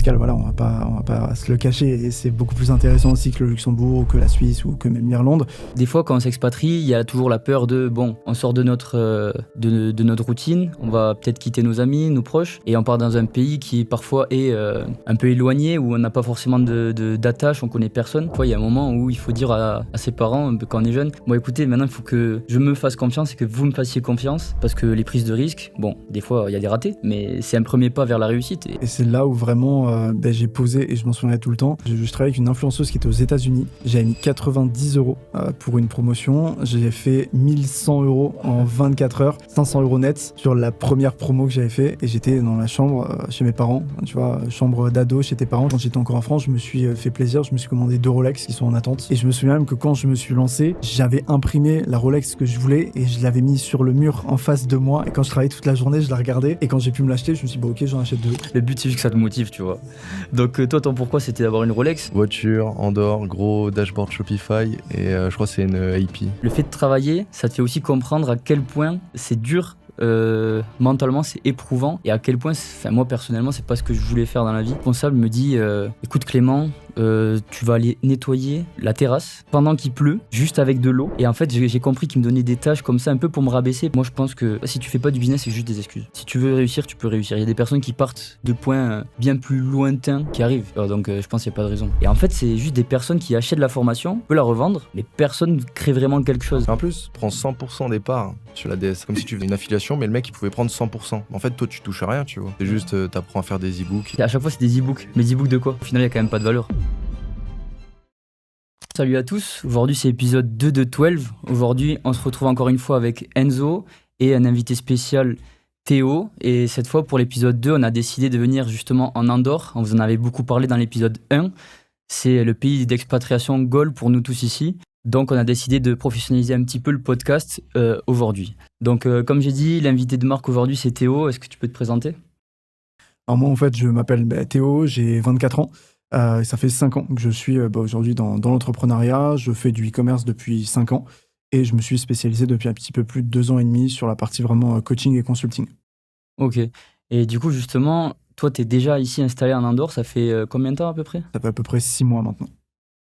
fiscal, voilà, on va pas se le cacher, et c'est beaucoup plus intéressant aussi que le Luxembourg ou que la Suisse ou que même l'Irlande. Des fois, quand on s'expatrie, il y a toujours la peur on sort de notre routine, on va peut-être quitter nos amis, nos proches, et on part dans un pays qui parfois est un peu éloigné, où on n'a pas forcément d'attache, on connaît personne. Des fois, il y a un moment où il faut dire à ses parents, quand on est jeune, bon écoutez, maintenant il faut que je me fasse confiance et que vous me fassiez confiance, parce que les prises de risques, bon, des fois il y a des ratés, mais c'est un premier pas vers la réussite. Et c'est là où vraiment j'ai posé, et je m'en souviendrai tout le temps. Je travaillais avec une influenceuse qui était aux États-Unis. J'avais mis 90 € pour une promotion. J'ai fait 1100 € en 24 heures, 500 € net sur la première promo que j'avais fait. Et j'étais dans la chambre chez mes parents, tu vois, chambre d'ado chez tes parents. Quand j'étais encore en France, je me suis fait plaisir. Je me suis commandé 2 Rolex qui sont en attente. Et je me souviens même que quand je me suis lancé, j'avais imprimé la Rolex que je voulais et je l'avais mis sur le mur en face de moi. Et quand je travaillais toute la journée, je la regardais. Et quand j'ai pu me l'acheter, je me suis dit, bon, ok, j'en achète 2. Le but, c'est juste que ça te motive, tu vois. Donc toi, ton pourquoi, c'était d'avoir une Rolex. Voiture, Andorre, gros dashboard Shopify et je crois que c'est une IP. Le fait de travailler, ça te fait aussi comprendre à quel point c'est dur. Mentalement c'est éprouvant, et à quel point moi personnellement c'est pas ce que je voulais faire dans la vie. Le responsable me dit écoute Clément, tu vas aller nettoyer la terrasse pendant qu'il pleut, juste avec de l'eau. Et en fait j'ai compris qu'il me donnait des tâches comme ça un peu pour me rabaisser. Moi je pense que si tu fais pas du business, c'est juste des excuses. Si tu veux réussir, tu peux réussir. Il y a des personnes qui partent de points bien plus lointains qui arrivent, donc je pense qu'il n'y a pas de raison. Et en fait c'est juste des personnes qui achètent la formation, peut la revendre, mais personne ne crée vraiment quelque chose. En plus, prends 100% des parts sur la DS, comme si tu faisais une affiliation, mais le mec il pouvait prendre 100%. En fait toi tu touches à rien, tu vois. C'est juste t'apprends à faire des e-books. Et à chaque fois c'est des e-books, mais des e-books de quoi? Au final il y a quand même pas de valeur. Salut à tous, aujourd'hui c'est l'épisode 2 de 12. Aujourd'hui on se retrouve encore une fois avec Enzo et un invité spécial, Théo. Et cette fois pour l'épisode 2 on a décidé de venir justement en Andorre. On vous en avait beaucoup parlé dans l'épisode 1. C'est le pays d'expatriation goal pour nous tous ici. Donc on a décidé de professionnaliser un petit peu le podcast aujourd'hui. Donc comme j'ai dit, l'invité de marque aujourd'hui c'est Théo. Est-ce que tu peux te présenter ? Alors moi en fait je m'appelle Théo, j'ai 24 ans. Ça fait 5 ans que je suis aujourd'hui dans l'entrepreneuriat. Je fais du e-commerce depuis 5 ans et je me suis spécialisé depuis un petit peu plus de 2 ans et demi sur la partie vraiment coaching et consulting. Ok. Et du coup, justement, toi, tu es déjà ici installé en Andorre. Ça fait combien de temps à peu près ? Ça fait à peu près 6 mois maintenant.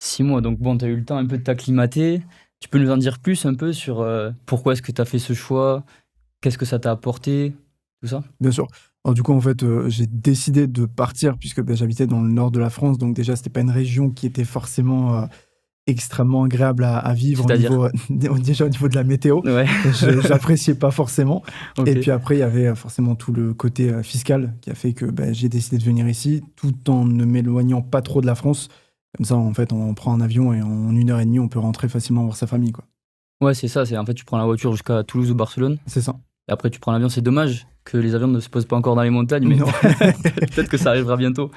6 mois. Donc bon, tu as eu le temps un peu de t'acclimater. Tu peux nous en dire plus un peu sur pourquoi est-ce que tu as fait ce choix ? Qu'est-ce que ça t'a apporté ? Tout ça ? Bien sûr. Alors du coup, en fait, j'ai décidé de partir puisque j'habitais dans le nord de la France. Donc déjà, c'était pas une région qui était forcément extrêmement agréable à vivre déjà au niveau de la météo. Ouais. J'appréciais pas forcément. Okay. Et puis après, il y avait forcément tout le côté fiscal qui a fait que j'ai décidé de venir ici tout en ne m'éloignant pas trop de la France. Comme ça, en fait, on prend un avion et en 1h30, on peut rentrer facilement voir sa famille, quoi. Ouais, c'est ça. En fait, tu prends la voiture jusqu'à Toulouse ou Barcelone. C'est ça. Et après, tu prends l'avion. C'est dommage que les avions ne se posent pas encore dans les montagnes, mais peut-être que ça arrivera bientôt.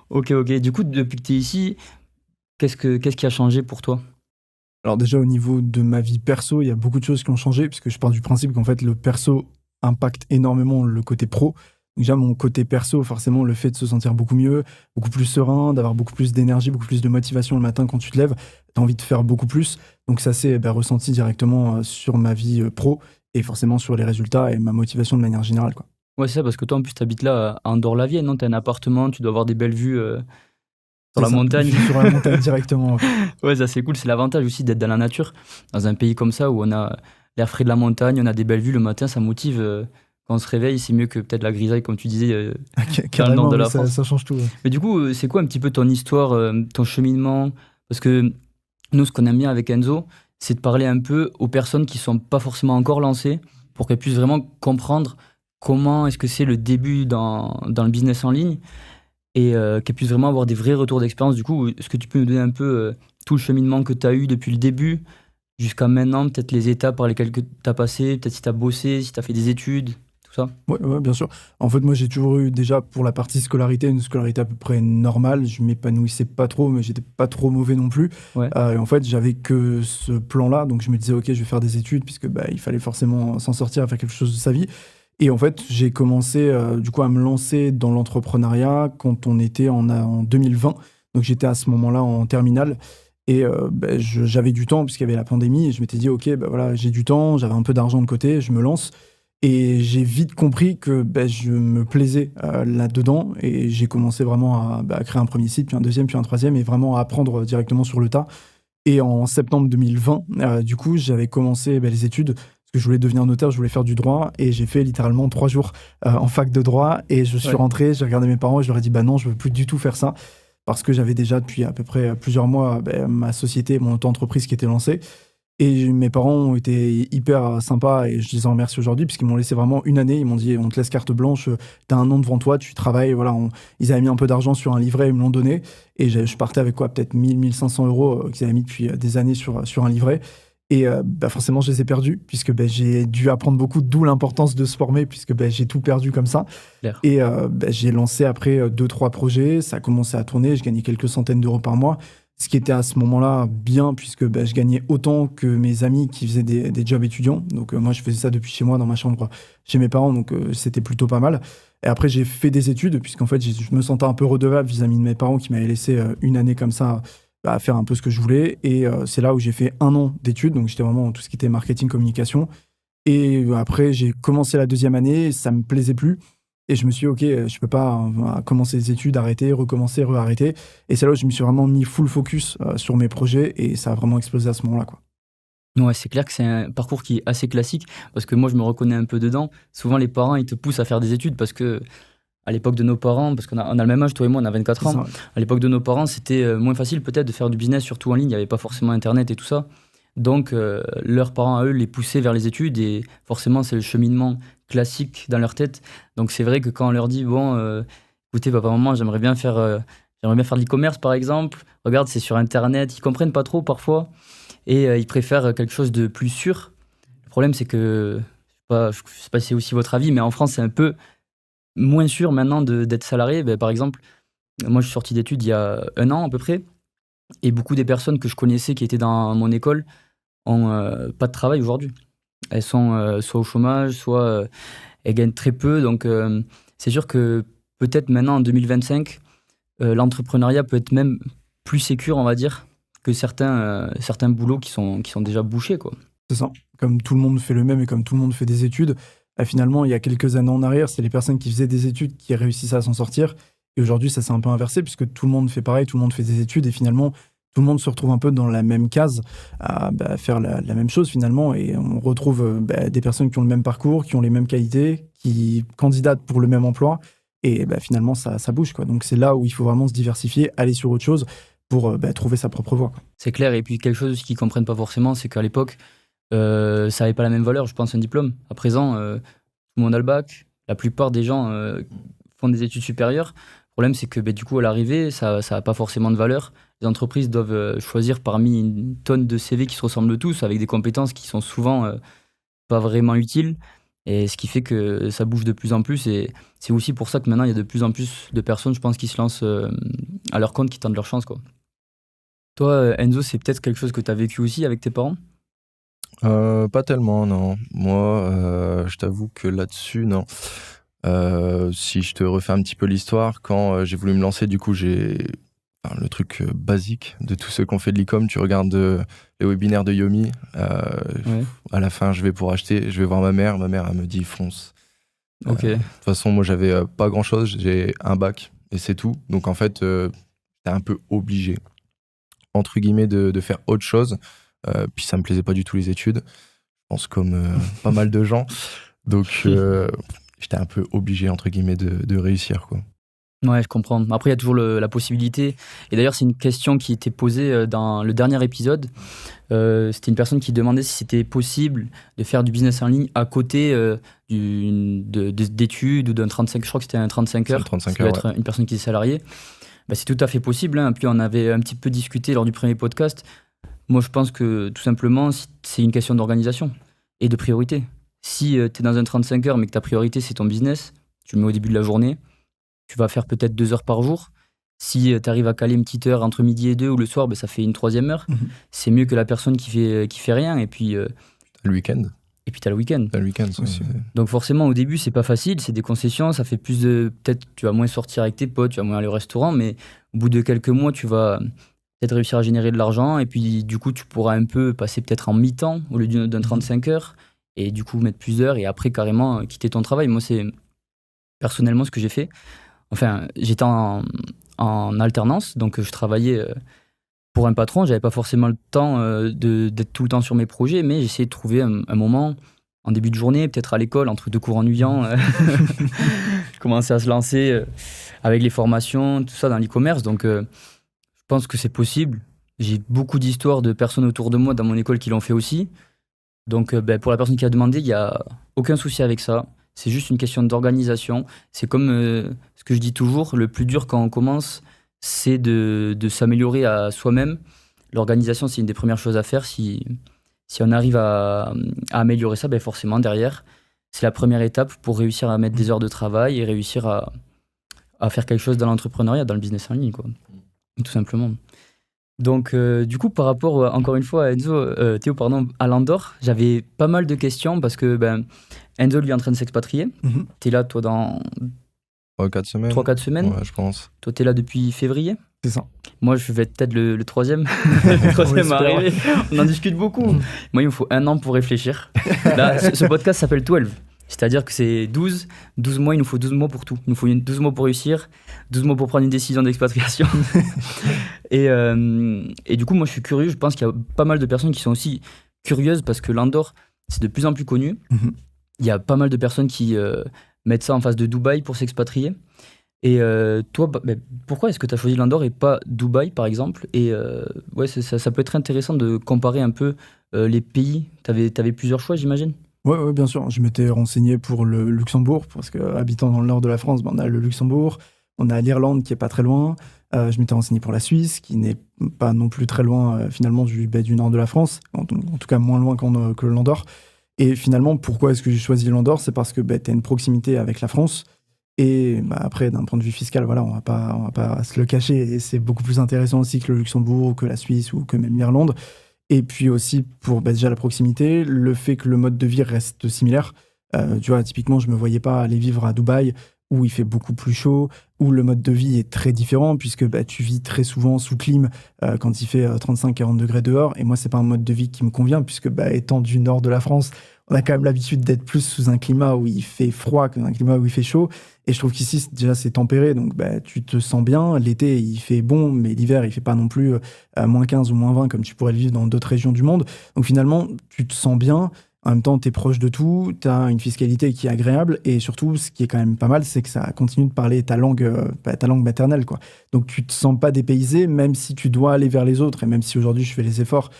Ok. Du coup, depuis que tu es ici, qu'est-ce qui a changé pour toi ? Alors déjà, au niveau de ma vie perso, il y a beaucoup de choses qui ont changé, puisque je pars du principe qu'en fait, le perso impacte énormément le côté pro. Déjà, mon côté perso, forcément, le fait de se sentir beaucoup mieux, beaucoup plus serein, d'avoir beaucoup plus d'énergie, beaucoup plus de motivation le matin quand tu te lèves, tu as envie de faire beaucoup plus. Donc ça s'est ressenti directement sur ma vie pro et forcément sur les résultats et ma motivation de manière générale, quoi. Ouais, c'est ça, parce que toi, en plus, tu habites là, à Andorre-la-Vienne, non ? Tu as un appartement, tu dois avoir des belles vues sur la montagne. Sur la montagne directement. Ouais, ça c'est cool. C'est l'avantage aussi d'être dans la nature, dans un pays comme ça où on a l'air frais de la montagne, on a des belles vues le matin, ça motive. Quand on se réveille, c'est mieux que peut-être la grisaille, comme tu disais, dans le nord de la France. Ça change tout. Ouais. Mais du coup, c'est quoi un petit peu ton histoire, ton cheminement ? Parce que nous, ce qu'on aime bien avec Enzo, c'est de parler un peu aux personnes qui ne sont pas forcément encore lancées, pour qu'elles puissent vraiment comprendre comment est-ce que c'est le début dans le business en ligne, et qu'elles puissent vraiment avoir des vrais retours d'expérience. Du coup, est-ce que tu peux nous donner un peu tout le cheminement que tu as eu depuis le début jusqu'à maintenant, peut-être les étapes par lesquelles tu as passé, peut-être si tu as bossé, si tu as fait des études, tout ça ? Ouais, bien sûr. En fait, moi, j'ai toujours eu déjà pour la partie scolarité, une scolarité à peu près normale. Je m'épanouissais pas trop, mais j'étais pas trop mauvais non plus. Ouais. Et en fait, j'avais que ce plan-là. Donc, je me disais, OK, je vais faire des études puisque il fallait forcément s'en sortir, faire quelque chose de sa vie. Et en fait, j'ai commencé du coup à me lancer dans l'entrepreneuriat quand on était en 2020. Donc j'étais à ce moment-là en terminale et j'avais du temps puisqu'il y avait la pandémie et je m'étais dit OK, voilà, j'ai du temps, j'avais un peu d'argent de côté, je me lance. Et j'ai vite compris que je me plaisais là-dedans et j'ai commencé vraiment à créer un premier site, puis un deuxième, puis un troisième et vraiment à apprendre directement sur le tas. Et en septembre 2020, du coup, j'avais commencé les études parce que je voulais devenir notaire, je voulais faire du droit et j'ai fait littéralement 3 jours en fac de droit et je suis rentré, j'ai regardé mes parents et je leur ai dit non, je veux plus du tout faire ça parce que j'avais déjà depuis à peu près plusieurs mois ma société, mon auto-entreprise qui était lancée. Et mes parents ont été hyper sympas et je les en remercie aujourd'hui puisqu'ils m'ont laissé vraiment une année. Ils m'ont dit on te laisse carte blanche, t'as un an devant toi, tu travailles. Voilà, ils avaient mis un peu d'argent sur un livret, ils me l'ont donné. Et je partais avec peut-être 1 000 500 € qu'ils avaient mis depuis des années sur un livret. Et forcément, je les ai perdus puisque j'ai dû apprendre beaucoup, d'où l'importance de se former puisque j'ai tout perdu comme ça. Claire. Et j'ai lancé après 2-3 projets. Ça a commencé à tourner, je gagnais quelques centaines d'euros par mois. Ce qui était à ce moment-là bien, puisque je gagnais autant que mes amis qui faisaient des jobs étudiants. Donc moi, je faisais ça depuis chez moi, dans ma chambre, chez mes parents, donc c'était plutôt pas mal. Et après, j'ai fait des études, puisqu'en fait, je me sentais un peu redevable vis-à-vis de mes parents qui m'avaient laissé une année comme ça à faire un peu ce que je voulais. Et c'est là où j'ai fait 1 an d'études, donc j'étais vraiment dans tout ce qui était marketing, communication. Et après, j'ai commencé la 2e année, ça me plaisait plus. Et je me suis dit, OK, je peux pas commencer les études, arrêter, recommencer, re-arrêter. Et c'est là où je me suis vraiment mis full focus sur mes projets et ça a vraiment explosé à ce moment-là, quoi. Ouais, c'est clair que c'est un parcours qui est assez classique parce que moi, je me reconnais un peu dedans. Souvent, les parents, ils te poussent à faire des études parce que à l'époque de nos parents, parce qu'on a le même âge, toi et moi, on a 24 ans. C'est ça, ouais. À l'époque de nos parents, c'était moins facile peut-être de faire du business, surtout en ligne. Il n'y avait pas forcément Internet et tout ça. Donc, leurs parents, à eux, les poussaient vers les études et forcément, c'est le cheminement classique dans leur tête. Donc, c'est vrai que quand on leur dit, écoutez, papa, maman, j'aimerais bien faire de l'e-commerce, par exemple. Regarde, c'est sur Internet. Ils comprennent pas trop parfois et ils préfèrent quelque chose de plus sûr. Le problème, c'est que, je sais pas si c'est aussi votre avis, mais en France, c'est un peu moins sûr maintenant d'être salarié. Par exemple, moi, je suis sorti d'études il y a 1 an à peu près et beaucoup des personnes que je connaissais qui étaient dans mon école ont pas de travail aujourd'hui. Elles sont soit au chômage, soit elles gagnent très peu. Donc, c'est sûr que peut-être maintenant, en 2025, l'entrepreneuriat peut être même plus sécure, on va dire, que certains boulots qui sont déjà bouchés, quoi. C'est ça. Comme tout le monde fait le même et comme tout le monde fait des études, finalement, il y a quelques années en arrière, c'est les personnes qui faisaient des études qui réussissaient à s'en sortir. Et aujourd'hui, ça s'est un peu inversé puisque tout le monde fait pareil, tout le monde fait des études et finalement, tout le monde se retrouve un peu dans la même case à faire la même chose finalement. Et on retrouve des personnes qui ont le même parcours, qui ont les mêmes qualités, qui candidatent pour le même emploi. Et finalement, ça bouge, quoi. Donc, c'est là où il faut vraiment se diversifier, aller sur autre chose pour trouver sa propre voie, quoi. C'est clair. Et puis, quelque chose qu'ils ne comprennent pas forcément, c'est qu'à l'époque, ça n'avait pas la même valeur, je pense, un diplôme. À présent, tout le monde a le bac. La plupart des gens font des études supérieures. Le problème, c'est que du coup, à l'arrivée, ça n'a pas forcément de valeur. Les entreprises doivent choisir parmi une tonne de CV qui se ressemblent tous, avec des compétences qui sont souvent pas vraiment utiles. Et ce qui fait que ça bouge de plus en plus. Et c'est aussi pour ça que maintenant, il y a de plus en plus de personnes, je pense, qui se lancent à leur compte, qui tentent leur chance, quoi. Toi, Enzo, c'est peut-être quelque chose que tu as vécu aussi avec tes parents ? Pas tellement, non. Moi, je t'avoue que là-dessus, non. Si je te refais un petit peu l'histoire, quand j'ai voulu me lancer, du coup, le truc basique de tous ceux qui ont fait de l'e-com, tu regardes les webinaires de Yomi, à la fin, je vais pour acheter, je vais voir ma mère, elle me dit fonce. Ok. De toute façon, moi, j'avais pas grand-chose, j'ai un bac et c'est tout. Donc, en fait, t'es un peu obligé, entre guillemets, de faire autre chose. Puis ça me plaisait pas du tout les études, je pense comme pas mal de gens. Donc, j'étais un peu obligé, entre guillemets, de réussir, quoi. Ouais, je comprends. Après, il y a toujours la possibilité. Et d'ailleurs, c'est une question qui était posée dans le dernier épisode. C'était une personne qui demandait si c'était possible de faire du business en ligne à côté d'études ou d'un 35, je crois que c'était un 35 heures. 35 ça heures, doit être une personne qui est salariée. C'est tout à fait possible, hein. Puis on avait un petit peu discuté lors du premier podcast. Moi, je pense que tout simplement, c'est une question d'organisation et de priorité. Si tu es dans un 35 heures, mais que ta priorité, c'est ton business, tu le mets au début de la journée, tu vas faire peut-être 2 heures par jour. Si tu arrives à caler une petite heure entre midi et 2 ou le soir, ça fait une 3e heure. C'est mieux que la personne qui fait rien. Et puis, le week-end. Et puis, tu as le week-end. Aussi. Donc, forcément, au début, c'est pas facile. C'est des concessions. Ça fait plus de. Peut-être tu vas moins sortir avec tes potes, tu vas moins aller au restaurant. Mais au bout de quelques mois, tu vas peut-être réussir à générer de l'argent. Et puis, du coup, tu pourras un peu passer peut-être en mi-temps au lieu d'un 35 heures. et du coup mettre plus d'heures et après carrément quitter ton travail. Moi, c'est personnellement ce que j'ai fait. Enfin, j'étais en alternance, donc je travaillais pour un patron. J'avais pas forcément le temps d'être tout le temps sur mes projets, mais j'essayais de trouver un moment en début de journée, peut-être à l'école, entre deux cours ennuyants, commencer à se lancer avec les formations, tout ça dans l'e-commerce. Donc, je pense que c'est possible. J'ai beaucoup d'histoires de personnes autour de moi dans mon école qui l'ont fait aussi. Donc, pour la personne qui a demandé, il n'y a aucun souci avec ça. C'est juste une question d'organisation. C'est comme ce que je dis toujours, le plus dur quand on commence, c'est de s'améliorer à soi-même. L'organisation, c'est une des premières choses à faire. Si on arrive à améliorer ça, forcément, derrière, c'est la première étape pour réussir à mettre des heures de travail et réussir à faire quelque chose dans l'entrepreneuriat, dans le business en ligne, quoi. Tout simplement. Donc, du coup, par rapport, encore une fois, à Théo, à l'Andorre, j'avais pas mal de questions parce que Enzo, lui, est en train de s'expatrier. T'es là, toi, dans 3-4 semaines. 3-4 semaines. Ouais, je pense. Toi, t'es là depuis février. C'est ça. Moi, je vais être peut-être le troisième. Le troisième à arriver. On en discute beaucoup. Moi, il me faut 1 an pour réfléchir. Là, ce podcast s'appelle 12. C'est-à-dire que c'est 12 mois, il nous faut 12 mois pour tout. Il nous faut 12 mois pour réussir, 12 mois pour prendre une décision d'expatriation. Et du coup, moi, je suis curieux. Je pense qu'il y a pas mal de personnes qui sont aussi curieuses parce que l'Andorre, c'est de plus en plus connu. Il y a pas mal de personnes qui mettent ça en face de Dubaï pour s'expatrier. Et toi, pourquoi est-ce que tu as choisi l'Andorre et pas Dubaï, par exemple? Et ça peut être intéressant de comparer un peu les pays. T'avais plusieurs choix, j'imagine? Ouais, bien sûr. Je m'étais renseigné pour le Luxembourg, parce qu'habitant dans le nord de la France, on a le Luxembourg, on a l'Irlande qui est pas très loin. Je m'étais renseigné pour la Suisse, qui n'est pas non plus très loin finalement du nord de la France, en tout cas moins loin que l'Andorre. Et finalement, pourquoi est-ce que j'ai choisi l'Andorre? C'est parce que tu as une proximité avec la France. Et après, d'un point de vue fiscal, voilà, on va pas se le cacher. Et c'est beaucoup plus intéressant aussi que le Luxembourg, que la Suisse ou que même l'Irlande. Et puis aussi pour déjà la proximité, le fait que le mode de vie reste similaire. Tu vois, typiquement, je me voyais pas aller vivre à Dubaï où il fait beaucoup plus chaud, où le mode de vie est très différent puisque tu vis très souvent sous clim quand il fait 35-40 degrés dehors. Et moi, c'est pas un mode de vie qui me convient puisque étant du nord de la France, on a quand même l'habitude d'être plus sous un climat où il fait froid que dans un climat où il fait chaud. Et je trouve qu'ici, déjà, c'est tempéré, donc tu te sens bien. L'été, il fait bon, mais l'hiver, il fait pas non plus moins 15 ou moins 20 comme tu pourrais le vivre dans d'autres régions du monde. Donc finalement, tu te sens bien. En même temps, tu es proche de tout, tu as une fiscalité qui est agréable. Et surtout, ce qui est quand même pas mal, c'est que ça continue de parler ta langue maternelle, quoi. Donc tu te sens pas dépaysé, même si tu dois aller vers les autres. Et même si aujourd'hui, je fais les efforts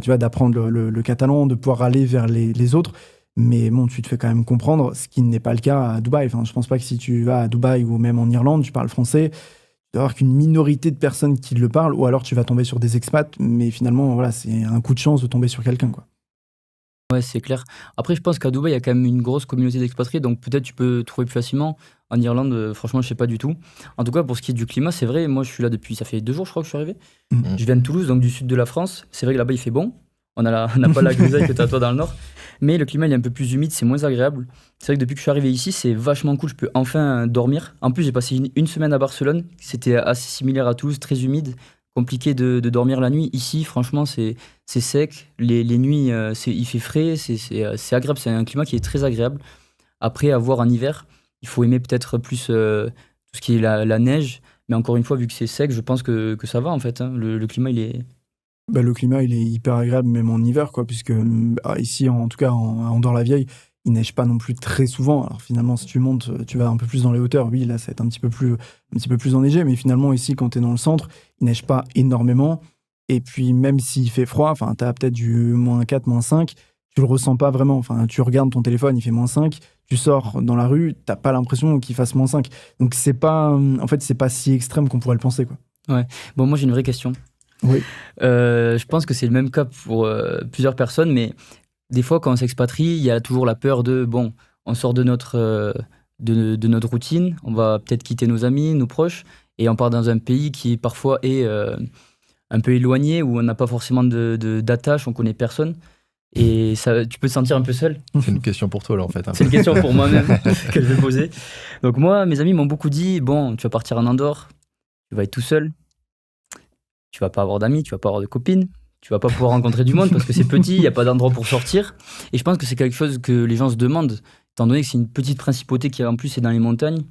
tu vois, d'apprendre le catalan, de pouvoir aller vers les autres. Mais bon, tu te fais quand même comprendre, ce qui n'est pas le cas à Dubaï. Enfin, je pense pas que si tu vas à Dubaï ou même en Irlande, tu parles français, tu dois avoir qu'une minorité de personnes qui le parlent, ou alors tu vas tomber sur des expats, mais finalement, voilà, c'est un coup de chance de tomber sur quelqu'un, quoi. Ouais, c'est clair. Après, je pense qu'à Dubaï, il y a quand même une grosse communauté d'expatriés, donc peut-être tu peux trouver plus facilement. En Irlande, franchement, je sais pas du tout. En tout cas, pour ce qui est du climat, c'est vrai, moi je suis là depuis, ça fait 2 jours, je crois que je suis arrivé. Je viens de Toulouse, donc du sud de la France. C'est vrai que là-bas, il fait bon. On n'a pas la grisaille que tu as toi dans le nord. Mais le climat, il est un peu plus humide, c'est moins agréable. C'est vrai que depuis que je suis arrivé ici, c'est vachement cool, je peux enfin dormir. En plus, j'ai passé une semaine à Barcelone, c'était assez similaire à Toulouse, très humide, compliqué de dormir la nuit. Ici, franchement, c'est sec, les nuits, il fait frais, c'est agréable, c'est un climat qui est très agréable. Après, à voir en hiver, il faut aimer peut-être plus tout ce qui est la neige, mais encore une fois, vu que c'est sec, je pense que ça va en fait, hein. Le climat, il est... Le climat, il est hyper agréable, même en hiver, quoi, puisque ici, en tout cas, à Andorre-la-Vieille, il neige pas non plus très souvent. Alors finalement, si tu montes, tu vas un peu plus dans les hauteurs. Oui, là, ça va être un petit peu plus enneigé, mais finalement, ici, quand tu es dans le centre, il neige pas énormément. Et puis, même s'il fait froid, enfin, tu as peut-être du -4, -5, tu le ressens pas vraiment. Enfin, tu regardes ton téléphone, il fait -5, tu sors dans la rue, t'as pas l'impression qu'il fasse -5. Donc, c'est pas si extrême qu'on pourrait le penser, quoi. Ouais. Bon, moi, j'ai une vraie question. Oui. Je pense que c'est le même cas pour plusieurs personnes, mais des fois, quand on s'expatrie, il y a toujours la peur on sort de notre routine, on va peut-être quitter nos amis, nos proches, et on part dans un pays qui parfois est un peu éloigné, où on n'a pas forcément d'attache, on connaît personne, et ça, tu peux te sentir un peu seul. C'est une question pour toi, là, en fait. C'est une question pour moi-même que je vais poser. Donc moi, mes amis m'ont beaucoup dit, tu vas partir en Andorre, tu vas être tout seul, tu vas pas avoir d'amis, tu vas pas avoir de copines, tu vas pas pouvoir rencontrer du monde parce que c'est petit, il n'y a pas d'endroit pour sortir. Et je pense que c'est quelque chose que les gens se demandent, étant donné que c'est une petite principauté qui en plus est dans les montagnes.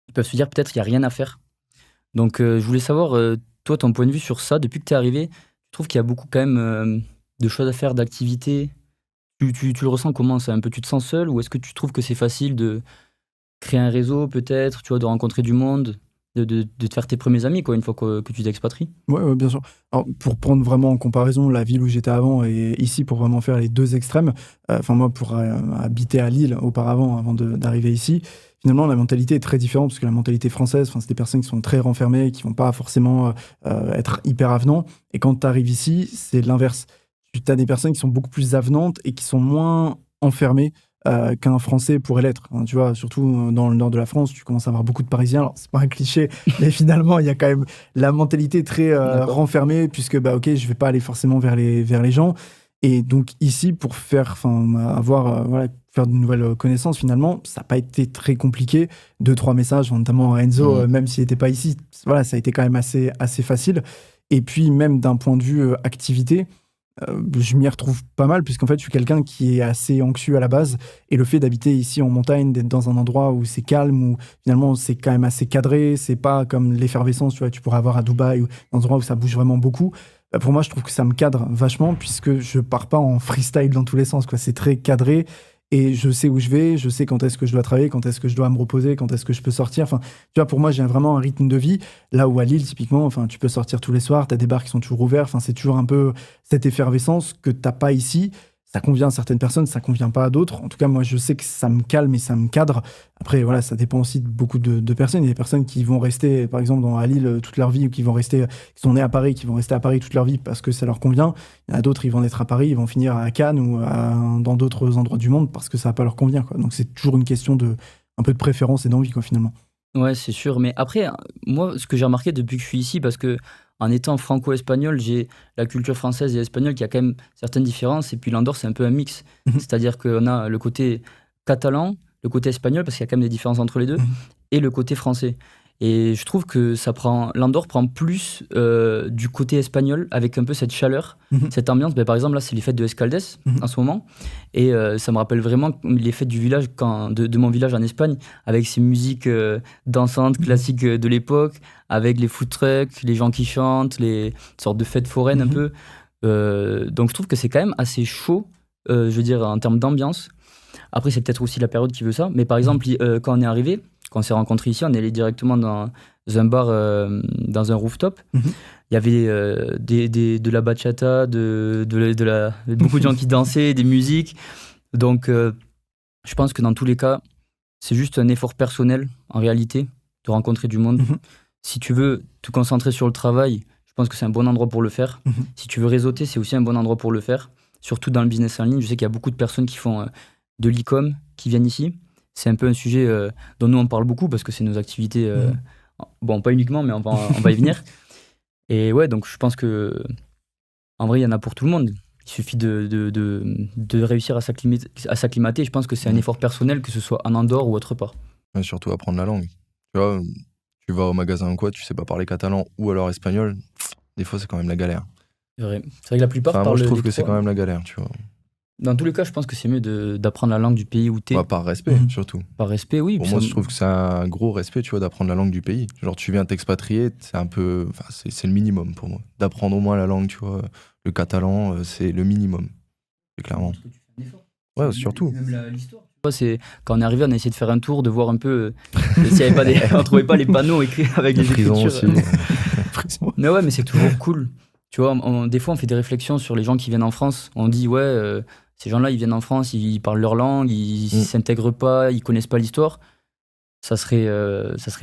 Ils peuvent se dire peut-être qu'il n'y a rien à faire. Donc je voulais savoir, toi, ton point de vue sur ça, depuis que tu es arrivé, tu trouves qu'il y a beaucoup quand même de choses à faire, d'activités. Tu le ressens comment ça? Un peu, tu te sens seul ou est-ce que tu trouves que c'est facile de créer un réseau peut-être, tu vois, de rencontrer du monde, de te faire tes premiers amis quoi, une fois que tu t'expatries? Ouais, bien sûr. Alors, pour prendre vraiment en comparaison la ville où j'étais avant et ici, pour vraiment faire les deux extrêmes, enfin moi, pour habiter à Lille auparavant, avant d'arriver ici, finalement, la mentalité est très différente parce que la mentalité française, c'est des personnes qui sont très renfermées, qui vont pas forcément être hyper avenants. Et quand tu arrives ici, c'est l'inverse. Tu as des personnes qui sont beaucoup plus avenantes et qui sont moins enfermées qu'un Français pourrait l'être. Hein, tu vois, surtout dans le nord de la France, tu commences à avoir beaucoup de Parisiens. Alors, c'est pas un cliché, mais finalement, il y a quand même la mentalité très renfermée, puisque, ok, je vais pas aller forcément vers les gens. Et donc, ici, pour faire de nouvelles connaissances, finalement, ça n'a pas été très compliqué. 2-3 messages, notamment à Enzo, même s'il n'était pas ici, voilà, ça a été quand même assez facile. Et puis, même d'un point de vue activité, je m'y retrouve pas mal puisqu'en fait je suis quelqu'un qui est assez anxieux à la base et le fait d'habiter ici en montagne, d'être dans un endroit où c'est calme, où finalement c'est quand même assez cadré, c'est pas comme l'effervescence tu pourrais avoir à Dubaï ou dans un endroit où ça bouge vraiment beaucoup. Pour moi je trouve que ça me cadre vachement puisque je pars pas en freestyle dans tous les sens quoi. C'est très cadré et je sais où je vais, je sais quand est-ce que je dois travailler, quand est-ce que je dois me reposer, quand est-ce que je peux sortir. Enfin, tu vois, pour moi, j'ai vraiment un rythme de vie. Là où à Lille, typiquement, enfin, tu peux sortir tous les soirs, tu as des bars qui sont toujours ouverts. Enfin, c'est toujours un peu cette effervescence que tu n'as pas ici. Ça convient à certaines personnes, ça convient pas à d'autres. En tout cas, moi, je sais que ça me calme et ça me cadre. Après, voilà, ça dépend aussi de beaucoup de personnes. Il y a des personnes qui vont rester, par exemple, à Lille toute leur vie ou qui sont nées à Paris, qui vont rester à Paris toute leur vie parce que ça leur convient. Il y en a d'autres, ils vont naître à Paris, ils vont finir à Cannes ou dans d'autres endroits du monde parce que ça va pas leur convenir, quoi. Donc, c'est toujours une question un peu de préférence et d'envie, quoi, finalement. Ouais, c'est sûr. Mais après, moi, ce que j'ai remarqué depuis que je suis ici, parce que en étant franco-espagnol, j'ai la culture française et espagnole qui a quand même certaines différences. Et puis l'Andorre, c'est un peu un mix. C'est-à-dire qu'on a le côté catalan, le côté espagnol, parce qu'il y a quand même des différences entre les deux, et le côté français. Et je trouve que l'Andorre prend plus du côté espagnol, avec un peu cette chaleur, cette ambiance. Par exemple, là, c'est les fêtes de Escaldes en ce moment. Et ça me rappelle vraiment les fêtes du village, de mon village en Espagne, avec ces musiques dansantes, classiques de l'époque, avec les food trucks, les gens qui chantent, les sortes de fêtes foraines un peu. Donc je trouve que c'est quand même assez chaud, je veux dire, en termes d'ambiance. Après, c'est peut-être aussi la période qui veut ça. Mais par exemple, quand on est arrivé, quand on s'est rencontrés ici, on est allé directement dans un bar, dans un rooftop. Il y avait de la bachata, beaucoup de gens qui dansaient, des musiques. Donc, je pense que dans tous les cas, c'est juste un effort personnel, en réalité, de rencontrer du monde. Si tu veux te concentrer sur le travail, je pense que c'est un bon endroit pour le faire. Si tu veux réseauter, c'est aussi un bon endroit pour le faire. Surtout dans le business en ligne. Je sais qu'il y a beaucoup de personnes qui font de l'e-com, qui viennent ici. C'est un peu un sujet dont nous on parle beaucoup parce que c'est nos activités, bon pas uniquement mais on va y venir. Et ouais, donc je pense que en vrai il y en a pour tout le monde. Il suffit de réussir à s'acclimater. Je pense que c'est un effort personnel, que ce soit en Andorre ou autre part. Ouais, surtout apprendre la langue. Tu vois, tu vas au magasin ou quoi, tu sais pas parler catalan ou alors espagnol, des fois c'est quand même la galère. C'est vrai que la plupart parlent moi je trouve les que c'est trois. quand même la galère, tu vois. Dans tous les cas, je pense que c'est mieux d'apprendre la langue du pays où t'es. Par respect, surtout. Par respect, oui. Pour moi, je trouve que c'est un gros respect, tu vois, d'apprendre la langue du pays. Genre, tu viens t'expatrier, c'est un peu... Enfin, c'est le minimum pour moi. D'apprendre au moins la langue, tu vois. Le catalan, c'est le minimum. C'est clairement. Ouais, surtout. Même l'histoire. C'est quand on est arrivé, on a essayé de faire un tour, de voir un peu s'il y avait pas on trouvait pas les panneaux écrits avec les écritures. Aussi. Mais ouais, mais c'est toujours cool. Tu vois, des fois, on fait des réflexions sur les gens qui viennent en France. On dit, ces gens-là, ils viennent en France, ils parlent leur langue, ils s'intègrent pas, ils connaissent pas l'histoire. Ça serait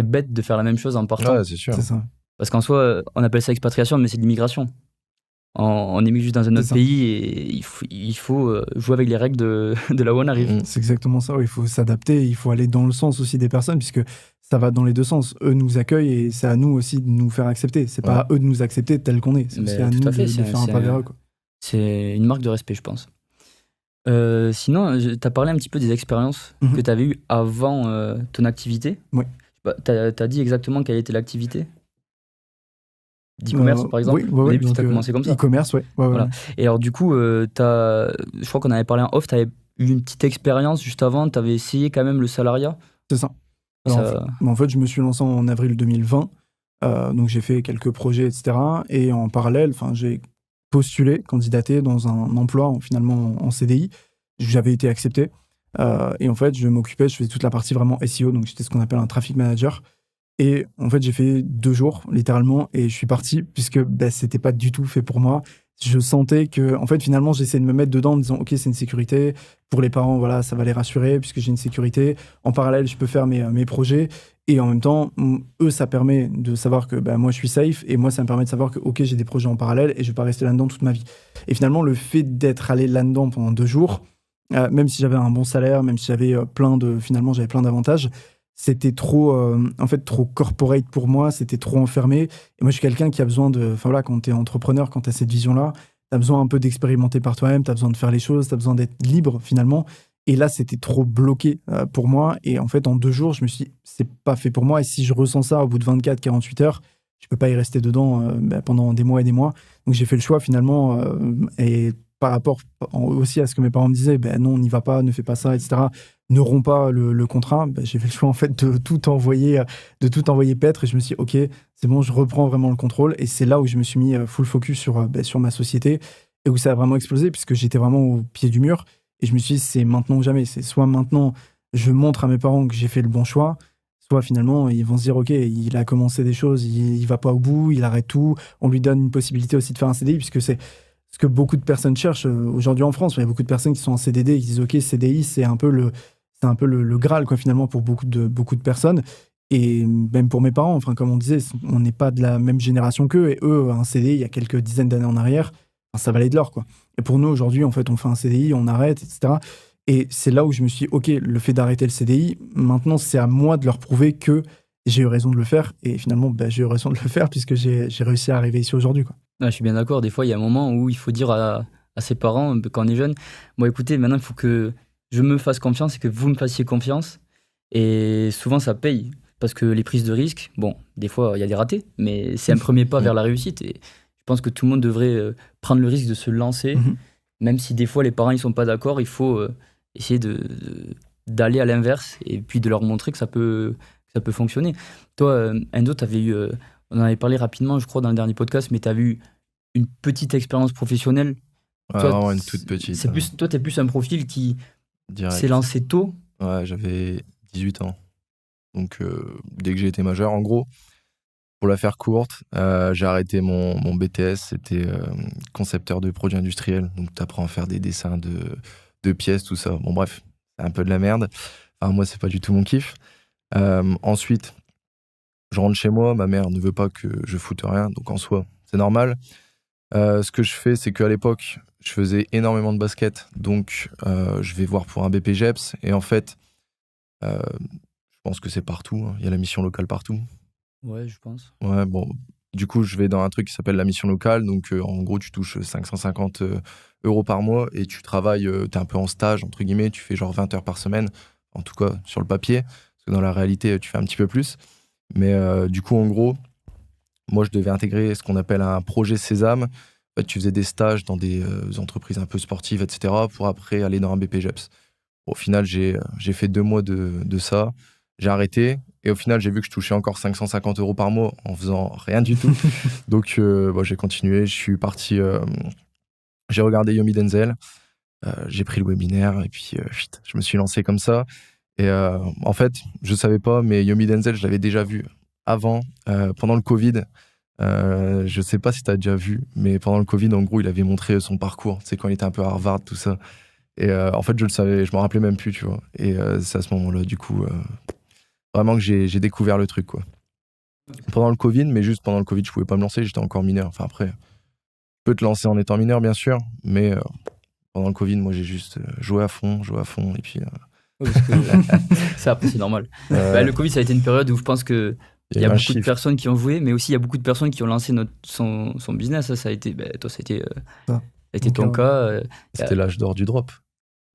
bête de faire la même chose en partant. Ouais, c'est sûr. C'est ça. Parce qu'en soi, on appelle ça expatriation, mais c'est de l'immigration. On émigre juste dans un autre pays et il faut jouer avec les règles de là où on arrive. C'est exactement ça. Il faut s'adapter, il faut aller dans le sens aussi des personnes, puisque ça va dans les deux sens. Eux nous accueillent et c'est à nous aussi de nous faire accepter. C'est pas à eux de nous accepter tel qu'on est. C'est aussi à nous de faire un pas vers eux. C'est une marque de respect, je pense. Sinon, tu as parlé un petit peu des expériences que tu avais eues avant ton activité. Oui. Tu as dit exactement quelle était l'activité ? d'e-commerce, par exemple. Oui, Au début, donc, tu as commencé comme ça. E-commerce, ouais. Voilà. Et alors, du coup, je crois qu'on avait parlé en off, tu avais eu une petite expérience juste avant, tu avais essayé quand même le salariat. C'est ça. Alors, Ça- en fait, je me suis lancé en avril 2020. Donc, j'ai fait quelques projets, etc. Et en parallèle, j'ai postulé, candidaté dans un emploi, finalement, en CDI. J'avais été accepté. Et en fait, je faisais toute la partie vraiment SEO. Donc, j'étais ce qu'on appelle un traffic manager. Et en fait, j'ai fait 2 jours, littéralement, et je suis parti, puisque c'était pas du tout fait pour moi. Je sentais que, en fait, finalement, j'essayais de me mettre dedans en me disant, OK, c'est une sécurité. Pour les parents, voilà, ça va les rassurer, puisque j'ai une sécurité. En parallèle, je peux faire mes projets. Et en même temps, eux, ça permet de savoir que moi, je suis safe. Et moi, ça me permet de savoir que, OK, j'ai des projets en parallèle et je vais pas rester là-dedans toute ma vie. Et finalement, le fait d'être allé là-dedans pendant 2 jours, même si j'avais un bon salaire, même si j'avais j'avais plein d'avantages, c'était trop, trop corporate pour moi, c'était trop enfermé. Et moi, je suis quelqu'un qui a besoin quand tu es entrepreneur, quand tu as cette vision-là, tu as besoin un peu d'expérimenter par toi-même, tu as besoin de faire les choses, tu as besoin d'être libre finalement. Et là, c'était trop bloqué pour moi. Et en fait, en 2 jours, je me suis dit, c'est pas fait pour moi. Et si je ressens ça au bout de 24-48 heures, je peux pas y rester dedans pendant des mois et des mois. Donc, j'ai fait le choix finalement. Et par rapport aussi à ce que mes parents me disaient, non, n'y va pas, ne fais pas ça, etc. Ne romps pas le contrat. J'ai fait le choix en fait de tout envoyer paître. Et je me suis dit, OK, c'est bon, je reprends vraiment le contrôle. Et c'est là où je me suis mis full focus sur ma société et où ça a vraiment explosé puisque j'étais vraiment au pied du mur. Et je me suis dit, c'est maintenant ou jamais. C'est soit maintenant, je montre à mes parents que j'ai fait le bon choix, soit finalement, ils vont se dire, OK, il a commencé des choses, il va pas au bout, il arrête tout. On lui donne une possibilité aussi de faire un CDI, puisque c'est ce que beaucoup de personnes cherchent aujourd'hui en France. Il y a beaucoup de personnes qui sont en CDD et qui disent, OK, CDI, c'est un peu le Graal, quoi, finalement, pour beaucoup de personnes. Et même pour mes parents, comme on disait, on n'est pas de la même génération qu'eux. Et eux, un CDI, il y a quelques dizaines d'années en arrière, ça valait de l'or, quoi. Et pour nous, aujourd'hui, en fait, on fait un CDI, on arrête, etc. Et c'est là où je me suis dit, OK, le fait d'arrêter le CDI, maintenant, c'est à moi de leur prouver que j'ai eu raison de le faire. Et finalement, j'ai eu raison de le faire puisque j'ai réussi à arriver ici aujourd'hui, quoi. Ouais, je suis bien d'accord. Des fois, il y a un moment où il faut dire à ses parents, quand on est jeune, bon, écoutez, maintenant, il faut que je me fasse confiance et que vous me fassiez confiance. Et souvent, ça paye. Parce que les prises de risques, bon, des fois, il y a des ratés, mais c'est un premier pas vers la réussite. Et je pense que tout le monde devrait prendre le risque de se lancer. Même si des fois, les parents ne sont pas d'accord, il faut essayer d'aller à l'inverse et puis de leur montrer que ça peut fonctionner. Toi, Endo, on en avait parlé rapidement, je crois, dans le dernier podcast, mais tu as eu une petite expérience professionnelle. Ouais, Toi, vraiment une toute petite. toi, tu es plus un profil qui Direct. s'est lancé tôt. Ouais, j'avais 18 ans. Donc, dès que j'ai été majeur, en gros, pour la faire courte, j'ai arrêté mon BTS, c'était concepteur de produits industriels. Donc, tu apprends à faire des dessins de pièces, tout ça. Bon, bref, c'est un peu de la merde. Enfin, moi, c'est pas du tout mon kiff. Ensuite, je rentre chez moi, ma mère ne veut pas que je foute rien, donc en soi, c'est normal. Ce que je fais, c'est qu'à l'époque, je faisais énormément de basket, donc je vais voir pour un BPGEPS, et en fait, je pense que c'est partout, hein. Il y a la mission locale partout. Ouais, je pense. Ouais, bon, du coup, je vais dans un truc qui s'appelle la mission locale, donc en gros, tu touches 550 € par mois, et tu travailles, t'es un peu en stage, entre guillemets, tu fais genre 20 heures par semaine, en tout cas sur le papier, parce que dans la réalité, tu fais un petit peu plus. Mais du coup, en gros, moi, je devais intégrer ce qu'on appelle un projet Sésame. En fait, tu faisais des stages dans des entreprises un peu sportives, etc., pour après aller dans un BPGEPS. Au final, j'ai fait 2 mois de ça. J'ai arrêté. Et au final, j'ai vu que je touchais encore 550 € par mois en faisant rien du tout. Donc, j'ai continué. Je suis parti. J'ai regardé Yomi Denzel. J'ai pris le webinaire. Et puis, je me suis lancé comme ça. Et en fait, je savais pas, mais Yomi Denzel, je l'avais déjà vu avant, pendant le Covid. Je sais pas si tu as déjà vu, mais pendant le Covid, en gros, il avait montré son parcours. C'est quand il était un peu à Harvard, tout ça. Et en fait, je le savais, je m'en rappelais même plus, tu vois. Et c'est à ce moment-là, du coup, vraiment que j'ai découvert le truc, quoi. Pendant le Covid, mais juste pendant le Covid, je pouvais pas me lancer, j'étais encore mineur. Enfin, après, tu peux te lancer en étant mineur, bien sûr, mais pendant le Covid, moi, j'ai juste joué à fond, et puis... Ça, après, c'est normal. Le Covid, ça a été une période où je pense que il y a beaucoup de personnes qui ont joué, mais aussi il y a beaucoup de personnes qui ont lancé son business. Ça a été, toi, ça a été ton cas. C'était l'âge d'or du drop.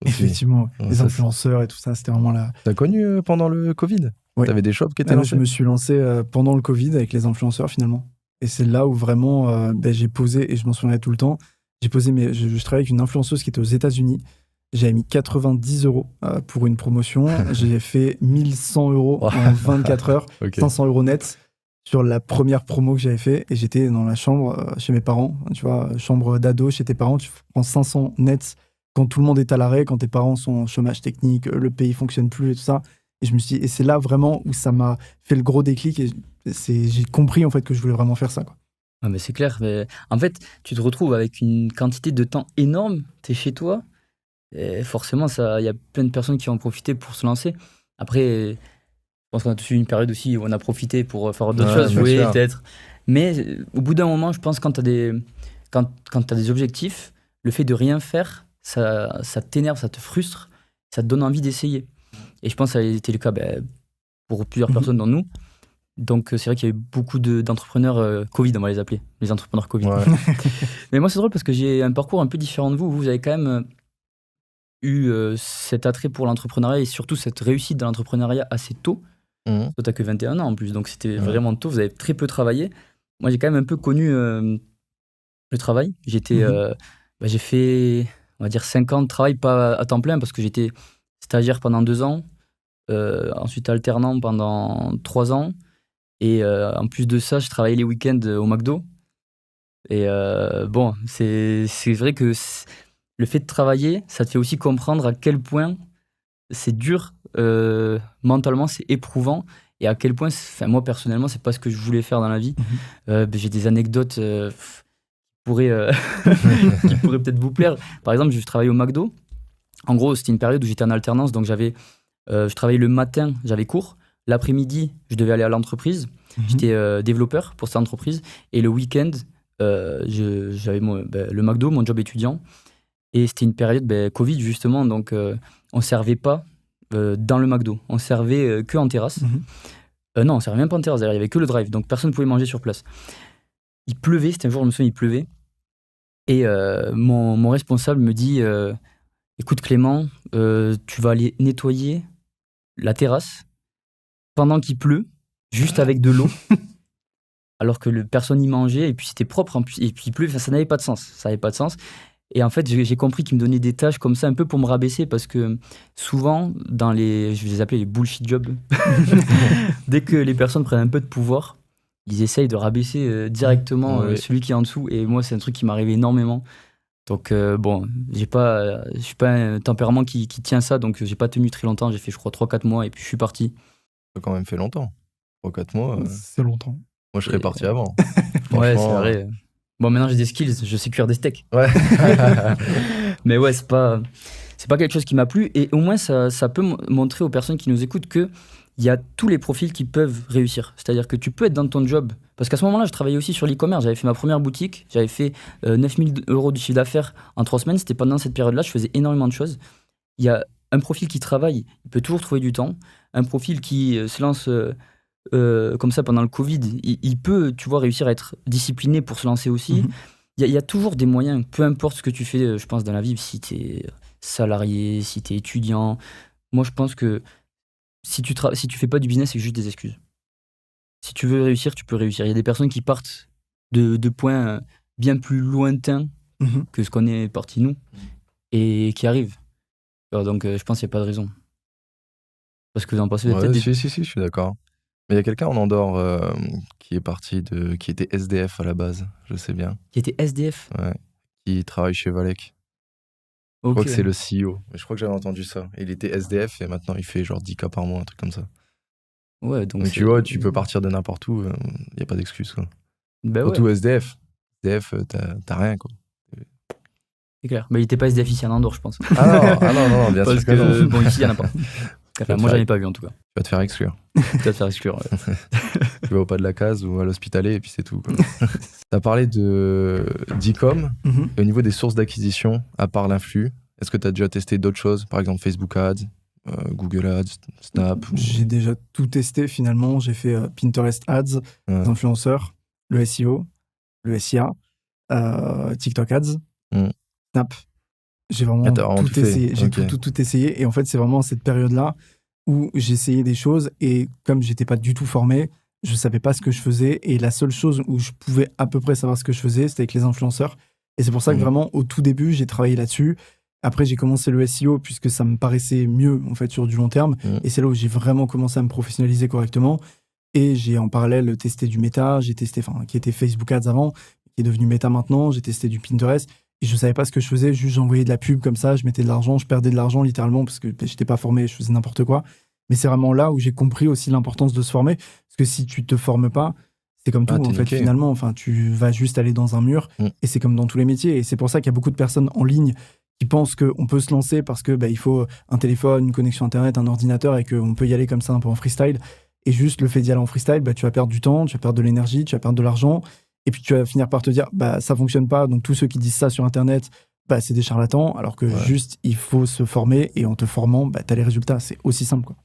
Effectivement, les influenceurs et tout ça, c'était vraiment là. T'as connu pendant le Covid? Ouais. T'avais des shops qui étaient lancés? Je me suis lancé pendant le Covid avec les influenceurs, finalement. Et c'est là où vraiment j'ai posé, et je m'en souviendrai tout le temps, j'ai posé, je travaillais avec une influenceuse qui était aux États-Unis. J'avais mis 90 € pour une promotion. J'ai fait 1100 € en 24 heures, Ok. 500 € net sur la première promo que j'avais fait. Et j'étais dans la chambre chez mes parents, tu vois, chambre d'ado chez tes parents. Tu prends 500 net quand tout le monde est à l'arrêt, quand tes parents sont au chômage technique, le pays fonctionne plus et tout ça. Et je me suis dit, et c'est là vraiment où ça m'a fait le gros déclic. Et j'ai compris en fait que je voulais vraiment faire ça, quoi. Ah, mais c'est clair. Mais en fait, tu te retrouves avec une quantité de temps énorme. Tu es chez toi. Et forcément, il y a plein de personnes qui ont profité pour se lancer. Après, je pense qu'on a tous eu une période aussi où on a profité pour faire d'autres choses, bien jouer sûr. peut-être. Mais au bout d'un moment, je pense quand tu as des objectifs, le fait de rien faire, ça t'énerve, ça te frustre, ça te donne envie d'essayer. Et je pense que ça a été le cas pour plusieurs personnes dans nous. Donc c'est vrai qu'il y a eu beaucoup d'entrepreneurs Covid, on va les appeler, les entrepreneurs Covid. Ouais. Mais moi c'est drôle parce que j'ai un parcours un peu différent de vous. Vous avez quand même eu cet attrait pour l'entrepreneuriat et surtout cette réussite dans l'entrepreneuriat assez tôt. Mhm. Toi t'as que 21 ans en plus, donc c'était Ouais. vraiment tôt, vous avez très peu travaillé. Moi j'ai quand même un peu connu le travail. J'ai fait, on va dire, 5 ans de travail, pas à temps plein parce que j'étais stagiaire pendant 2 ans, ensuite alternant pendant 3 ans. Et en plus de ça, je travaillais les week-ends au McDo. Et bon, c'est vrai que le fait de travailler, ça te fait aussi comprendre à quel point c'est dur mentalement, c'est éprouvant. Et à quel point, moi personnellement, c'est pas ce que je voulais faire dans la vie. J'ai des anecdotes qui pourraient peut-être vous plaire. Par exemple, je travaillais au McDo. En gros, c'était une période où j'étais en alternance, donc je travaillais le matin, j'avais cours. L'après-midi, je devais aller à l'entreprise. J'étais développeur pour cette entreprise. Et le week-end, j'avais le McDo, mon job étudiant. Et c'était une période Covid, justement. Donc, on ne servait pas dans le McDo. On servait que en terrasse. Non, on ne servait même pas en terrasse. D'ailleurs, il n'y avait que le drive. Donc, personne ne pouvait manger sur place. Il pleuvait. C'était un jour, je me souviens, il pleuvait. Et mon responsable me dit écoute, Clément, tu vas aller nettoyer la terrasse pendant qu'il pleut, juste avec de l'eau, alors que personne n'y mangeait, et puis c'était propre, et puis il pleut, ça n'avait pas de sens. Ça n'avait pas de sens. Et en fait, j'ai compris qu'il me donnait des tâches comme ça, un peu pour me rabaisser, parce que souvent, je vais les appeler les bullshit jobs, dès que les personnes prennent un peu de pouvoir, ils essayent de rabaisser directement celui qui est en dessous, et moi, c'est un truc qui m'arrive énormément. Donc bon, je suis pas un tempérament qui tient ça, donc j'ai pas tenu très longtemps, j'ai fait je crois 3-4 mois, et puis je suis parti. Ça a quand même fait longtemps. 3-4 mois. C'est longtemps. Moi, je serais parti avant. Ouais, c'est Franchement, vrai. Bon, maintenant j'ai des skills, je sais cuire des steaks. Ouais. Mais ouais, c'est pas quelque chose qui m'a plu. Et au moins, ça peut montrer aux personnes qui nous écoutent qu'il y a tous les profils qui peuvent réussir. C'est-à-dire que tu peux être dans ton job. Parce qu'à ce moment-là, je travaillais aussi sur l'e-commerce. J'avais fait ma première boutique. J'avais fait 9 000 € de chiffre d'affaires en 3 semaines. C'était pendant cette période-là. Je faisais énormément de choses. Il y a un profil qui travaille, il peut toujours trouver du temps. Un profil qui se lance comme ça pendant le Covid, il peut, tu vois, réussir à être discipliné pour se lancer aussi. Il y a toujours des moyens, peu importe ce que tu fais, je pense, dans la vie, si tu es salarié, si tu es étudiant. Moi, je pense que si tu fais pas du business, c'est juste des excuses. Si tu veux réussir, tu peux réussir. Il y a des personnes qui partent de points bien plus lointains que ce qu'on est parti nous et qui arrivent. Alors, donc, je pense qu'il n'y a pas de raison. Parce que vous en pensez peut-être Si, je suis d'accord. Mais il y a quelqu'un en Andorre qui était SDF à la base, je sais bien. Qui était SDF. Ouais. Qui travaille chez Valec. Je crois que c'est le CEO. Mais je crois que j'avais entendu ça. Il était SDF et maintenant il fait genre 10K par mois, un truc comme ça. Ouais, donc tu vois, tu peux partir de n'importe où, il n'y a pas d'excuse, quoi. Bah Surtout ouais. SDF. SDF, t'as rien, quoi. C'est clair. Mais il était pas SDF ici en Andorre, je pense. Ah non, bien parce sûr que non. Bon, ici, il y en a pas. Enfin, moi, j'en ai pas vu en tout cas. Tu vas te faire exclure. Tu vas te faire exclure. Ouais. Tu vas au pas de la case ou à l'hospitalet et puis c'est tout, quoi. T'as parlé d'e-com. Et au niveau des sources d'acquisition, à part l'influx, est-ce que t'as déjà testé d'autres choses? Par exemple Facebook Ads, Google Ads, Snap J'ai déjà tout testé finalement. J'ai fait Pinterest Ads, les influenceurs, le SEO, le SIA, TikTok Ads, Snap. J'ai vraiment tout essayé. J'ai tout essayé. Et en fait, c'est vraiment cette période-là où j'essayais des choses. Et comme j'étais pas du tout formé, je savais pas ce que je faisais. Et la seule chose où je pouvais à peu près savoir ce que je faisais, c'était avec les influenceurs. Et c'est pour ça que vraiment, au tout début, j'ai travaillé là-dessus. Après, j'ai commencé le SEO puisque ça me paraissait mieux, en fait, sur du long terme. Et c'est là où j'ai vraiment commencé à me professionnaliser correctement. Et j'ai en parallèle testé du Meta, j'ai testé, qui était Facebook Ads avant, qui est devenu Meta maintenant. J'ai testé du Pinterest. Et je savais pas ce que je faisais, juste j'envoyais de la pub comme ça, je mettais de l'argent, je perdais de l'argent littéralement parce que j'étais pas formé, je faisais n'importe quoi. Mais c'est vraiment là où j'ai compris aussi l'importance de se former. Parce que si tu te formes pas, c'est comme tout, en fait, finalement. Enfin, tu vas juste aller dans un mur et c'est comme dans tous les métiers. Et c'est pour ça qu'il y a beaucoup de personnes en ligne qui pensent qu'on peut se lancer parce que il faut un téléphone, une connexion Internet, un ordinateur et qu'on peut y aller comme ça un peu en freestyle. Et juste le fait d'y aller en freestyle, tu vas perdre du temps, tu vas perdre de l'énergie, tu vas perdre de l'argent. Et puis tu vas finir par te dire, ça fonctionne pas. Donc tous ceux qui disent ça sur Internet, c'est des charlatans. Alors que juste, il faut se former. Et en te formant, tu as les résultats. C'est aussi simple, quoi.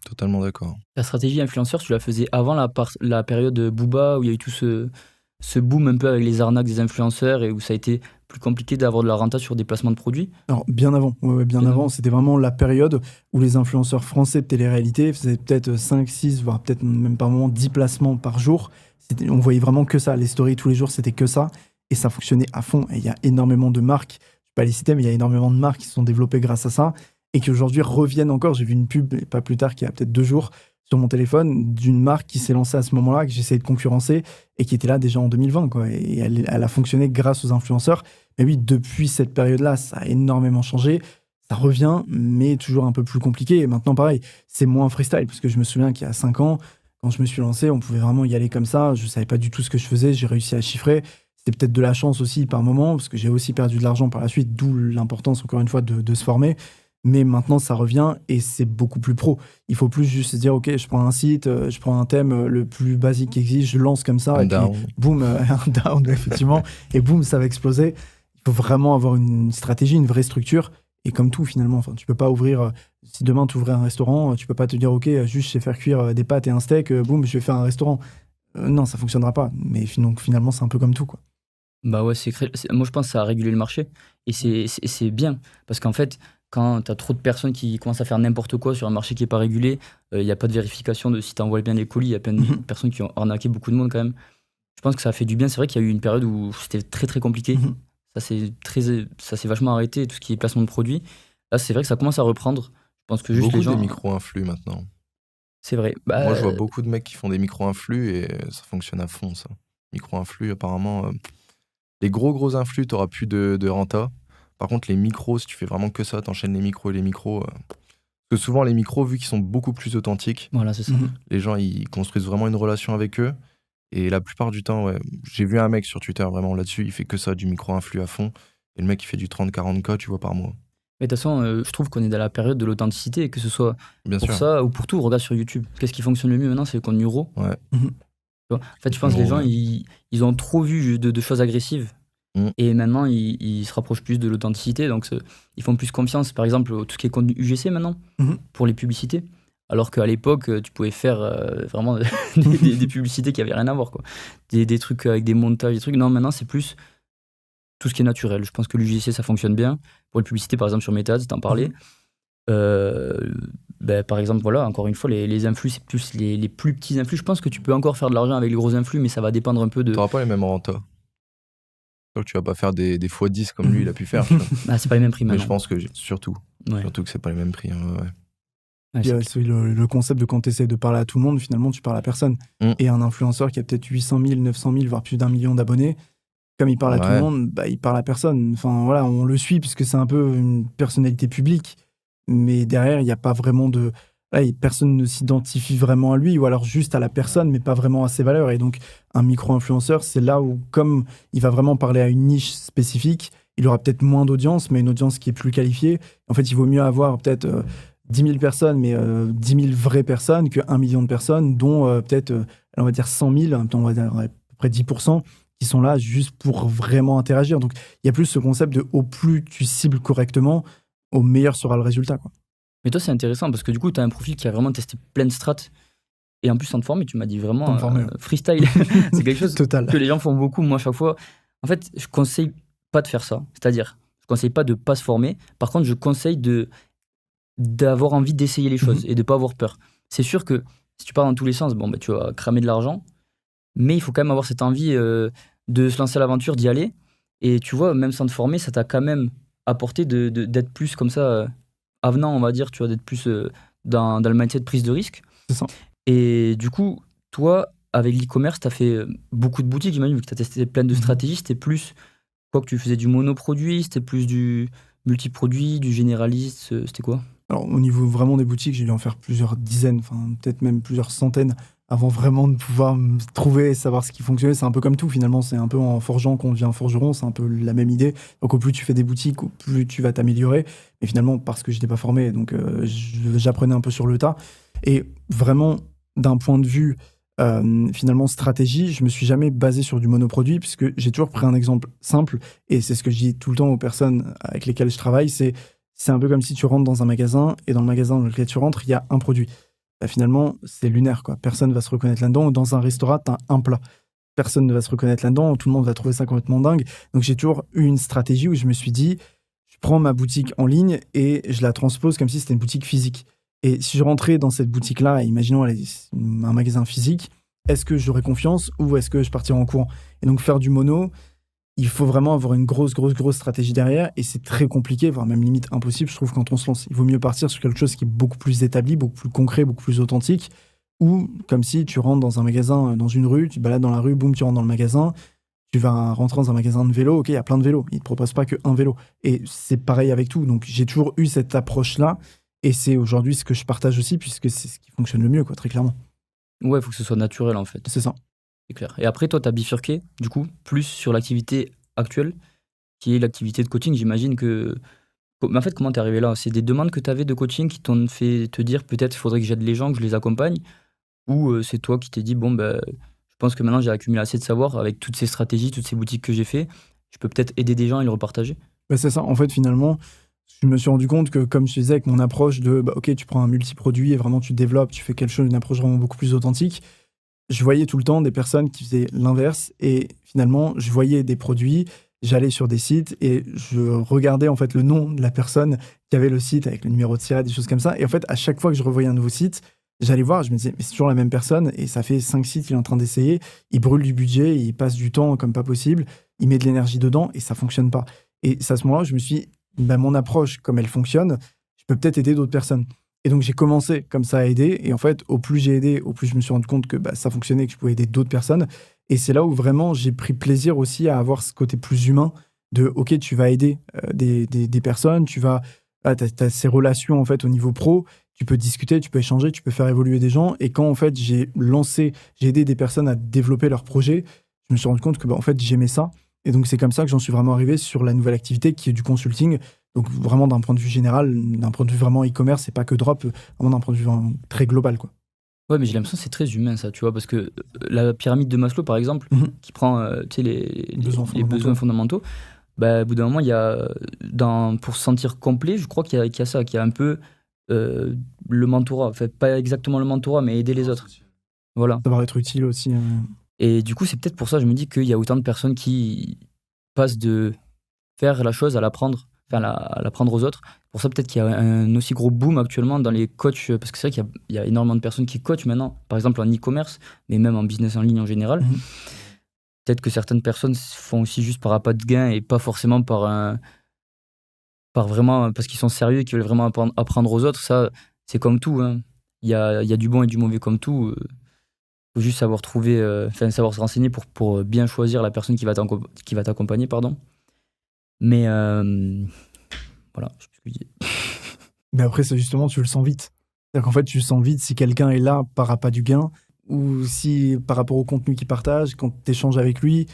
Totalement d'accord. La stratégie influenceur, tu la faisais avant la période Booba, où il y a eu tout ce boom un peu avec les arnaques des influenceurs et où ça a été plus compliqué d'avoir de la renta sur des placements de produits? Alors, bien avant. Bien avant. C'était vraiment la période où les influenceurs français de télé-réalité faisaient peut-être 5, 6, voire peut-être même par moment 10 placements par jour. On voyait vraiment que ça. Les stories tous les jours, c'était que ça. Et ça fonctionnait à fond. Et il y a énormément de marques, je ne vais pas les citer, mais il y a énormément de marques qui se sont développées grâce à ça et qui aujourd'hui reviennent encore. J'ai vu une pub, pas plus tard, qu'il y a peut-être 2 jours, sur mon téléphone, d'une marque qui s'est lancée à ce moment-là, que j'essayais de concurrencer et qui était là déjà en 2020, quoi. Et elle a fonctionné grâce aux influenceurs. Mais oui, depuis cette période-là, ça a énormément changé. Ça revient, mais toujours un peu plus compliqué. Et maintenant, pareil, c'est moins freestyle, parce que je me souviens qu'il y a 5 ans, quand je me suis lancé, on pouvait vraiment y aller comme ça. Je ne savais pas du tout ce que je faisais. J'ai réussi à chiffrer. C'était peut-être de la chance aussi par moment, parce que j'ai aussi perdu de l'argent par la suite, d'où l'importance, encore une fois, de se former. Mais maintenant, ça revient et c'est beaucoup plus pro. Il faut plus juste se dire, OK, je prends un site, je prends un thème le plus basique qui existe, je lance comme ça, et puis boum, un down, effectivement, et boum, ça va exploser. Il faut vraiment avoir une stratégie, une vraie structure. Et comme tout, finalement, tu peux pas ouvrir... si demain, tu ouvrais un restaurant, tu peux pas te dire, OK, juste je sais faire cuire des pâtes et un steak, boum, je vais faire un restaurant. Non, ça fonctionnera pas. Mais donc, finalement, c'est un peu comme tout, quoi. Bah ouais, moi je pense que ça a régulé le marché. Et c'est bien. Parce qu'en fait, quand tu as trop de personnes qui commencent à faire n'importe quoi sur un marché qui n'est pas régulé, il n'y a pas de vérification de si tu envoies bien les colis. Il y a plein de personnes qui ont arnaqué beaucoup de monde quand même. Je pense que ça a fait du bien. C'est vrai qu'il y a eu une période où c'était très très compliqué. Ça s'est vachement arrêté, tout ce qui est placement de produits. Là, c'est vrai que ça commence à reprendre. Je pense que juste beaucoup les gens... des micro-influx maintenant. C'est vrai. Moi, je vois beaucoup de mecs qui font des micro-influx et ça fonctionne à fond, ça. Micro-influx, apparemment... Les gros influx, t'auras plus de renta. Par contre, les micros, si tu fais vraiment que ça, t'enchaînes les micros et les micros. Parce que souvent, les micros, vu qu'ils sont beaucoup plus authentiques, voilà, c'est ça. Les gens, ils construisent vraiment une relation avec eux. Et la plupart du temps, j'ai vu un mec sur Twitter vraiment là-dessus, il fait que ça, du micro-influx à fond. Et le mec, il fait du 30-40K, tu vois, par mois. Mais de toute façon, je trouve qu'on est dans la période de l'authenticité, que ce soit Bien pour sûr. ça ou pour tout. Regarde sur YouTube. Qu'est-ce qui fonctionne le mieux maintenant? C'est le contenu raw. Ouais. En fait, je pense que les gens, ils ont trop vu de choses agressives. Et maintenant, ils se rapprochent plus de l'authenticité. Donc, ils font plus confiance, par exemple, tout ce qui est contenu UGC maintenant, pour les publicités. Alors qu'à l'époque, tu pouvais faire vraiment des publicités qui n'avaient rien à voir, quoi. Des trucs avec des montages, des trucs. Non, maintenant, c'est plus tout ce qui est naturel. Je pense que l'UGC, ça fonctionne bien. Pour les publicités, par exemple, sur Meta, tu t'en parlais. Par exemple, voilà, encore une fois, les influx, c'est plus les plus petits influx. Je pense que tu peux encore faire de l'argent avec les gros influx, mais ça va dépendre un peu de... Tu n'auras pas les mêmes rentas. Donc, tu vas pas faire des x10 comme lui, il a pu faire. C'est pas les mêmes prix maintenant. Mais je pense que surtout que c'est pas les mêmes prix. C'est le concept de quand tu essaies de parler à tout le monde, finalement, tu parles à personne. Et un influenceur qui a peut-être 800 000, 900 000, voire plus d'1 million d'abonnés, comme il parle à tout le monde, il parle à personne. Enfin, voilà, on le suit puisque c'est un peu une personnalité publique. Mais derrière, il n'y a pas vraiment de... Là, personne ne s'identifie vraiment à lui, ou alors juste à la personne, mais pas vraiment à ses valeurs. Et donc, un micro-influenceur, c'est là où, comme il va vraiment parler à une niche spécifique, il aura peut-être moins d'audience, mais une audience qui est plus qualifiée. En fait, il vaut mieux avoir peut-être 10 000 personnes, mais 10 000 vraies personnes, que 1 million de personnes, dont peut-être, on va dire 100 000, on va dire à peu près 10%, qui sont là juste pour vraiment interagir. Donc, il y a plus ce concept de au plus tu cibles correctement, au meilleur sera le résultat, quoi. Mais toi, c'est intéressant parce que du coup, tu as un profil qui a vraiment testé plein de strates. Et en plus, sans te former, tu m'as dit vraiment freestyle. C'est quelque chose Total. Que les gens font beaucoup. Moi, à chaque fois, en fait, je conseille pas de faire ça. C'est-à-dire, je conseille pas de pas se former. Par contre, je conseille d'avoir envie d'essayer les choses et de pas avoir peur. C'est sûr que si tu pars dans tous les sens, bon, tu vas cramer de l'argent. Mais il faut quand même avoir cette envie de se lancer à l'aventure, d'y aller. Et tu vois, même sans te former, ça t'a quand même apporté d'être plus comme ça, avenant, on va dire, tu vois, d'être plus dans le mindset de prise de risque. C'est ça. Et du coup, toi, avec l'e-commerce, tu as fait beaucoup de boutiques, j'imagine, vu que tu as testé plein de stratégies. C'était plus quoi que tu faisais du monoproduit, c'était plus du multiproduit, du généraliste, c'était quoi? Alors, au niveau vraiment des boutiques, j'ai dû en faire plusieurs dizaines, enfin, peut-être même plusieurs centaines, avant vraiment de pouvoir me trouver et savoir ce qui fonctionnait. C'est un peu comme tout, finalement. C'est un peu en forgeant qu'on devient forgeron. C'est un peu la même idée. Donc, au plus tu fais des boutiques, au plus tu vas t'améliorer. Mais finalement, parce que je n'étais pas formé, donc j'apprenais un peu sur le tas. Et vraiment, d'un point de vue, finalement, stratégie, je me suis jamais basé sur du monoproduit, puisque j'ai toujours pris un exemple simple. Et c'est ce que je dis tout le temps aux personnes avec lesquelles je travaille, c'est un peu comme si tu rentres dans un magasin et dans le magasin dans lequel tu rentres, il y a un produit. Bah, finalement, c'est lunaire, quoi. Personne ne va se reconnaître là-dedans. Dans un restaurant, tu as un plat. Personne ne va se reconnaître là-dedans. Tout le monde va trouver ça complètement dingue. Donc, j'ai toujours eu une stratégie où je me suis dit, je prends ma boutique en ligne et je la transpose comme si c'était une boutique physique. Et si je rentrais dans cette boutique-là, imaginons un magasin physique, est-ce que j'aurais confiance ou est-ce que je partirais en courant? Et donc, faire du mono, il faut vraiment avoir une grosse stratégie derrière et c'est très compliqué, voire même limite impossible, je trouve, quand on se lance. Il vaut mieux partir sur quelque chose qui est beaucoup plus établi, beaucoup plus concret, beaucoup plus authentique, ou comme si tu rentres dans un magasin, dans une rue, tu te balades dans la rue, boum, tu rentres dans le magasin, tu vas rentrer dans un magasin de vélo, ok, il y a plein de vélos, ils ne te proposent pas qu'un vélo. Et c'est pareil avec tout, donc j'ai toujours eu cette approche-là et c'est aujourd'hui ce que je partage aussi puisque c'est ce qui fonctionne le mieux, quoi, très clairement. Ouais, il faut que ce soit naturel en fait. C'est ça. C'est clair. Et après, toi, tu as bifurqué, du coup, plus sur l'activité actuelle, qui est l'activité de coaching. J'imagine que. Mais en fait, comment t'es arrivé là? C'est des demandes que tu avais de coaching qui t'ont fait te dire peut-être il faudrait que j'aide les gens, que je les accompagne? Ou c'est toi qui t'es dit, bon, je pense que maintenant j'ai accumulé assez de savoir avec toutes ces stratégies, toutes ces boutiques que j'ai fait, je peux peut-être aider des gens et le repartager? Bah, c'est ça. En fait, finalement, je me suis rendu compte que, comme je disais, avec mon approche de, ok, tu prends un multiproduit et vraiment tu développes, tu fais quelque chose, une approche vraiment beaucoup plus authentique, je voyais tout le temps des personnes qui faisaient l'inverse et finalement, je voyais des produits, j'allais sur des sites et je regardais en fait le nom de la personne qui avait le site avec le numéro de tirette, des choses comme ça. Et en fait, à chaque fois que je revoyais un nouveau site, j'allais voir, je me disais, mais c'est toujours la même personne et ça fait 5 sites qu'il est en train d'essayer. Il brûle du budget, il passe du temps comme pas possible, il met de l'énergie dedans et ça fonctionne pas. Et c'est à ce moment-là, je me suis dit, mon approche, comme elle fonctionne, je peux peut-être aider d'autres personnes. Et donc, j'ai commencé comme ça à aider. Et en fait, au plus j'ai aidé, au plus je me suis rendu compte que ça fonctionnait, que je pouvais aider d'autres personnes. Et c'est là où vraiment j'ai pris plaisir aussi à avoir ce côté plus humain de, ok, tu vas aider des personnes, t'as ces relations en fait au niveau pro, tu peux discuter, tu peux échanger, tu peux faire évoluer des gens. Et quand en fait j'ai aidé des personnes à développer leurs projets, je me suis rendu compte que en fait j'aimais ça. Et donc, c'est comme ça que j'en suis vraiment arrivé sur la nouvelle activité qui est du consulting. Donc, vraiment d'un point de vue général, d'un point de vue vraiment e-commerce, c'est pas que drop, vraiment d'un point de vue très global, quoi. Ouais, mais j'ai l'impression que c'est très humain ça, tu vois, parce que la pyramide de Maslow, par exemple, qui prend les besoins fondamentaux, au bout d'un moment, il y a, pour se sentir complet, je crois qu'il y a ça, qu'il y a un peu le mentorat. En fait, pas exactement le mentorat, mais aider les autres. Voilà. Savoir être utile aussi. Et du coup, c'est peut-être pour ça, je me dis qu'il y a autant de personnes qui passent de faire la chose à l'apprendre, à l'apprendre aux autres. Pour ça, peut-être qu'il y a un aussi gros boom actuellement dans les coachs, parce que c'est vrai qu'il y a énormément de personnes qui coachent maintenant, par exemple en e-commerce, mais même en business en ligne en général. Peut-être que certaines personnes font aussi juste par appât de gain et pas forcément par vraiment, parce qu'ils sont sérieux et qu'ils veulent vraiment apprendre aux autres. Ça, c'est comme tout, hein. Il y a du bon et du mauvais comme tout. Faut juste savoir savoir se renseigner pour bien choisir la personne qui va t'accompagner, pardon. Mais voilà, je sais plus ce que je dis. Mais après, c'est justement, tu le sens vite. C'est-à-dire qu'en fait, tu sens vite si quelqu'un est là par appât du gain ou si par rapport au contenu qu'il partage, quand tu échanges avec lui,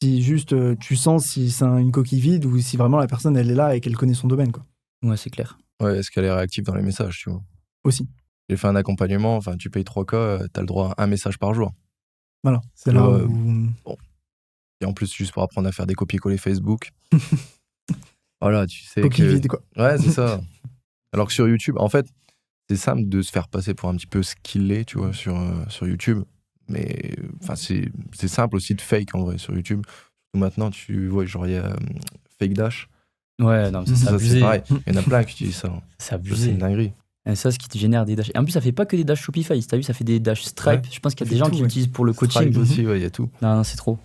si juste tu sens si c'est une coquille vide ou si vraiment la personne, elle est là et qu'elle connaît son domaine, quoi. Ouais, c'est clair. Ouais, est-ce qu'elle est réactive dans les messages, tu vois? Aussi. J'ai fait un accompagnement, enfin, tu payes 3K, t'as le droit à un message par jour. Voilà, c'est là où... Bon. Et en plus, juste pour apprendre à faire des copier-coller Facebook. Voilà, tu sais coquille vide, quoi. Ouais, c'est ça. Alors que sur YouTube, en fait, c'est simple de se faire passer pour un petit peu skillé, tu vois, sur YouTube. Mais c'est simple aussi de fake, en vrai, sur YouTube. Maintenant, tu vois, genre, il y a Fake Dash. Ouais, non, ça c'est pareil. Il y en a plein qui utilisent ça. C'est abusé. C'est une dinguerie. Et ça, ce qui te génère des dashs. Et en plus, ça fait pas que des dashs Shopify. Si t'as vu, ça fait des dashs Stripe. Ouais. Je pense qu'il y a Ça des fait gens tout, qui ouais. l'utilisent pour le coaching. Stripe aussi, ouais, il y a tout. Non, c'est trop.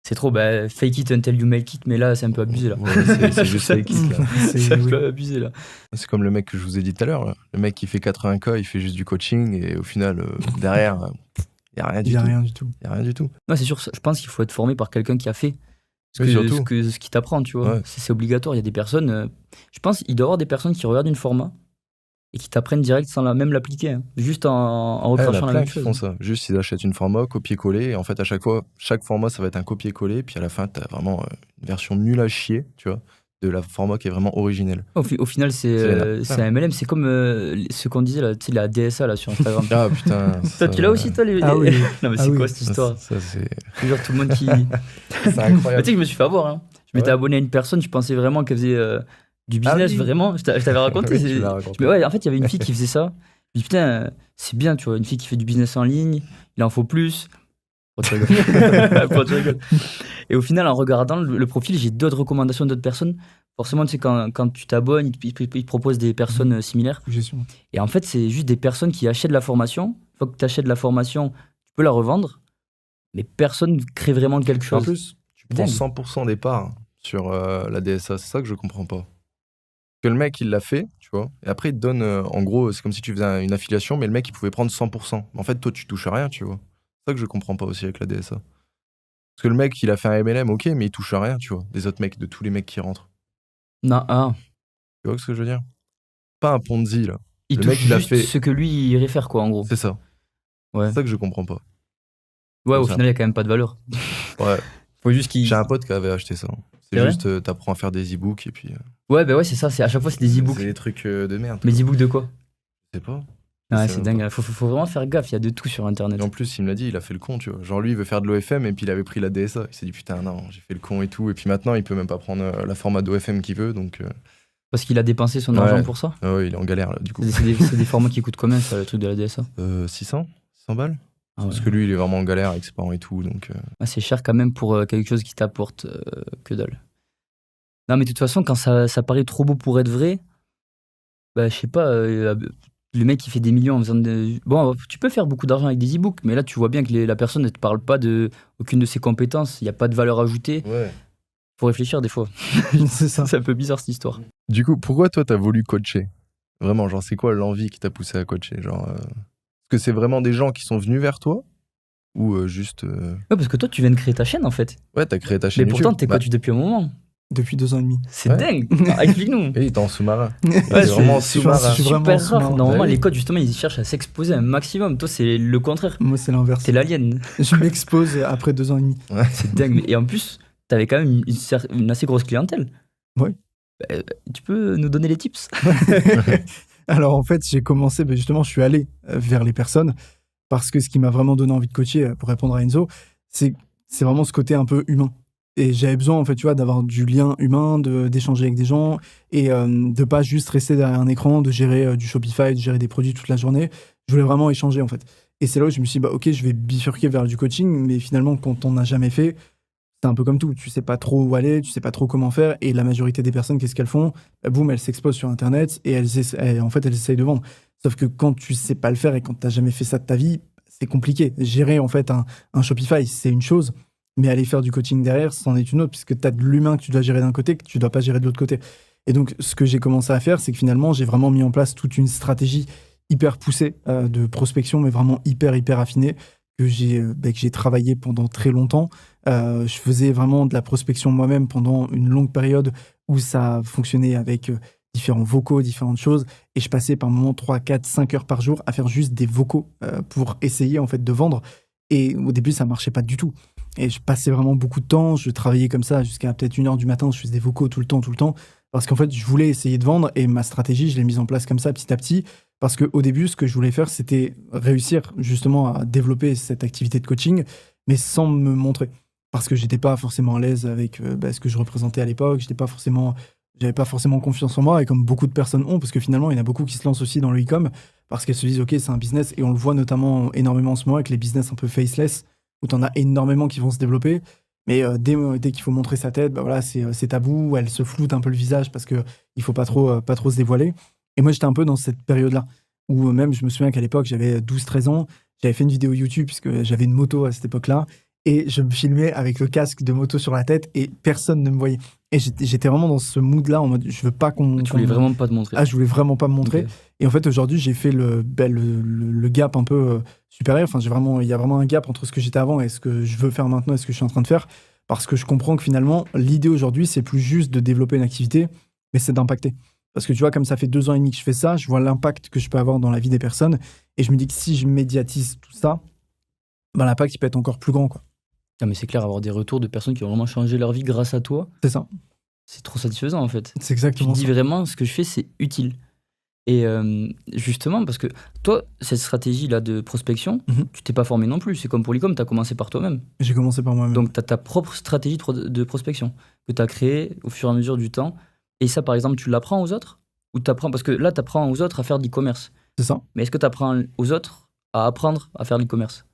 C'est trop, fake it until you make it, mais là, c'est un peu abusé, là. Ouais, c'est juste fake it, là. C'est un oui. peu abusé, là. C'est comme le mec que je vous ai dit tout à l'heure, là. Le mec qui fait 80K, il fait juste du coaching et au final, derrière, il n'y a rien Il du y a tout. rien du tout. Il n'y a rien du tout. Non, c'est sûr, je pense qu'il faut être formé par quelqu'un qui a fait Oui, surtout. ce qui t'apprend, tu vois. Ouais. C'est obligatoire. Il y a des personnes, je pense qu'il doit y avoir des personnes qui regardent une format et qui t'apprennent direct sans même l'appliquer, hein. Juste en Il y en recrachant a la plein même qui chose. font ça. Juste, ils achètent une format, copier-coller, et en fait, à chaque fois, chaque format, ça va être un copier-coller, puis à la fin, tu as vraiment une version nulle à chier, tu vois, de la format qui est vraiment originelle. Au final, C'est c'est un MLM, c'est comme ce qu'on disait là, tu sais, la DSA là, sur Instagram. Ah putain. Toi, tu l'as aussi, toi, les. Ah oui. Non, mais Ah c'est oui. quoi cette histoire? Ça, c'est Genre tout le monde qui. c'est Mais incroyable. tu sais que je me suis fait avoir, hein. Je m'étais Ouais. abonné à une personne, je pensais vraiment qu'elle faisait du business, oui. vraiment. Je t'avais raconté. Oui, c'est- tu l'as raconté. Mais ouais, en fait, il y avait une fille qui faisait ça. Je me dis, putain, c'est bien, tu vois, une fille qui fait du business en ligne, il en faut plus. Pourquoi tu rigoles? Pourquoi tu rigoles? Et au final, en regardant le profil, j'ai d'autres recommandations d'autres personnes. Forcément, tu sais, quand tu t'abonnes, ils te proposent des personnes similaires. Gestion. Et en fait, c'est juste des personnes qui achètent la formation. Une fois que tu achètes la formation, tu peux la revendre. Mais personne ne crée vraiment quelque En chose. plus, tu prends Dingue. 100% des parts sur la DSA. C'est ça que je comprends pas. Que le mec, il l'a fait, tu vois, et après, il te donne, en gros, c'est comme si tu faisais une affiliation, mais le mec, il pouvait prendre 100%. En fait, toi, tu touches à rien, tu vois. C'est ça que je comprends pas aussi avec la DSA. Parce que le mec, il a fait un MLM, ok, mais il touche à rien, tu vois, des autres mecs, de tous les mecs qui rentrent. Non, Tu vois ce que je veux dire? Pas un Ponzi, là. il Le touche mec, il a juste fait- ce que lui, il irait faire, quoi, en gros. C'est ça. Ouais, C'est ça que je comprends pas. ouais, au ça. final, il n'y a quand même pas de valeur. Ouais. Faut juste qu'il. J'ai un pote qui avait acheté ça. C'est C'est vrai juste, t'apprends à faire des e-books, et puis. Ouais, bah ouais, c'est ça. À chaque fois, c'est des e-books. C'est des trucs de merde. Mais des e-books de quoi? Je sais pas. Ouais, C'est c'est dingue. Faut vraiment faire gaffe. Il y a de tout sur Internet. Et en plus, il me l'a dit, il a fait le con, tu vois. Genre, lui, il veut faire de l'OFM et puis il avait pris la DSA. Il s'est dit, putain, non, j'ai fait le con et tout. Et puis maintenant, il peut même pas prendre la format d'OFM qu'il veut. Donc, Parce qu'il a dépensé son Ouais. argent pour ça. ouais, il est en galère, là, du coup. C'est des formats qui coûtent combien, ça, le truc de la DSA? 600 600 balles. Ah ouais. Parce que lui, il est vraiment en galère avec ses parents et tout. Donc, Ah, c'est cher quand même pour quelque chose qui t'apporte que dalle. Non, mais de toute façon, quand ça paraît trop beau pour être vrai, bah, je sais pas, le mec qui fait des millions en faisant de... Bon, tu peux faire beaucoup d'argent avec des e-books, mais là, tu vois bien que la personne ne te parle pas de aucune de ses compétences, il n'y a pas de valeur ajoutée. ouais. Faut réfléchir des fois. C'est ça. C'est un peu bizarre cette histoire. Du coup, pourquoi toi, t'as voulu coacher? Vraiment, genre, c'est quoi l'envie qui t'a poussé à coacher? Genre, est-ce que c'est vraiment des gens qui sont venus vers toi? Ou juste. Ouais, parce que toi, tu viens de créer ta chaîne en fait. Ouais, t'as créé ta chaîne Mais pourtant, YouTube. t'es coach depuis un moment. Depuis 2 ans et demi. C'est Ouais. dingue. Ah, explique-nous. Et il est en sous-marin. Ouais, c'est vraiment je suis sous-marin. vraiment Super sous-marin. rare. Normalement, Ouais. les coachs, justement, ils cherchent à s'exposer un maximum. Toi, c'est le contraire. Moi, c'est l'inverse. T'es l'alien. Je m'expose après 2 ans et demi. C'est dingue. Et en plus, t'avais quand même une assez grosse clientèle. Ouais. Tu peux nous donner les tips? Alors en fait, j'ai commencé, justement, je suis allé vers les personnes parce que ce qui m'a vraiment donné envie de coacher, pour répondre à Enzo, c'est vraiment ce côté un peu humain. Et j'avais besoin, en fait, tu vois, d'avoir du lien humain, d'échanger avec des gens et de pas juste rester derrière un écran, de gérer du Shopify, de gérer des produits toute la journée. Je voulais vraiment échanger, en fait. Et c'est là où je me suis dit, bah, ok, je vais bifurquer vers du coaching, mais finalement, quand on n'a jamais fait, c'est un peu comme tout. Tu sais pas trop où aller, tu sais pas trop comment faire. Et la majorité des personnes, qu'est-ce qu'elles font? Boum, elles s'exposent sur Internet et en fait, elles essayent de vendre. Sauf que quand tu sais pas le faire et quand t'as jamais fait ça de ta vie, c'est compliqué. Gérer, en fait, un Shopify, c'est une chose. Mais aller faire du coaching derrière, c'en est une autre, puisque tu as de l'humain que tu dois gérer d'un côté, que tu dois pas gérer de l'autre côté. Et donc, ce que j'ai commencé à faire, c'est que finalement, j'ai vraiment mis en place toute une stratégie hyper poussée de prospection, mais vraiment hyper affinée, que j'ai travaillé pendant très longtemps. Je faisais vraiment de la prospection moi-même pendant une longue période où ça fonctionnait avec différents vocaux, différentes choses. Et je passais par moments 3, 4, 5 heures par jour à faire juste des vocaux pour essayer en fait de vendre. Et au début, ça marchait pas du tout. Et je passais vraiment beaucoup de temps. Je travaillais comme ça jusqu'à peut-être 1h du matin. Je faisais des vocaux tout le temps. Parce qu'en fait, je voulais essayer de vendre. Et ma stratégie, je l'ai mise en place comme ça, petit à petit. Parce qu'au début, ce que je voulais faire, c'était réussir justement à développer cette activité de coaching, mais sans me montrer. Parce que j'étais pas forcément à l'aise avec ce que je représentais à l'époque. J'avais pas forcément confiance en moi. Et comme beaucoup de personnes ont, parce que finalement, il y en a beaucoup qui se lancent aussi dans le e-com, parce qu'elles se disent, OK, c'est un business. Et on le voit notamment énormément en ce moment avec les business un peu faceless, où tu en as énormément qui vont se développer. Mais dès qu'il faut montrer sa tête, c'est tabou. Elle se floute un peu le visage parce qu'il ne faut pas trop se dévoiler. Et moi, j'étais un peu dans cette période-là, où même, je me souviens qu'à l'époque, j'avais 12-13 ans, j'avais fait une vidéo YouTube, puisque j'avais une moto à cette époque-là, et je me filmais avec le casque de moto sur la tête, et personne ne me voyait. Et j'étais vraiment dans ce mood-là, en mode, je veux pas qu'on... Tu voulais vraiment pas te montrer. Ah, je voulais vraiment pas me montrer. Ok. Et en fait, aujourd'hui, j'ai fait le gap un peu supérieur. Enfin, il y a vraiment un gap entre ce que j'étais avant et ce que je veux faire maintenant et ce que je suis en train de faire. Parce que je comprends que finalement, l'idée aujourd'hui, c'est plus juste de développer une activité, mais c'est d'impacter. Parce que tu vois, comme ça fait 2 ans et demi que je fais ça, je vois l'impact que je peux avoir dans la vie des personnes. Et je me dis que si je médiatise tout ça, ben, l'impact, il peut être encore plus grand, quoi. Ah, mais c'est clair, avoir des retours de personnes qui ont vraiment changé leur vie grâce à toi, C'est ça. c'est trop satisfaisant en fait. C'est Tu exactement te dis ça. vraiment, ce que je fais, c'est utile. Et justement, parce que toi, cette stratégie-là de prospection, Mhm. tu t'es pas formé non plus. C'est comme pour l'e-com, tu as commencé par toi-même. J'ai commencé par moi-même. Donc, tu as ta propre stratégie de prospection que tu as créée au fur et à mesure du temps. Et ça, par exemple, tu l'apprends aux autres ou t'apprends, parce que là, tu apprends aux autres à faire de l'e-commerce. C'est ça. Mais est-ce que tu apprends aux autres à apprendre à faire de l'e-commerce?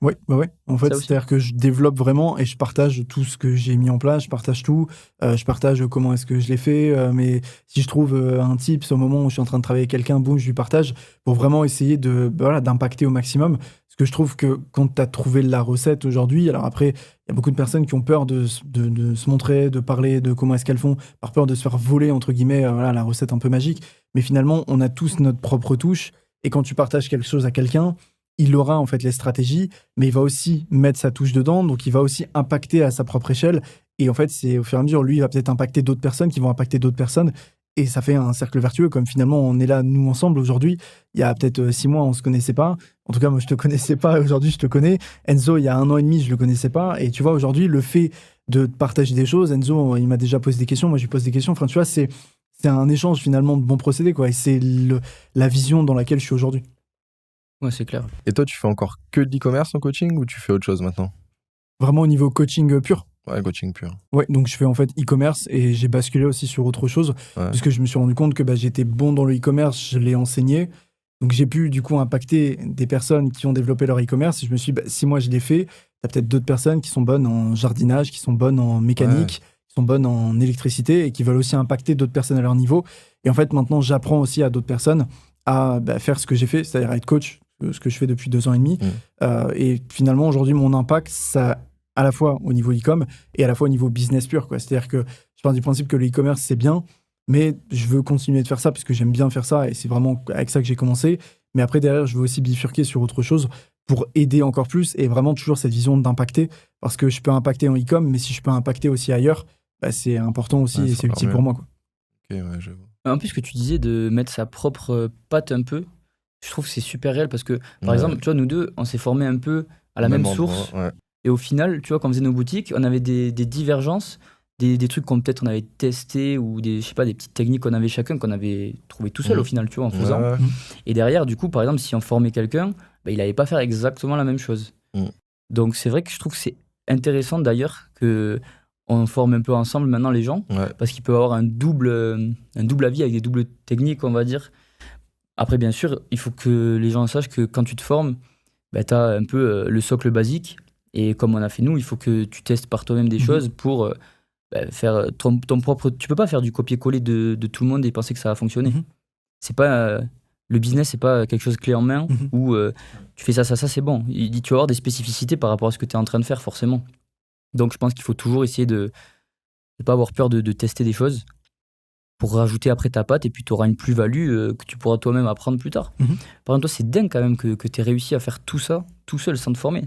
Oui, bah ouais. En fait, Ça aussi. c'est-à-dire que je développe vraiment et je partage tout ce que j'ai mis en place, je partage tout, je partage comment est-ce que je l'ai fait, mais si je trouve un tips au moment où je suis en train de travailler avec quelqu'un, boum, je lui partage pour vraiment essayer d'impacter au maximum. Parce que je trouve que quand tu as trouvé la recette aujourd'hui, alors après, il y a beaucoup de personnes qui ont peur de se montrer, de parler de comment est-ce qu'elles font, par peur de se faire voler, entre guillemets, la recette un peu magique. Mais finalement, on a tous notre propre touche et quand tu partages quelque chose à quelqu'un, il aura en fait les stratégies, mais il va aussi mettre sa touche dedans, donc il va aussi impacter à sa propre échelle. Et en fait, c'est au fur et à mesure, lui, il va peut-être impacter d'autres personnes qui vont impacter d'autres personnes. Et ça fait un cercle vertueux, comme finalement on est là, nous, ensemble, aujourd'hui. Il y a peut-être 6 mois, on ne se connaissait pas. En tout cas, moi, je ne te connaissais pas. Aujourd'hui, je te connais. Enzo, il y a 1 an et demi, je ne le connaissais pas. Et tu vois, aujourd'hui, le fait de partager des choses, Enzo, il m'a déjà posé des questions, moi, je lui pose des questions. Enfin, tu vois, c'est un échange finalement de bons procédés, quoi. Et c'est la vision dans laquelle je suis aujourd'hui. Ouais, c'est clair. Et toi, tu fais encore que de l'e-commerce en coaching ou tu fais autre chose maintenant? Vraiment au niveau coaching pur. Ouais, coaching pur. Ouais, donc je fais en fait e-commerce et j'ai basculé aussi sur autre chose Ouais. puisque je me suis rendu compte que j'étais bon dans le e-commerce, je l'ai enseigné. Donc j'ai pu du coup impacter des personnes qui ont développé leur e-commerce et je me suis dit, si moi je l'ai fait, t'as peut-être d'autres personnes qui sont bonnes en jardinage, qui sont bonnes en mécanique, qui sont bonnes en électricité et qui veulent aussi impacter d'autres personnes à leur niveau. Et en fait, maintenant, j'apprends aussi à d'autres personnes à faire ce que j'ai fait, c'est-à-dire être coach, ce que je fais depuis 2 ans et demi. Et finalement, aujourd'hui, mon impact, ça à la fois au niveau e-com et à la fois au niveau business pur, quoi. C'est-à-dire que je pars du principe que le e-commerce, c'est bien, mais je veux continuer de faire ça parce que j'aime bien faire ça et c'est vraiment avec ça que j'ai commencé. Mais après, derrière, je veux aussi bifurquer sur autre chose pour aider encore plus et vraiment toujours cette vision d'impacter parce que je peux impacter en e-com, mais si je peux impacter aussi ailleurs, c'est important aussi Ouais, et c'est c'est utile encore pour moi, quoi. Ok, ouais, je vois. En plus, ce que tu disais de mettre sa propre patte un peu, je trouve que c'est super réel parce que, par Ouais. exemple, tu vois, nous deux, on s'est formés un peu à la même endroit, source. ouais. Et au final, tu vois, quand on faisait nos boutiques, on avait des divergences, des trucs qu'on peut-être on avait testés ou je sais pas, des petites techniques qu'on avait chacun, qu'on avait trouvé tout seul au final, tu vois, en faisant. Ouais. Et derrière, du coup, par exemple, si on formait quelqu'un, il allait pas faire exactement la même chose. Donc c'est vrai que je trouve que c'est intéressant d'ailleurs que on forme un peu ensemble maintenant les gens, parce qu'il peut avoir un double avis avec des doubles techniques, on va dire. Après, bien sûr, il faut que les gens sachent que quand tu te formes, tu as un peu le socle basique. Et comme on a fait nous, il faut que tu testes par toi-même des choses pour faire ton propre... Tu peux pas faire du copier-coller de tout le monde et penser que ça va fonctionner. C'est pas... le business, c'est pas quelque chose clé en main où tu fais ça, c'est bon. Tu vas avoir des spécificités par rapport à ce que tu es en train de faire, forcément. Donc, je pense qu'il faut toujours essayer de ne pas avoir peur de tester des choses pour rajouter après ta patte et puis tu auras une plus-value que tu pourras toi-même apprendre plus tard. Par exemple, toi, c'est dingue quand même que tu aies réussi à faire tout ça tout seul sans te former.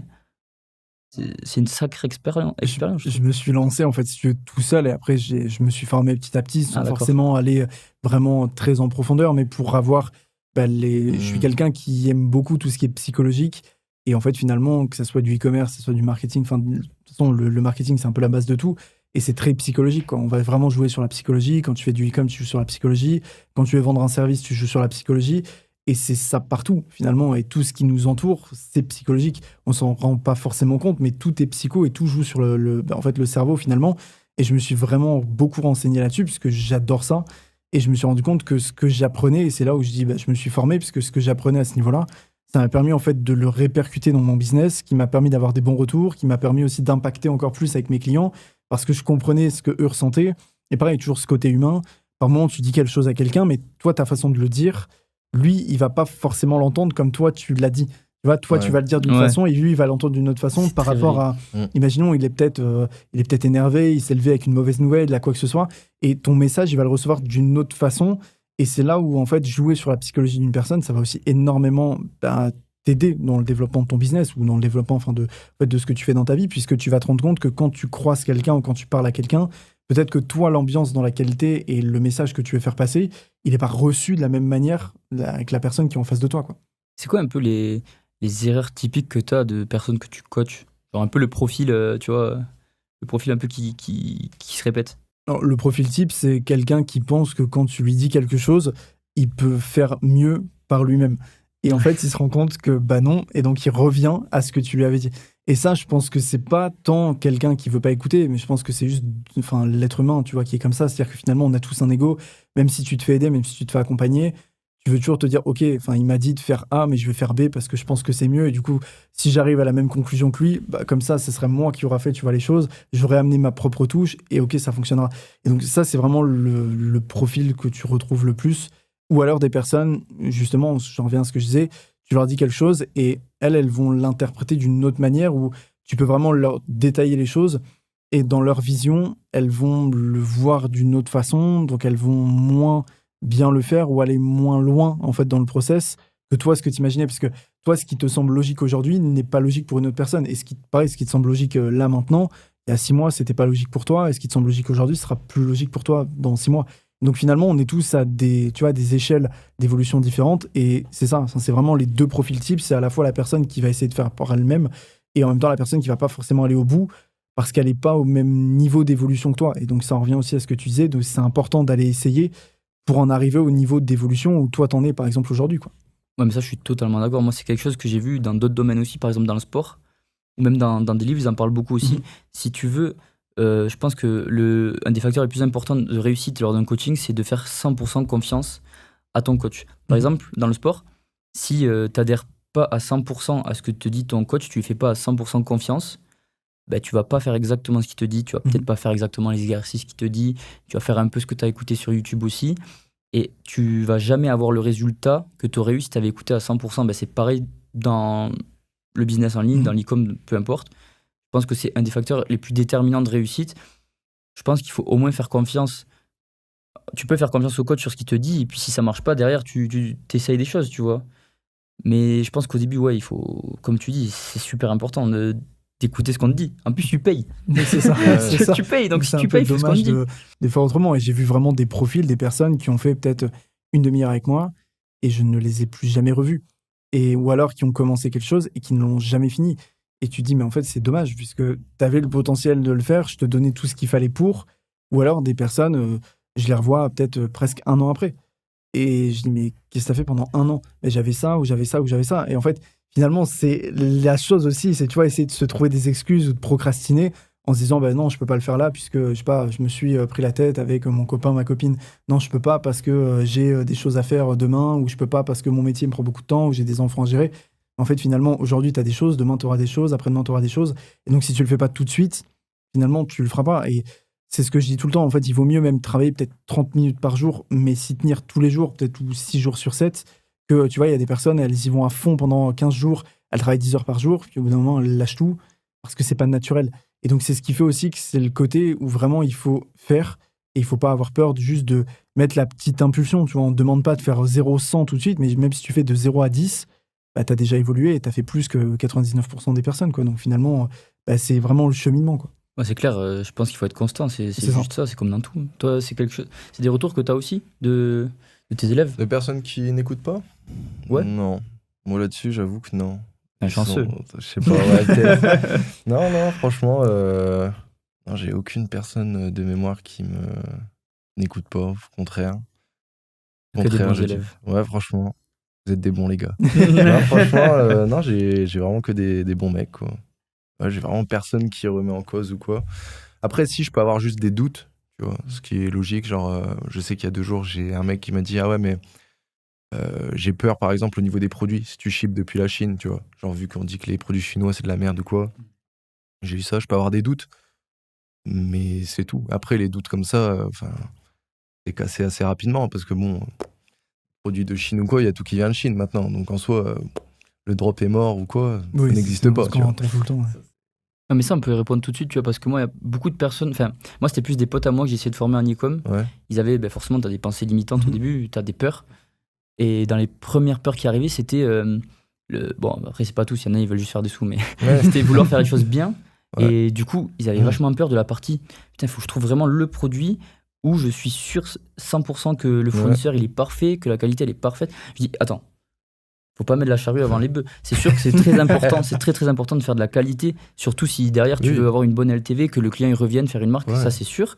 C'est une sacrée expérience. Je me suis lancé en fait si tu veux, tout seul et après je me suis formé petit à petit sans forcément aller vraiment très en profondeur, mais pour avoir je suis quelqu'un qui aime beaucoup tout ce qui est psychologique et en fait finalement que ça soit du e-commerce, que ça soit du marketing, enfin de toute façon le marketing c'est un peu la base de tout et c'est très psychologique, quoi. On va vraiment jouer sur la psychologie. Quand tu fais du e-com, tu joues sur la psychologie. Quand tu veux vendre un service, tu joues sur la psychologie. Et c'est ça partout, finalement. Et tout ce qui nous entoure, c'est psychologique. On s'en rend pas forcément compte, mais tout est psycho et tout joue sur en fait, le cerveau, finalement. Et je me suis vraiment beaucoup renseigné là-dessus, puisque j'adore ça. Et je me suis rendu compte que ce que j'apprenais, et c'est là où je dis, je me suis formé, puisque ce que j'apprenais à ce niveau-là, ça m'a permis en fait de le répercuter dans mon business, qui m'a permis d'avoir des bons retours, qui m'a permis aussi d'impacter encore plus avec mes clients, parce que je comprenais ce qu'eux ressentaient. Et pareil, toujours ce côté humain. par moment, tu dis quelque chose à quelqu'un, mais toi, ta façon de le dire, lui, il va pas forcément l'entendre comme toi, tu l'as dit. Tu vois, toi, tu vas le dire d'une façon et lui, il va l'entendre d'une autre façon par rapport à... Imaginons, il est peut-être énervé, il s'est levé avec une mauvaise nouvelle, là, quoi que ce soit, et ton message, il va le recevoir d'une autre façon. Et c'est là où, en fait, jouer sur la psychologie d'une personne, ça va aussi énormément t'aider dans le développement de ton business ou dans le développement de ce que tu fais dans ta vie, puisque tu vas te rendre compte que quand tu croises quelqu'un ou quand tu parles à quelqu'un, peut-être que toi, l'ambiance dans laquelle t'es et le message que tu veux faire passer, il n'est pas reçu de la même manière avec la personne qui est en face de toi, quoi. C'est quoi un peu les erreurs typiques que tu as de personnes que tu coaches? Genre un peu le profil, tu vois, le profil un peu qui se répète. Alors, le profil type, c'est quelqu'un qui pense que quand tu lui dis quelque chose, il peut faire mieux par lui-même. Et en fait, il se rend compte que bah non, et donc il revient à ce que tu lui avais dit. Et ça, je pense que c'est pas tant quelqu'un qui veut pas écouter, mais je pense que c'est juste l'être humain, tu vois, qui est comme ça. C'est-à-dire que finalement, on a tous un ego, même si tu te fais aider, même si tu te fais accompagner, tu veux toujours te dire, ok, il m'a dit de faire A, mais je vais faire B parce que je pense que c'est mieux. Et du coup, si j'arrive à la même conclusion que lui, bah, comme ça, ce serait moi qui aura fait, tu vois, les choses. J'aurais amené ma propre touche et ok, ça fonctionnera. Et donc ça, c'est vraiment le profil que tu retrouves le plus. Ou alors des personnes, justement, j'en reviens à ce que je disais, tu leur dis quelque chose et elles vont l'interpréter d'une autre manière où tu peux vraiment leur détailler les choses et dans leur vision, elles vont le voir d'une autre façon, donc elles vont moins bien le faire ou aller moins loin en fait dans le process que toi ce que tu imaginais, parce que toi ce qui te semble logique aujourd'hui n'est pas logique pour une autre personne, et ce qui te semble logique là maintenant, il y a 6 mois c'était pas logique pour toi, et ce qui te semble logique aujourd'hui sera plus logique pour toi dans 6 mois. Donc finalement on est tous à des échelles d'évolution différentes, et c'est ça, c'est vraiment les deux profils types. C'est à la fois la personne qui va essayer de faire par elle-même et en même temps la personne qui va pas forcément aller au bout parce qu'elle n'est pas au même niveau d'évolution que toi. Et donc ça en revient aussi à ce que tu disais, donc c'est important d'aller essayer pour en arriver au niveau d'évolution où toi t'en es par exemple aujourd'hui, quoi. Ouais, mais ça, je suis totalement d'accord. Moi, c'est quelque chose que j'ai vu dans d'autres domaines aussi, par exemple dans le sport, ou même dans des livres, ils en parlent beaucoup aussi. Si tu veux, je pense que un des facteurs les plus importants de réussite lors d'un coaching, c'est de faire 100% confiance à ton coach. Par exemple, dans le sport, si tu n'adhères pas à 100% à ce que te dit ton coach, tu lui fais pas à 100% confiance, bah, tu vas pas faire exactement ce qu'il te dit, tu vas peut-être pas faire exactement les exercices qu'il te dit, tu vas faire un peu ce que tu as écouté sur YouTube aussi, et tu vas jamais avoir le résultat que tu aurais eu si tu avais écouté à 100%. Bah, c'est pareil dans le business en ligne, dans l'e-com, peu importe. Je pense que c'est un des facteurs les plus déterminants de réussite. Je pense qu'il faut au moins faire confiance. Tu peux faire confiance au coach sur ce qu'il te dit, et puis si ça marche pas, derrière, tu essayes des choses, tu vois. Mais je pense qu'au début, ouais, il faut, comme tu dis, c'est super important d'écouter ce qu'on te dit. En plus, tu payes. Mais c'est ça, c'est ça. Tu payes, donc C'est si tu payes, fais ce qu'on te dit. De faire autrement. Et j'ai vu vraiment des profils, des personnes qui ont fait peut-être une demi-heure avec moi et je ne les ai plus jamais revus. Ou alors qui ont commencé quelque chose et qui ne l'ont jamais fini. Et tu te dis, mais en fait, c'est dommage, puisque tu avais le potentiel de le faire, je te donnais tout ce qu'il fallait pour. Ou alors des personnes, je les revois peut-être presque 1 an après. Et je dis, mais qu'est-ce que tu as fait pendant 1 an? Mais j'avais ça, ou j'avais ça, ou j'avais ça. Et en fait, finalement, c'est la chose aussi, c'est, tu vois, essayer de se trouver des excuses ou de procrastiner en se disant, bah non, je peux pas le faire là, puisque, je sais pas, je me suis pris la tête avec mon copain, ma copine. Non, je peux pas parce que j'ai des choses à faire demain, ou je peux pas parce que mon métier me prend beaucoup de temps, ou j'ai des enfants à gérer. En fait, finalement, aujourd'hui, tu as des choses, demain, tu auras des choses, après-demain, tu auras des choses. Et donc, si tu le fais pas tout de suite, finalement, tu le feras pas. Et c'est ce que je dis tout le temps. En fait, il vaut mieux même travailler peut-être 30 minutes par jour, mais s'y tenir tous les jours, peut-être ou 6 jours sur 7, que tu vois, il y a des personnes, elles y vont à fond pendant 15 jours, elles travaillent 10 heures par jour, puis au bout d'un moment, elles lâchent tout parce que c'est pas naturel. Et donc, c'est ce qui fait aussi que c'est le côté où vraiment il faut faire et il faut pas avoir peur juste de mettre la petite impulsion. Tu vois, on ne demande pas de faire 0-100 tout de suite, mais même si tu fais de 0 à 10, bah, tu as déjà évolué et tu as fait plus que 99% des personnes, quoi. Donc finalement, bah, c'est vraiment le cheminement, quoi. Ouais, c'est clair, je pense qu'il faut être constant, c'est C'est juste ça, c'est comme dans tout. Toi, c'est quelque chose. C'est des retours que tu as aussi de tes élèves? De personnes qui n'écoutent pas? Ouais. Non. Moi là-dessus, j'avoue que non. Un chanceux. Je sais pas, ouais, peut-être. Non, franchement, non, j'ai aucune personne de mémoire qui n'écoute pas, au contraire. Que des bons je dis. élèves. Ouais, franchement, vous êtes des bons les gars. Non, franchement, non, j'ai vraiment que des bons mecs, quoi. Ouais, j'ai vraiment personne qui remet en cause ou quoi. Après, si, je peux avoir juste des doutes, tu vois, ce qui est logique. Genre, je sais qu'il y a 2 jours, j'ai un mec qui m'a dit, ah ouais, mais j'ai peur, par exemple, au niveau des produits, si tu ships depuis la Chine, tu vois. Genre, vu qu'on dit que les produits chinois, c'est de la merde ou quoi. J'ai eu ça, je peux avoir des doutes. Mais c'est tout. Après, les doutes comme ça, enfin, c'est cassé assez rapidement parce que bon, produit de Chine ou quoi, il y a tout qui vient de Chine maintenant. Donc en soi, le drop est mort ou quoi, ça n'existe pas. Ce qu'on entend tout le temps. Ouais. Non, mais ça, on peut y répondre tout de suite, tu vois, parce que moi, il y a beaucoup de personnes. Enfin, moi, c'était plus des potes à moi que j'ai essayé de former en e-com. Ouais. Ils avaient, forcément, t'as des pensées limitantes au début, t'as des peurs. Et dans les premières peurs qui arrivaient, c'était. Bon, après, c'est pas tous, il y en a, ils veulent juste faire des sous, mais c'était vouloir faire les choses bien. Ouais. Et du coup, ils avaient vachement peur de la partie. Putain, il faut que je trouve vraiment le produit où je suis sûr 100% que le fournisseur, il est parfait, que la qualité, elle est parfaite. Je dis, attends. Faut pas mettre la charrue avant les bœufs. C'est sûr que c'est très important, c'est très très important de faire de la qualité, surtout si derrière tu veux avoir une bonne LTV, que le client il revienne faire une marque, ça c'est sûr.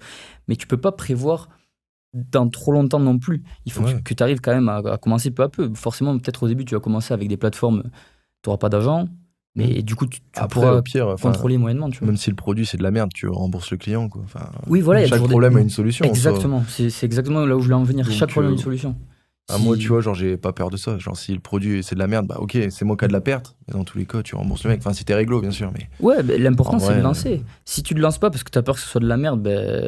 Mais tu peux pas prévoir dans trop longtemps non plus. Il faut que tu arrives quand même à commencer peu à peu. Forcément, peut-être au début, tu vas commencer avec des plateformes, tu n'auras pas d'argent, mais du coup, tu pourras au pire, contrôler moyennement. Tu vois. Même si le produit c'est de la merde, tu rembourses le client. Quoi. Enfin, oui, voilà. Chaque problème a une solution. Exactement, c'est exactement là où je voulais en venir. Donc, chaque problème a une solution. Moi, tu vois, genre, j'ai pas peur de ça. Genre, si le produit c'est de la merde, bah ok, c'est moi qui a de la perte. Mais dans tous les cas, tu rembourses le mec. Enfin, si t'es réglo, bien sûr. Mais... Ouais, l'important, c'est de lancer. Si tu le lances pas parce que t'as peur que ce soit de la merde,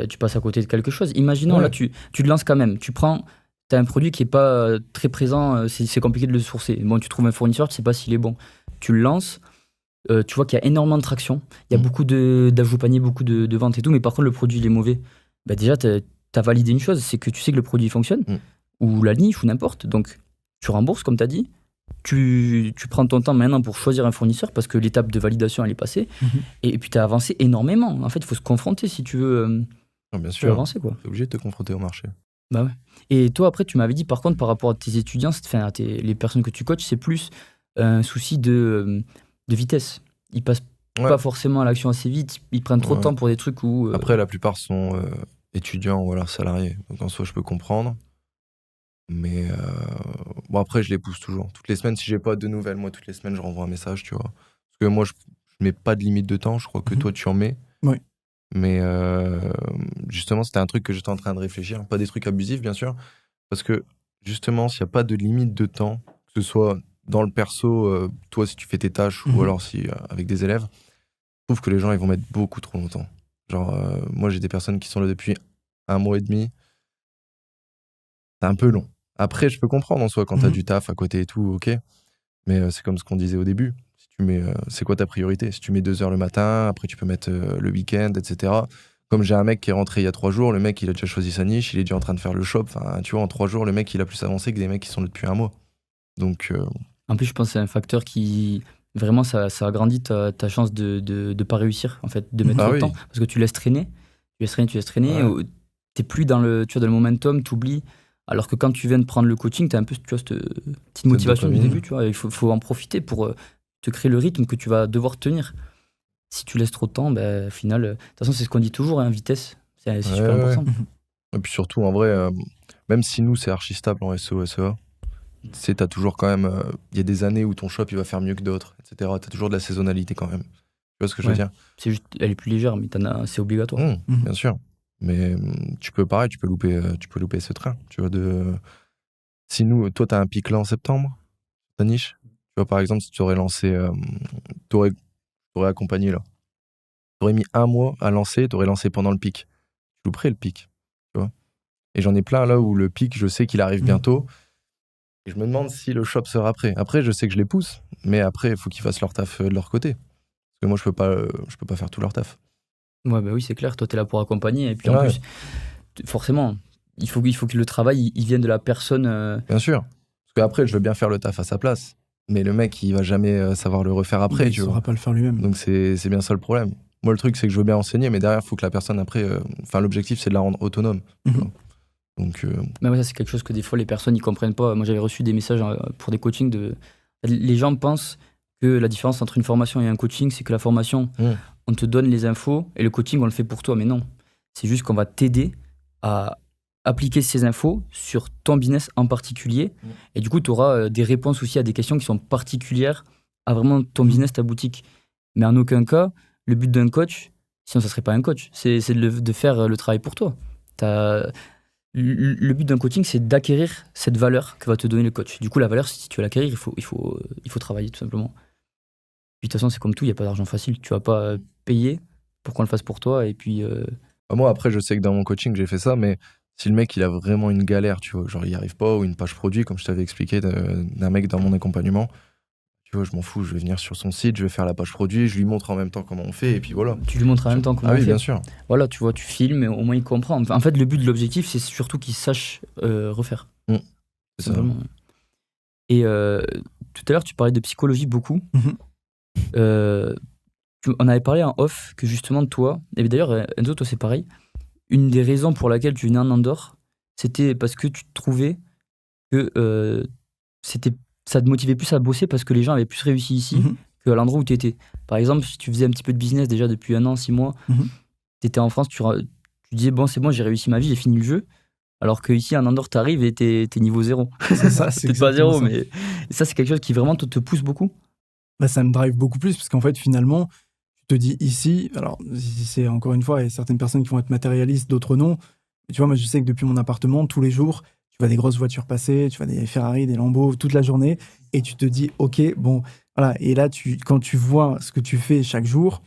tu passes à côté de quelque chose. Imaginons, là, tu te lances quand même. T'as un produit qui est pas très présent, c'est compliqué de le sourcer. Bon, tu trouves un fournisseur, tu sais pas s'il est bon. Tu le lances, tu vois qu'il y a énormément de traction. Il y a beaucoup d'ajouts panier, beaucoup de ventes et tout. Mais par contre, le produit, il est mauvais. Déjà, t'as validé une chose, c'est que tu sais que le produit fonctionne. Ou la niche, ou n'importe. Donc, tu rembourses, comme tu as dit. Tu prends ton temps maintenant pour choisir un fournisseur parce que l'étape de validation, elle est passée. Et puis, tu as avancé énormément. En fait, il faut se confronter si tu veux, bien sûr. avancer. Tu es obligé de te confronter au marché. Bah ouais. Et toi, après, tu m'avais dit, par contre, par rapport à tes étudiants, les personnes que tu coaches, c'est plus un souci de vitesse. Ils passent pas forcément à l'action assez vite. Ils prennent trop de temps pour des trucs où... Après, la plupart sont étudiants ou alors salariés. Donc, en soi, je peux comprendre. Mais bon, après, je les pousse toujours. Toutes les semaines, si j'ai pas de nouvelles, moi, toutes les semaines, je renvoie un message, tu vois. Parce que moi, je mets pas de limite de temps. Je crois que toi, tu en mets. Oui. Mais justement, c'était un truc que j'étais en train de réfléchir. Pas des trucs abusifs, bien sûr. Parce que justement, s'il n'y a pas de limite de temps, que ce soit dans le perso, toi, si tu fais tes tâches, ou alors si avec des élèves, je trouve que les gens, ils vont mettre beaucoup trop longtemps. Genre, moi, j'ai des personnes qui sont là depuis 1 mois et demi. C'est un peu long. Après, je peux comprendre en soi quand t'as du taf à côté et tout, ok. Mais c'est comme ce qu'on disait au début. Si tu mets, c'est quoi ta priorité? Si tu mets 2 heures le matin, après tu peux mettre le week-end, etc. Comme j'ai un mec qui est rentré il y a 3 jours, le mec il a déjà choisi sa niche, il est déjà en train de faire le shop. Enfin, tu vois, en 3 jours, le mec il a plus avancé que des mecs qui sont là depuis 1 mois. Donc. En plus, je pense que c'est un facteur qui. Vraiment, ça agrandit ta chance de pas réussir, en fait, de mettre trop de temps. Parce que tu laisses traîner. Ouais. T'es plus dans le momentum, t'oublies. Alors que quand tu viens de prendre le coaching, tu as un peu, tu vois, cette petite motivation du début, tu vois. Il faut en profiter pour te créer le rythme que tu vas devoir tenir. Si tu laisses trop de temps, au final, de toute façon, c'est ce qu'on dit toujours, vitesse. C'est super important. Et puis surtout, en vrai, même si nous, c'est archi stable en SEO, SEA, tu sais, t'as toujours quand même... Il y a des années où ton shop, il va faire mieux que d'autres, etc. T'as toujours de la saisonnalité quand même. Tu vois ce que je veux dire? C'est juste, elle est plus légère, mais c'est obligatoire. Bien sûr. Mais tu peux louper ce train. Tu vois, si toi, tu as un pic là en septembre, ta niche, tu vois, par exemple, si tu aurais lancé, tu aurais accompagné là, tu aurais mis 1 mois à lancer, tu aurais lancé pendant le pic. Tu louperais le pic, tu vois. Et j'en ai plein là où le pic, je sais qu'il arrive bientôt. Et je me demande si le shop sera prêt. Après, je sais que je les pousse, mais après, il faut qu'ils fassent leur taf de leur côté. Parce que moi, je peux pas faire tout leur taf. Ouais, oui, c'est clair. Toi, t'es là pour accompagner. Et puis en plus, forcément, il faut que le travail il vienne de la personne. Bien sûr. Parce qu'après, je veux bien faire le taf à sa place. Mais le mec, il va jamais savoir le refaire après. Il saura pas le faire lui-même. Donc c'est bien ça le problème. Moi, le truc, c'est que je veux bien enseigner, mais derrière, il faut que la personne après. L'objectif, c'est de la rendre autonome. Donc. Mais ouais, ça, c'est quelque chose que des fois, les personnes ils comprennent pas. Moi, j'avais reçu des messages pour des coachings. Les gens pensent que la différence entre une formation et un coaching, c'est que la formation, on te donne les infos et le coaching, on le fait pour toi. Mais non. C'est juste qu'on va t'aider à appliquer ces infos sur ton business en particulier. Et du coup, tu auras des réponses aussi à des questions qui sont particulières à vraiment ton business, ta boutique. Mais en aucun cas, le but d'un coach, sinon ça serait pas un coach, c'est de faire le travail pour toi. Le but d'un coaching, c'est d'acquérir cette valeur que va te donner le coach. Du coup, la valeur, si tu veux l'acquérir, il faut travailler tout simplement. Puis de toute façon, c'est comme tout, il n'y a pas d'argent facile. Tu vas pas payer pour qu'on le fasse pour toi. Et puis... Moi, après, je sais que dans mon coaching, j'ai fait ça, mais Si le mec il a vraiment une galère, tu vois, genre il n'y arrive pas, ou une page produit, comme je t'avais expliqué d'un mec dans mon accompagnement, tu vois, je m'en fous, je vais venir sur son site, je vais faire la page produit, je lui montre en même temps comment on fait, et puis voilà. Tu lui montres en même temps comment Ah on oui, fait. bien sûr. Voilà, tu vois, tu filmes et au moins il comprend. Enfin, en fait, le but de l'objectif, c'est surtout qu'il sache refaire. C'est ça. Simplement. Et tout à l'heure, tu parlais de psychologie beaucoup. Mhm. On avait parlé en off que justement, toi, et d'ailleurs, Enzo, toi, c'est pareil. Une des raisons pour laquelle tu venais en Andorre, c'était parce que tu trouvais que ça te motivait plus à bosser parce que les gens avaient plus réussi ici qu'à l'endroit où tu étais. Par exemple, si tu faisais un petit peu de business déjà depuis 1 an, 6 mois, tu étais en France, tu disais, bon, c'est bon, j'ai réussi ma vie, j'ai fini le jeu. Alors qu'ici, en Andorre, t'arrives et t'es niveau 0. C'est ça, c'est peut-être pas 0, ça. mais ça, c'est quelque chose qui vraiment te pousse beaucoup. Bah, ça me drive beaucoup plus parce qu'en fait, finalement, tu te dis ici, alors c'est encore une fois, il y a certaines personnes qui vont être matérialistes, d'autres non. Mais tu vois, moi, je sais que depuis mon appartement, tous les jours, tu vois des grosses voitures passer, tu vois des Ferrari, des Lambo toute la journée, et tu te dis, ok, bon, voilà. Et là, quand tu vois ce que tu fais chaque jour,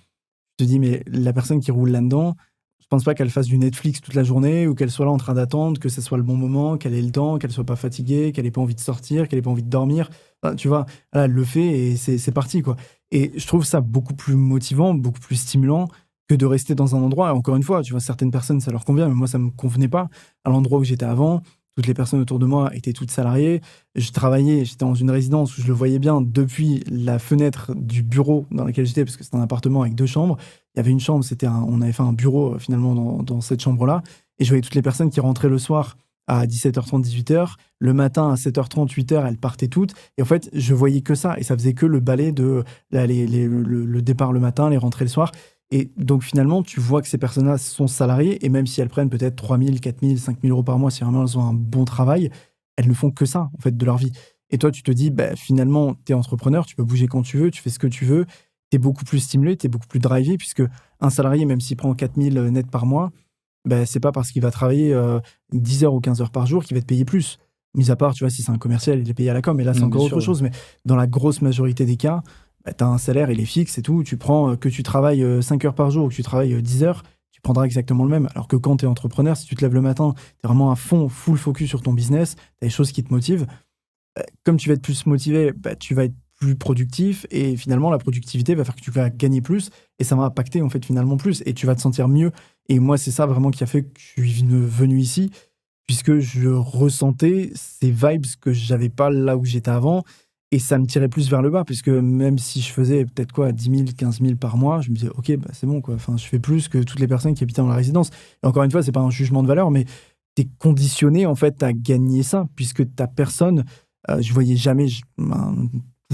tu te dis, mais la personne qui roule là-dedans, je pense pas qu'elle fasse du Netflix toute la journée ou qu'elle soit là en train d'attendre, que ce soit le bon moment, qu'elle ait le temps, qu'elle soit pas fatiguée, qu'elle ait pas envie de sortir, qu'elle ait pas envie de dormir. Enfin, tu vois, là, elle le fait et c'est parti, quoi. Et je trouve ça beaucoup plus motivant, beaucoup plus stimulant que de rester dans un endroit. Et encore une fois, tu vois, certaines personnes, ça leur convient, mais moi, ça me convenait pas. À l'endroit où j'étais avant, toutes les personnes autour de moi étaient toutes salariées. Je travaillais, j'étais dans une résidence où je le voyais bien depuis la fenêtre du bureau dans lequel j'étais, parce que c'était un appartement avec 2 chambres. Il y avait une chambre, on avait fait un bureau finalement dans cette chambre-là. Et je voyais toutes les personnes qui rentraient le soir à 17h30, 18h. Le matin à 7h30, 8h, elles partaient toutes. Et en fait, je voyais que ça. Et ça faisait que le balai de le départ le matin, les rentrées le soir. Et donc finalement, tu vois que ces personnes-là sont salariées. Et même si elles prennent peut-être 3 000, 4 000, 5 000 euros par mois, si vraiment elles ont un bon travail, elles ne font que ça en fait de leur vie. Et toi, tu te dis, bah, finalement, tu es entrepreneur, tu peux bouger quand tu veux, tu fais ce que tu veux. Tu es beaucoup plus stimulé, tu es beaucoup plus drivé, puisque un salarié, même s'il prend 4 000 net par mois, ben, c'est pas parce qu'il va travailler 10 heures ou 15 heures par jour qu'il va te payer plus. Mis à part, tu vois, si c'est un commercial, il est payé à la com, et là, c'est encore autre chose. Mais dans la grosse majorité des cas, tu as un salaire, il est fixe et tout. Tu prends que tu travailles 5 heures par jour ou que tu travailles 10 heures, tu prendras exactement le même. Alors que quand tu es entrepreneur, si tu te lèves le matin, tu es vraiment à fond, full focus sur ton business, tu as des choses qui te motivent. Comme tu vas être plus motivé, tu vas être plus productif et finalement la productivité va faire que tu vas gagner plus et ça va impacter en fait finalement plus et tu vas te sentir mieux. Et moi c'est ça vraiment qui a fait que je suis venu ici, puisque je ressentais ces vibes que j'avais pas là où j'étais avant et ça me tirait plus vers le bas, puisque même si je faisais peut-être 10 000, 15 000 par mois, je me disais ok, c'est bon quoi, enfin je fais plus que toutes les personnes qui habitaient dans la résidence. Et encore une fois, c'est pas un jugement de valeur, mais t'es conditionné en fait à gagner ça, puisque t'as personne. Je voyais jamais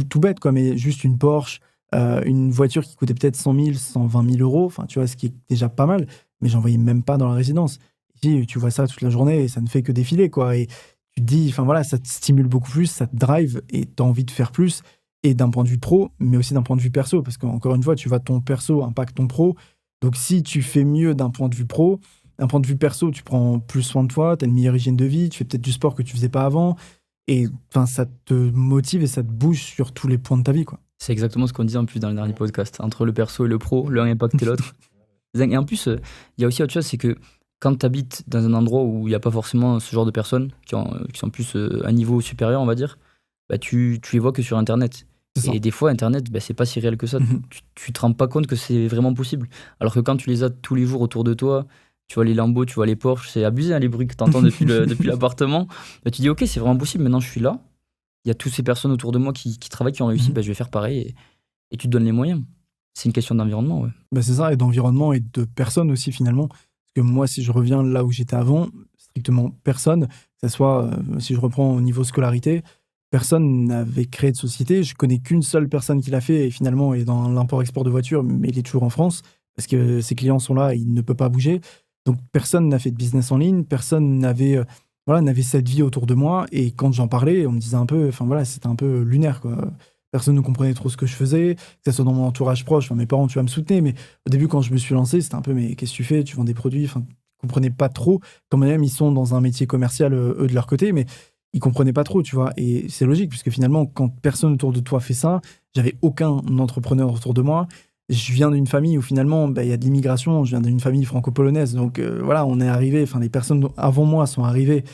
tout bête, quoi, mais juste une Porsche, une voiture qui coûtait peut-être 100 000, 120 000 euros, enfin, tu vois, ce qui est déjà pas mal, mais j'en voyais même pas dans la résidence. Ici, tu vois ça toute la journée et ça ne fait que défiler, quoi. Et tu te dis, enfin voilà, ça te stimule beaucoup plus, ça te drive et tu as envie de faire plus, et d'un point de vue pro, mais aussi d'un point de vue perso, parce qu'encore une fois, tu vois, ton perso impacte ton pro. Donc si tu fais mieux d'un point de vue pro, d'un point de vue perso, tu prends plus soin de toi, tu as une meilleure hygiène de vie, tu fais peut-être du sport que tu faisais pas avant. Et enfin, ça te motive et ça te bouge sur tous les points de ta vie, quoi. C'est exactement ce qu'on disait en plus dans le dernier podcast. Entre le perso et le pro, l'un impacte l'autre. Et en plus, il y a aussi autre chose, c'est que quand tu habites dans un endroit où il n'y a pas forcément ce genre de personnes, qui sont plus à un niveau supérieur, on va dire, bah tu les vois que sur Internet. Et des fois, Internet, c'est pas si réel que ça. Tu te rends pas compte que c'est vraiment possible. Alors que quand tu les as tous les jours autour de toi, tu vois les Lambo, tu vois les Porsche, c'est abusé, hein, les bruits que tu entends depuis l'appartement. Bah, tu dis, ok, c'est vraiment possible, maintenant je suis là. Il y a toutes ces personnes autour de moi qui travaillent, qui ont réussi, je vais faire pareil. Et tu te donnes les moyens. C'est une question d'environnement, ouais. Bah c'est ça, et d'environnement et de personnes aussi, finalement. Parce que moi, si je reviens là où j'étais avant, strictement personne, que ce soit, si je reprends au niveau scolarité, personne n'avait créé de société. Je connais qu'une seule personne qui l'a fait, et finalement est dans l'import-export de voitures, mais il est toujours en France, parce que ses clients sont là et il ne peut pas bouger. Donc personne n'a fait de business en ligne, personne n'avait cette vie autour de moi. Et quand j'en parlais, on me disait un peu, enfin voilà, c'était un peu lunaire, quoi. Personne ne comprenait trop ce que je faisais, que ce soit dans mon entourage proche. Enfin, mes parents, tu vas me soutenir, mais au début, quand je me suis lancé, c'était un peu, mais qu'est-ce que tu fais? Tu vends des produits? Enfin, ils ne comprenaient pas trop. Quand même, ils sont dans un métier commercial, eux, de leur côté, mais ils ne comprenaient pas trop, tu vois. Et c'est logique, puisque finalement, quand personne autour de toi fait ça, j'avais aucun entrepreneur autour de moi. je viens d'une famille où finalement, il y a de l'immigration, je viens d'une famille franco-polonaise, donc voilà, on est arrivé, enfin les personnes avant moi sont arrivées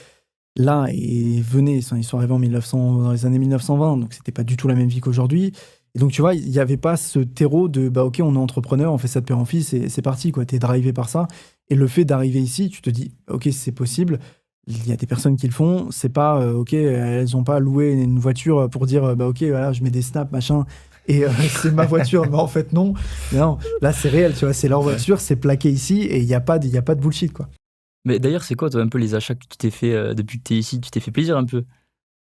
là et venaient, ils sont arrivés dans les années 1920, donc c'était pas du tout la même vie qu'aujourd'hui. Et donc tu vois, il n'y avait pas ce terreau de ok, on est entrepreneur, on fait ça de père en fils et c'est parti, quoi. T'es drivé par ça. Et le fait d'arriver ici, tu te dis ok, c'est possible. Il y a des personnes qui le font, c'est pas ok, elles n'ont pas loué une voiture pour dire ok, voilà, je mets des snaps, machin, et c'est ma voiture. Mais en fait, non. Non, là, c'est réel, tu vois, c'est leur voiture, c'est plaqué ici et il n'y a pas de bullshit, quoi. Mais d'ailleurs, c'est quoi, toi, un peu les achats que tu t'es fait depuis que tu es ici? Tu t'es fait plaisir un peu?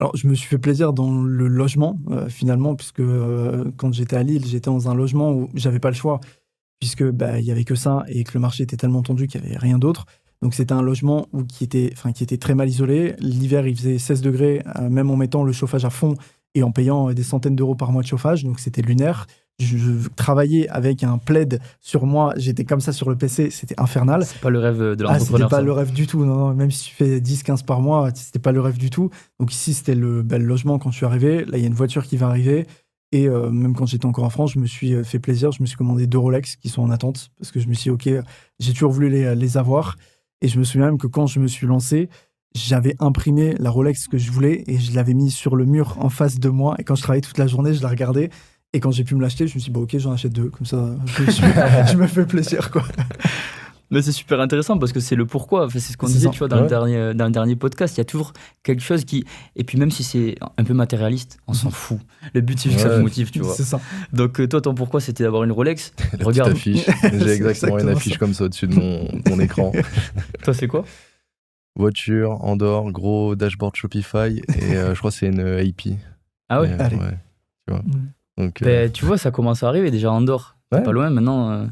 Alors, je me suis fait plaisir dans le logement, finalement, puisque quand j'étais à Lille, j'étais dans un logement où j'avais pas le choix, puisque il y avait que ça et que le marché était tellement tendu qu'il y avait rien d'autre. Donc, c'était un logement qui était très mal isolé. L'hiver, il faisait 16 degrés, même en mettant le chauffage à fond et en payant des centaines d'euros par mois de chauffage. Donc, c'était lunaire. Je travaillais avec un plaid sur moi, j'étais comme ça sur le PC, c'était infernal. C'est pas le rêve de l'entrepreneur. C'était pas ça. le rêve du tout, non. Même si tu fais 10-15 par mois, c'était pas le rêve du tout. Donc ici, c'était le logement quand je suis arrivé. Là, il y a une voiture qui va arriver. Et même quand j'étais encore en France, je me suis fait plaisir. Je me suis commandé 2 Rolex qui sont en attente. Parce que je me suis dit, ok, j'ai toujours voulu les avoir. Et je me souviens même que quand je me suis lancé, j'avais imprimé la Rolex que je voulais et je l'avais mise sur le mur en face de moi. Et quand je travaillais toute la journée, je la regardais. Et quand j'ai pu me l'acheter, je me suis dit, ok, j'en achète 2. Comme ça, je me fais plaisir, quoi. Mais c'est super intéressant parce que c'est le pourquoi. Enfin, c'est ce qu'on disait, tu vois, dans le dernier podcast. Il y a toujours quelque chose qui. Et puis, même si c'est un peu matérialiste, on s'en fout. Le but, c'est juste que ça te motive, tu vois. C'est ça. Donc, toi, ton pourquoi, c'était d'avoir une Rolex. Regarde. Affiche. J'ai exactement une affiche comme ça au-dessus de mon écran. Toi, c'est quoi? Voiture, Andorre, gros dashboard Shopify. Et je crois que c'est une AP. Ah ouais? Allez. Ouais, tu vois. Donc, tu vois, ça commence à arriver déjà à Andorre. Ouais. Pas loin maintenant.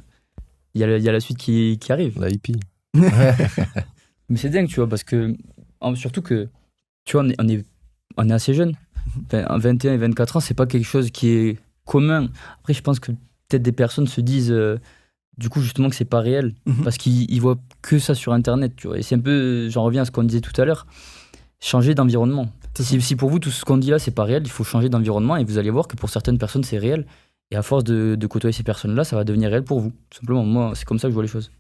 Il y a la suite qui arrive. La IP. Mais c'est dingue, tu vois, parce que surtout que, tu vois, on est assez jeunes. En 21 et 24 ans, c'est pas quelque chose qui est commun. Après, je pense que peut-être des personnes se disent, du coup, justement, que c'est pas réel, parce qu'ils voient que ça sur Internet, tu vois. Et c'est un peu, j'en reviens à ce qu'on disait tout à l'heure, changer d'environnement. Si pour vous, tout ce qu'on dit là, c'est pas réel, il faut changer d'environnement et vous allez voir que pour certaines personnes, c'est réel. Et à force de côtoyer ces personnes-là, ça va devenir réel pour vous. Tout simplement, moi, c'est comme ça que je vois les choses.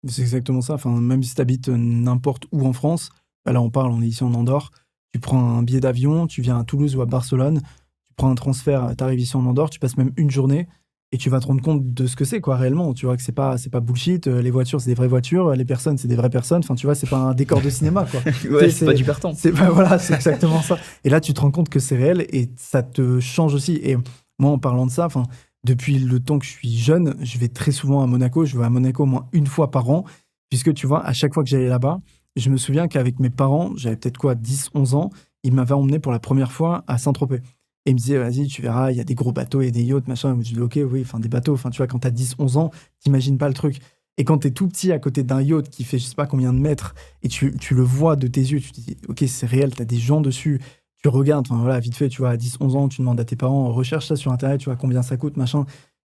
C'est exactement ça. Enfin, même si tu habites n'importe où en France, là on est ici en Andorre, tu prends un billet d'avion, tu viens à Toulouse ou à Barcelone, tu prends un transfert, tu arrives ici en Andorre, tu passes même une journée et tu vas te rendre compte de ce que c'est, quoi, réellement. Tu vois que c'est pas bullshit, les voitures, c'est des vraies voitures, les personnes, c'est des vraies personnes. Enfin, tu vois, c'est pas un décor de cinéma, quoi. Ouais, c'est pas du carton. Voilà, c'est exactement ça. Et là, tu te rends compte que c'est réel et ça te change aussi. Et moi, en parlant de ça, depuis le temps que je suis jeune, je vais très souvent à Monaco. Je vais à Monaco au moins une fois par an, puisque tu vois, à chaque fois que j'allais là-bas, je me souviens qu'avec mes parents, j'avais peut-être 10-11 ans, ils m'avaient emmené pour la première fois à Saint-Tropez. Et ils me disaient, vas-y, tu verras, il y a des gros bateaux et des yachts, machin. Et je dis, ok, oui, des bateaux. Tu vois, quand t'as 10-11 ans, t'imagines pas le truc. Et quand t'es tout petit à côté d'un yacht qui fait je sais pas combien de mètres, et tu le vois de tes yeux, tu te dis, ok, c'est réel, t'as des gens dessus. Tu regardes, vite fait, tu vois, à 10-11 ans, tu demandes à tes parents, recherche ça sur Internet, tu vois, combien ça coûte, machin,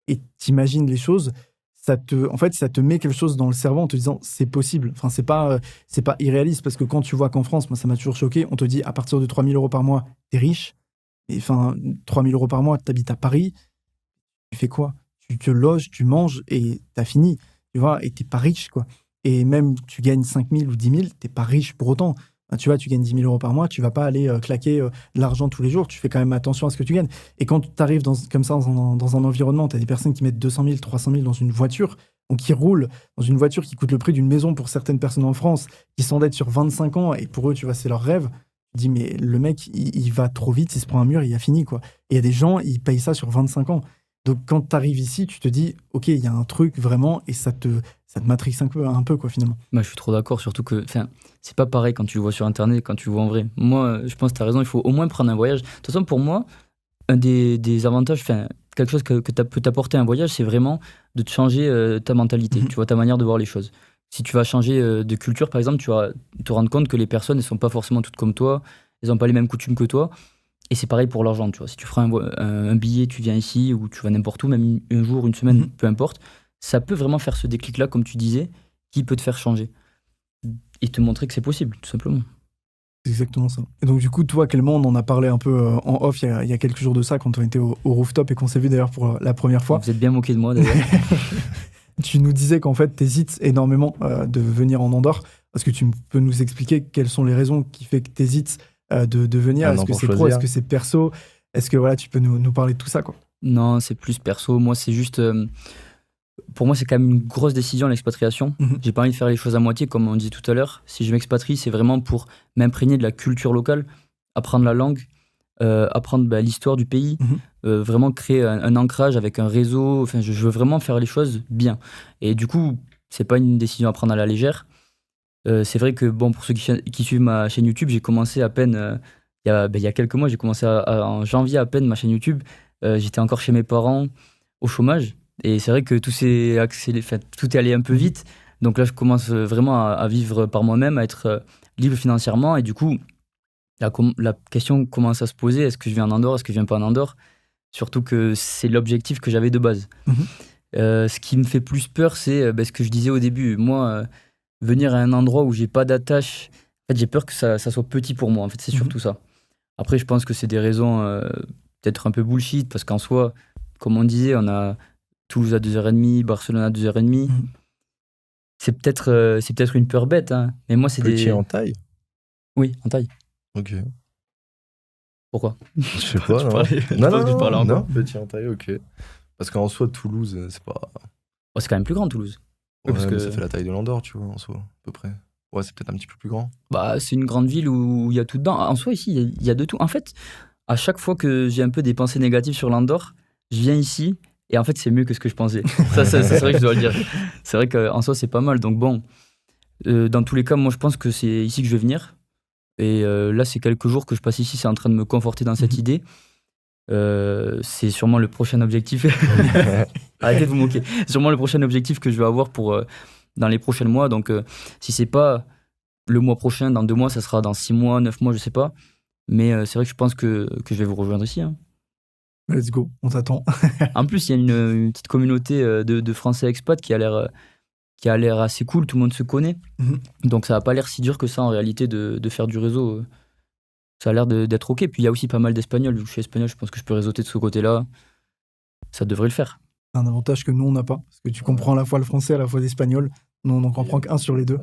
et t'imagines les choses, ça te met quelque chose dans le cerveau en te disant, c'est possible. C'est pas irréaliste, parce que quand tu vois qu'en France, moi, ça m'a toujours choqué, on te dit, à partir de 3 000 euros par mois, t'es riche, et 3 000 euros par mois, t'habites à Paris, tu fais quoi? Tu te loges, tu manges, et t'as fini, tu vois, et t'es pas riche, quoi. Et même, tu gagnes 5 000 ou 10 000, t'es pas riche pour autant. Tu vois, tu gagnes 10 000 euros par mois, tu vas pas aller claquer de l'argent tous les jours, tu fais quand même attention à ce que tu gagnes. Et quand tu arrives comme ça dans un environnement, tu as des personnes qui mettent 200 000, 300 000 dans une voiture, donc qui roulent dans une voiture qui coûte le prix d'une maison pour certaines personnes en France, qui s'endettent sur 25 ans, et pour eux, tu vois, c'est leur rêve. Tu dis, mais le mec, il va trop vite, il se prend un mur, il a fini, quoi. Et il y a des gens, ils payent ça sur 25 ans. Donc quand tu arrives ici, tu te dis, ok, il y a un truc vraiment, et ça te matrixe un peu, quoi, finalement. Bah, je suis trop d'accord, surtout que c'est pas pareil quand tu le vois sur Internet et quand tu le vois en vrai. Moi, je pense que tu as raison, il faut au moins prendre un voyage. De toute façon, pour moi, un des avantages, quelque chose que peut t'apporter un voyage, c'est vraiment de te changer ta mentalité, tu vois, ta manière de voir les choses. Si tu vas changer de culture, par exemple, tu vas te rendre compte que les personnes ne sont pas forcément toutes comme toi, elles n'ont pas les mêmes coutumes que toi. Et c'est pareil pour l'argent, tu vois. Si tu feras un billet, tu viens ici ou tu vas n'importe où, même un jour, une semaine, peu importe, ça peut vraiment faire ce déclic-là, comme tu disais, qui peut te faire changer. Et te montrer que c'est possible, tout simplement. C'est exactement ça. Et donc, du coup, toi, Clément, on en a parlé un peu en off il y a quelques jours de ça, quand on était au rooftop et qu'on s'est vu d'ailleurs pour la première fois. Vous êtes bien moqué de moi d'ailleurs. Tu nous disais qu'en fait, t'hésites énormément de venir en Andorre. Est-ce que tu peux nous expliquer quelles sont les raisons qui fait que t'hésites de venir? Un Est-ce an que pour c'est pro? choisir. Est-ce que c'est perso? Est-ce que voilà, tu peux nous parler de tout ça, quoi? Non, c'est plus perso. Moi, c'est juste. Pour moi, c'est quand même une grosse décision l'expatriation. Mhm. J'ai pas envie de faire les choses à moitié, comme on dit tout à l'heure. Si je m'expatrie, c'est vraiment pour m'imprégner de la culture locale, apprendre la langue, apprendre l'histoire du pays, vraiment créer un ancrage avec un réseau. Enfin, je veux vraiment faire les choses bien. Et du coup, c'est pas une décision à prendre à la légère. C'est vrai que bon, pour ceux qui suivent ma chaîne YouTube, j'ai commencé à peine il y a quelques mois, j'ai commencé en janvier à peine ma chaîne YouTube. J'étais encore chez mes parents au chômage et c'est vrai que tout s'est accéléré, enfin, tout est allé un peu vite. Donc là, je commence vraiment à vivre par moi-même, à être libre financièrement et du coup, la question commence à se poser, est-ce que je viens en Andorre, est-ce que je viens pas en Andorre? Surtout que c'est l'objectif que j'avais de base. Mhm. Ce qui me fait plus peur, c'est ce que je disais au début. Moi, venir à un endroit où j'ai pas d'attache, en fait, j'ai peur que ça soit petit pour moi. En fait, c'est surtout ça. Après, je pense que c'est des raisons peut-être un peu bullshit, parce qu'en soi, comme on disait, on a Toulouse à 2h30, Barcelone à 2h30. Mhm. C'est peut-être une peur bête, hein. Mais moi, c'est Petit des. en taille. Oui, en taille. Ok. Pourquoi? Je sais pas, Tu non. parlais- je Non, pense non, que je parlais non, encore. non, petit en taille, ok. Parce qu'en soi, Toulouse, c'est pas. Oh, c'est quand même plus grand, Toulouse. Oui, Ouais, parce mais que ça fait la taille de l'Andorre, tu vois, en soi, à peu près. Ouais, c'est peut-être un petit peu plus grand. c'est une grande ville où il y a tout dedans. En soi, ici, il y a de tout. En fait, à chaque fois que j'ai un peu des pensées négatives sur l'Andorre, je viens ici et en fait, c'est mieux que ce que je pensais. Ça, c'est vrai que je dois le dire. C'est vrai qu'en soi, c'est pas mal. Donc bon, dans tous les cas, moi, je pense que c'est ici que je vais venir. Et là, c'est quelques jours que je passe ici, c'est en train de me conforter dans cette idée. C'est sûrement le prochain objectif. Arrêtez de vous moquer. C'est sûrement le prochain objectif que je vais avoir pour dans les prochains mois. Donc, si c'est pas le mois prochain, dans 2 mois, ça sera dans 6 mois, 9 mois, je sais pas. Mais c'est vrai que je pense que je vais vous rejoindre ici, hein. Let's go, on t'attend. En plus, il y a une petite communauté de Français expats qui a l'air assez cool. Tout le monde se connaît. Donc, ça n'a pas l'air si dur que ça en réalité de faire du réseau. Ça a l'air d'être ok. Puis il y a aussi pas mal d'Espagnols. Vu que je suis espagnol, je pense que je peux réseauter de ce côté-là. Ça devrait le faire. C'est un avantage que nous, on n'a pas. Parce que tu comprends à la fois le français, à la fois l'espagnol. Nous, on n'en comprend qu'un sur les deux.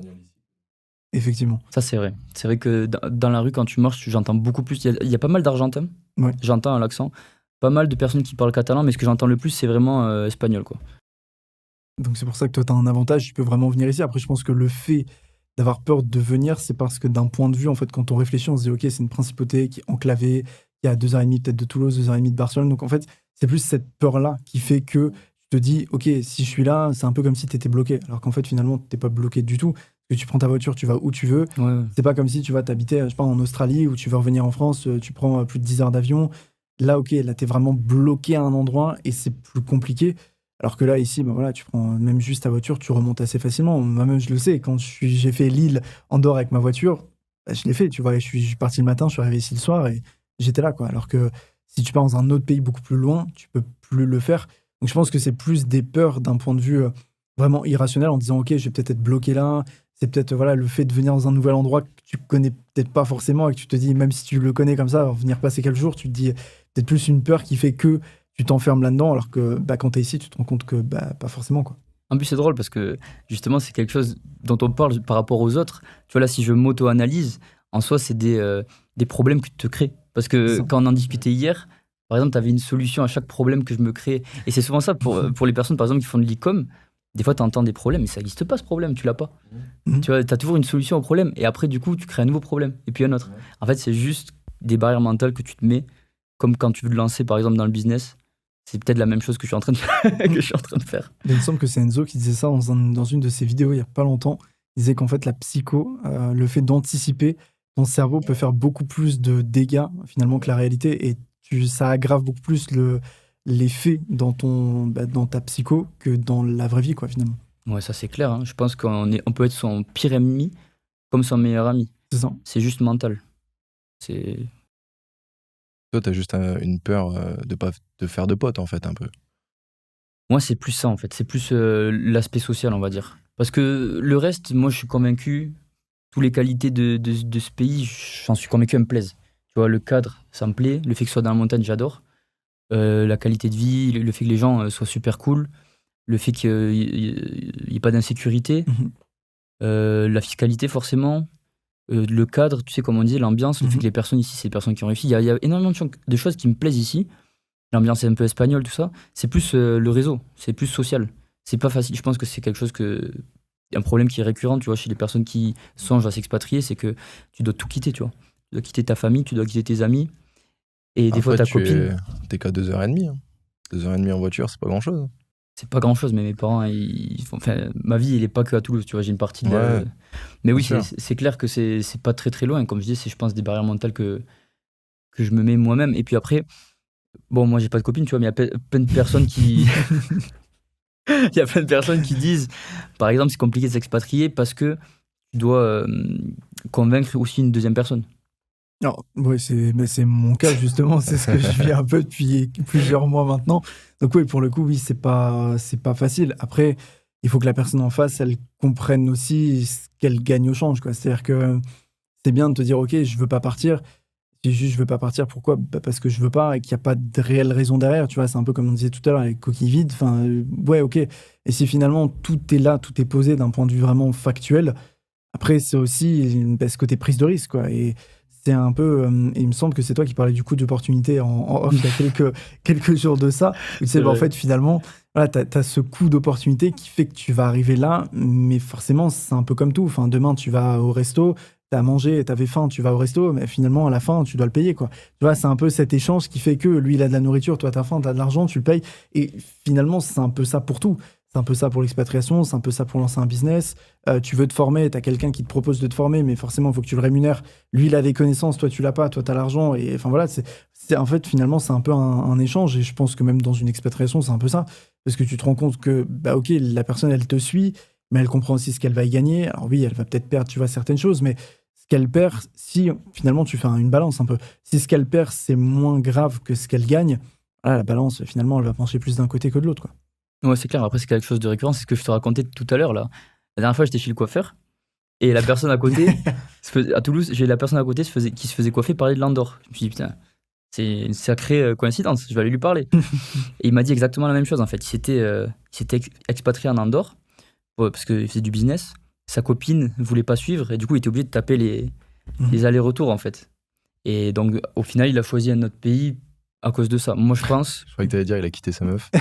Effectivement. Ça, c'est vrai. C'est vrai que dans la rue, quand tu marches, j'entends beaucoup plus. Il y a pas mal d'Argentins. Ouais. J'entends à l'accent. Pas mal de personnes qui parlent catalan, mais ce que j'entends le plus, c'est vraiment espagnol, quoi. Donc c'est pour ça que toi, tu as un avantage, tu peux vraiment venir ici. Après, je pense que le fait d'avoir peur de venir, c'est parce que d'un point de vue, en fait, quand on réfléchit, on se dit, OK, c'est une principauté qui est enclavée, qui est à 2h30 peut-être de Toulouse, 2h30 de Barcelone. Donc en fait, c'est plus cette peur-là qui fait que tu te dis, OK, si je suis là, c'est un peu comme si tu étais bloqué. Alors qu'en fait, finalement, tu n'es pas bloqué du tout. Parce que tu prends ta voiture, tu vas où tu veux. Ouais. C'est pas comme si tu vas t'habiter, je sais pas, en Australie ou tu veux revenir en France, tu prends plus de 10 heures d'avion. Là, OK, là, tu es vraiment bloqué à un endroit et c'est plus compliqué. Alors que là, ici, voilà, tu prends même juste ta voiture, tu remontes assez facilement. Moi-même, je le sais, quand j'ai fait Lille, Andorre avec ma voiture, je l'ai fait, tu vois. Je suis parti le matin, je suis arrivé ici le soir et j'étais là, quoi. Alors que si tu pars dans un autre pays beaucoup plus loin, tu peux plus le faire. Donc je pense que c'est plus des peurs d'un point de vue vraiment irrationnel en disant, OK, je vais peut-être être bloqué là. C'est peut-être voilà, le fait de venir dans un nouvel endroit que tu connais peut-être pas forcément et que tu te dis, même si tu le connais comme ça, venir passer quelques jours, tu te dis peut-être plus une peur qui fait que tu t'enfermes là-dedans, alors que quand t'es ici, tu te rends compte que pas forcément, quoi. En plus, c'est drôle parce que justement, c'est quelque chose dont on parle par rapport aux autres. Tu vois, là, si je m'auto-analyse, en soi, c'est des problèmes que tu te crées. Parce que quand on en discutait hier, par exemple, tu avais une solution à chaque problème que je me crée. Et c'est souvent ça pour les personnes, par exemple, qui font de l'e-com. Des fois, tu entends des problèmes, mais ça n'existe pas ce problème, tu l'as pas. Tu vois, tu as toujours une solution au problème. Et après, du coup, tu crées un nouveau problème. Et puis un autre. En fait, c'est juste des barrières mentales que tu te mets, comme quand tu veux te lancer, par exemple, dans le business. C'est peut-être la même chose que je suis en train de faire. Il me semble que c'est Enzo qui disait ça dans une de ses vidéos il n'y a pas longtemps. Il disait qu'en fait, la psycho, le fait d'anticiper, ton cerveau peut faire beaucoup plus de dégâts finalement que la réalité. Et ça aggrave beaucoup plus l'effet dans ta psycho que dans la vraie vie, quoi, finalement. Ouais, ça c'est clair, hein. Je pense qu'on peut être son pire ennemi comme son meilleur ami. C'est ça. C'est juste mental. C'est... Toi, t'as juste une peur de pas de faire de potes, en fait, un peu. Moi, c'est plus ça, en fait. C'est plus l'aspect social, on va dire. Parce que le reste, moi, je suis convaincu toutes les qualités de ce pays, j'en suis convaincu, elles me plaisent. Tu vois, le cadre, ça me plaît. Le fait que ce soit dans la montagne, j'adore. La qualité de vie, le fait que les gens soient super cool. Le fait qu'il n'y ait pas d'insécurité. La fiscalité, forcément. Le cadre, tu sais, comme on dit, l'ambiance. Le fait que les personnes ici, c'est des personnes qui ont réussi. Il y a énormément de choses qui me plaisent ici. L'ambiance est un peu espagnole, tout ça. C'est plus le réseau. C'est plus social. C'est pas facile. Je pense que c'est quelque chose un problème qui est récurrent, tu vois, chez les personnes qui songent à s'expatrier, c'est que tu dois tout quitter, tu vois. Tu dois quitter ta famille, tu dois quitter tes amis. Et des fois, ta copine. T'es qu'à 2h30. 2h30 en voiture, c'est pas grand-chose. C'est pas grand-chose, mais mes parents, enfin, ma vie, elle est pas que à Toulouse, tu vois. J'ai une partie de. Mais oui, c'est clair que c'est pas très très loin. Comme je dis, c'est, je pense, des barrières mentales que je me mets moi-même. Et puis après, bon, moi, j'ai pas de copine, tu vois, mais il y a plein de personnes qui. Il y a plein de personnes qui disent, par exemple, c'est compliqué de s'expatrier parce que tu dois convaincre aussi une deuxième personne. Alors, oui, c'est mon cas, justement. C'est ce que je vis un peu depuis plusieurs mois maintenant. Donc oui, pour le coup, oui, c'est pas facile. Après, il faut que la personne en face, elle comprenne aussi ce qu'elle gagne au change, quoi. C'est-à-dire que c'est bien de te dire, OK, je veux pas partir. Si juste je veux pas partir, pourquoi ? Parce que je veux pas et qu'il n'y a pas de réelle raison derrière. Tu vois, c'est un peu comme on disait tout à l'heure avec coquille vide. Enfin, ouais, OK. Et si finalement tout est là, tout est posé d'un point de vue vraiment factuel, après, c'est aussi ce côté prise de risque, quoi. Et c'est un peu. Il me semble que c'est toi qui parlais du coup d'opportunité en off il y a quelques jours de ça. Où tu sais, en fait, finalement, voilà, t'as ce coup d'opportunité qui fait que tu vas arriver là, mais forcément, c'est un peu comme tout. Enfin, demain, tu vas au resto. T'as mangé, t'avais faim, tu vas au resto, mais finalement, à la fin, tu dois le payer, quoi. Tu vois, c'est un peu cet échange qui fait que lui, il a de la nourriture, toi, t'as faim, t'as de l'argent, tu le payes. Et finalement, c'est un peu ça pour tout. C'est un peu ça pour l'expatriation, c'est un peu ça pour lancer un business. Tu veux te former, t'as quelqu'un qui te propose de te former, mais forcément, il faut que tu le rémunères. Lui, il a des connaissances, toi, tu l'as pas, toi, t'as l'argent. Et enfin, voilà, en fait, finalement, c'est un peu un échange. Et je pense que même dans une expatriation, c'est un peu ça. Parce que tu te rends compte que, bah, OK, la personne, elle te suit, mais elle comprend aussi ce qu'elle va y gagner. Alors oui, elle va peut-être perdre, tu vois, certaines choses, mais ce qu'elle perd, si finalement tu fais une balance un peu, si ce qu'elle perd, c'est moins grave que ce qu'elle gagne, la balance, finalement, elle va pencher plus d'un côté que de l'autre, quoi. Ouais, c'est clair. Après, c'est quelque chose de récurrent. C'est ce que je te racontais tout à l'heure, là. La dernière fois, j'étais chez le coiffeur et la personne à côté, à Toulouse, j'ai la personne à côté qui se faisait coiffer parler de l'Andorre. Je me suis dit, putain, c'est une sacrée coïncidence, je vais aller lui parler. Et il m'a dit exactement la même chose, en fait. Il s'était expatrié en Andorre parce qu'il faisait du business. Sa copine voulait pas suivre et du coup, il était obligé de taper les allers-retours, en fait. Et donc, au final, il a choisi un autre pays à cause de ça. Moi, je pense. Je croyais que t'allais dire il a quitté sa meuf.